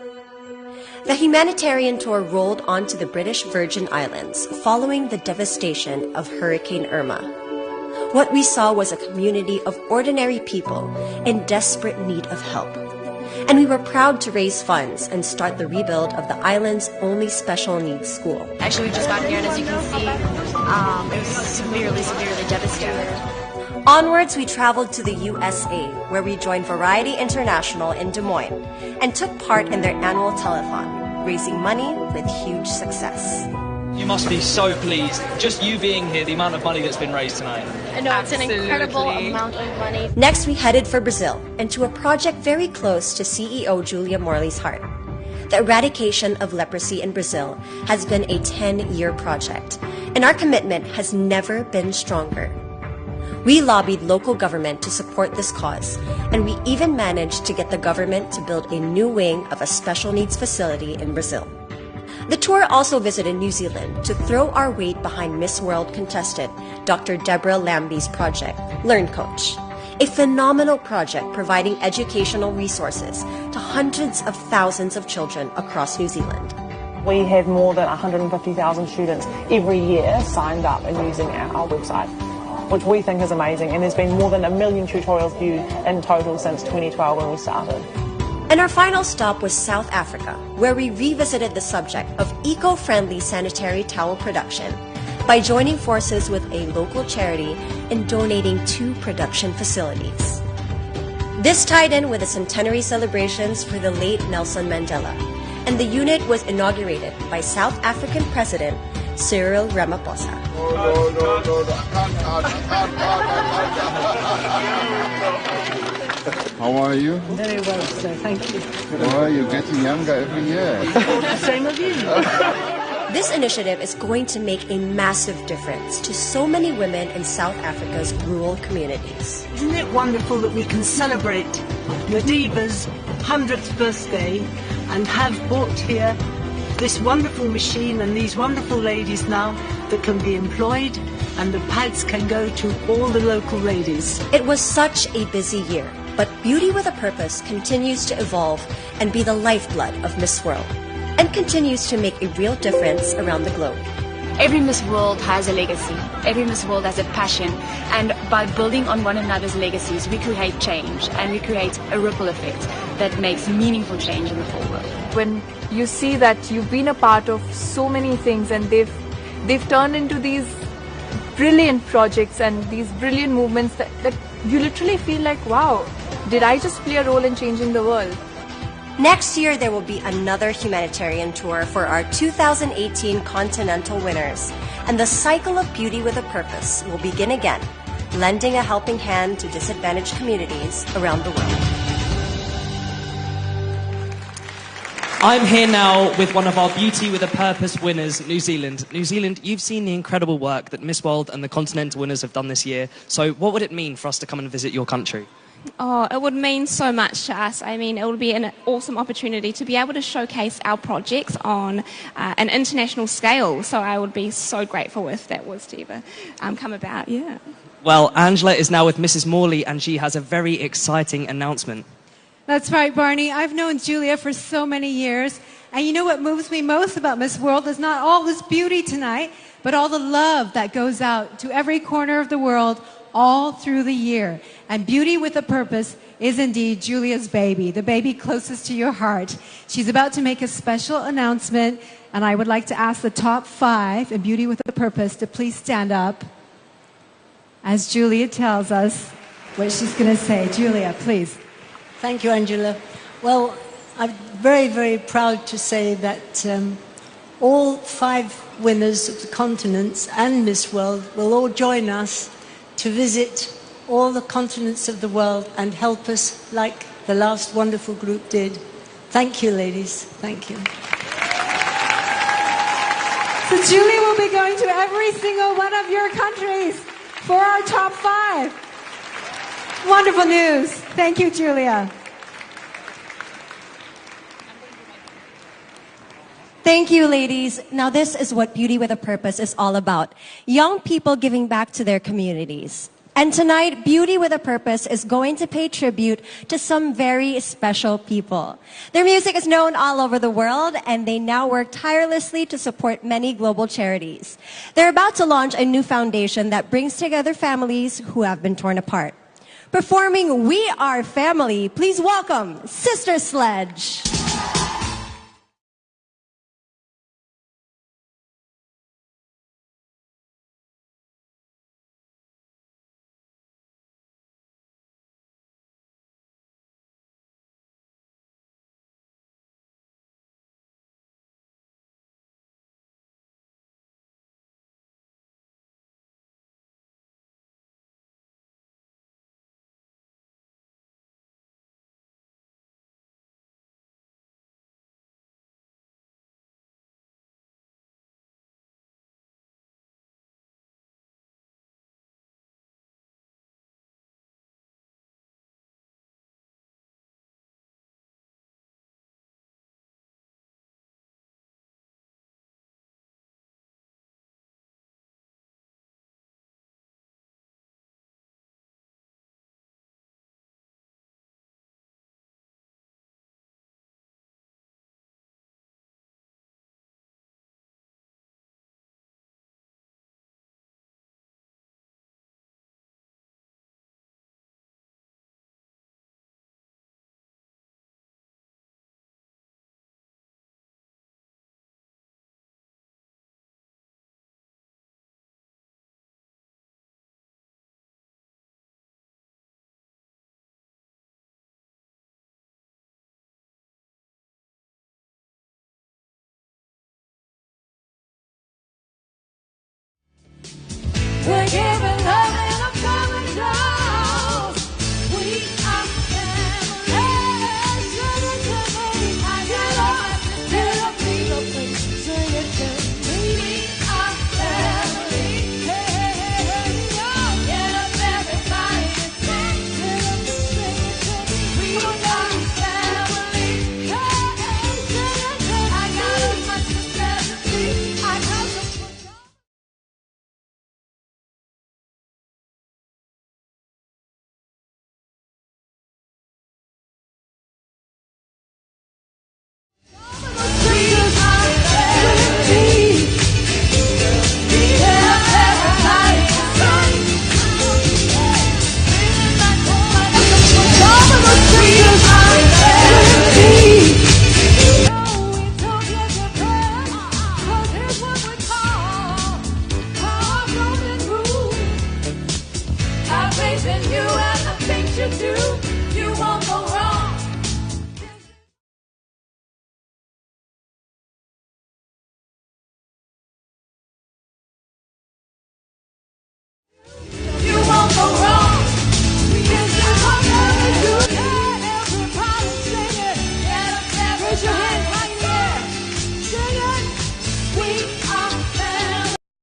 The humanitarian tour rolled onto the British Virgin Islands following the devastation of Hurricane Irma. What we saw was a community of ordinary people in desperate need of help. And we were proud to raise funds and start the rebuild of the island's only special needs school. Actually, we just got here, and as you can see, it was severely devastated. Onwards, we traveled to the USA, where we joined Variety International in Des Moines and took part in their annual telethon, raising money with huge success. You must be so pleased. Just you being here, the amount of money that's been raised tonight. I know, it's an incredible amount of money. Next, we headed for Brazil and to a project very close to CEO Julia Morley's heart. The eradication of leprosy in Brazil has been a 10-year project, and our commitment has never been stronger. We lobbied local government to support this cause, and we even managed to get the government to build a new wing of a special needs facility in Brazil. The tour also visited New Zealand to throw our weight behind Miss World contestant Dr. Deborah Lambie's project, Learn Coach, a phenomenal project providing educational resources to hundreds of thousands of children across New Zealand. We have more than 150,000 students every year signed up and using our website, which we think is amazing, and there's been more than 1 million tutorials viewed in total since 2012 when we started. And our final stop was South Africa, where we revisited the subject of eco-friendly sanitary towel production by joining forces with a local charity in donating 2 production facilities. This tied in with the centenary celebrations for the late Nelson Mandela, and the unit was inaugurated by South African President Cyril Ramaphosa. How are you? Very well, sir. Thank you. Well, you're getting younger every year. Same of you. This initiative is going to make a massive difference to so many women in South Africa's rural communities. Isn't it wonderful that we can celebrate Madiba's 100th birthday and have brought here this wonderful machine and these wonderful ladies now that can be employed, and the pads can go to all the local ladies. It was such a busy year, but Beauty with a Purpose continues to evolve and be the lifeblood of Miss World, and continues to make a real difference around the globe. Every Miss World has a legacy. Every Miss World has a passion. And by building on one another's legacies, we create change, and we create a ripple effect that makes meaningful change in the whole world. When you see that you've been a part of so many things and they've turned into these brilliant projects and these brilliant movements that you literally feel like, wow, did I just play a role in changing the world? Next year, there will be another humanitarian tour for our 2018 Continental winners, and the cycle of Beauty with a Purpose will begin again, lending a helping hand to disadvantaged communities around the world. I'm here now with one of our Beauty with a Purpose winners, New Zealand. New Zealand, you've seen the incredible work that Miss World and the Continental winners have done this year. So what would it mean for us to come and visit your country? Oh, it would mean so much to us. I mean, it would be an awesome opportunity to be able to showcase our projects on an international scale. So I would be so grateful if that was to ever come about, yeah. Well, Angela is now with Mrs. Morley, and she has a very exciting announcement. That's right, Barney. I've known Julia for so many years. And you know what moves me most about Miss World is not all this beauty tonight, but all the love that goes out to every corner of the world all through the year. And Beauty with a Purpose is indeed Julia's baby, the baby closest to your heart. She's about to make a special announcement, and I would like to ask the top 5 in Beauty with a Purpose to please stand up as Julia tells us what she's going to say. Julia, please. Thank you, Angela. Well, I'm very, very proud to say that all 5 winners of the continents and Miss World will all join us to visit all the continents of the world and help us like the last wonderful group did. Thank you, ladies. Thank you. So Julia will be going to every single one of your countries for our top 5. Wonderful news. Thank you, Julia. Thank you, ladies. Now, this is what Beauty with a Purpose is all about. Young people giving back to their communities. And tonight, Beauty with a Purpose is going to pay tribute to some very special people. Their music is known all over the world, and they now work tirelessly to support many global charities. They're about to launch a new foundation that brings together families who have been torn apart. Performing We Are Family, please welcome Sister Sledge. We're given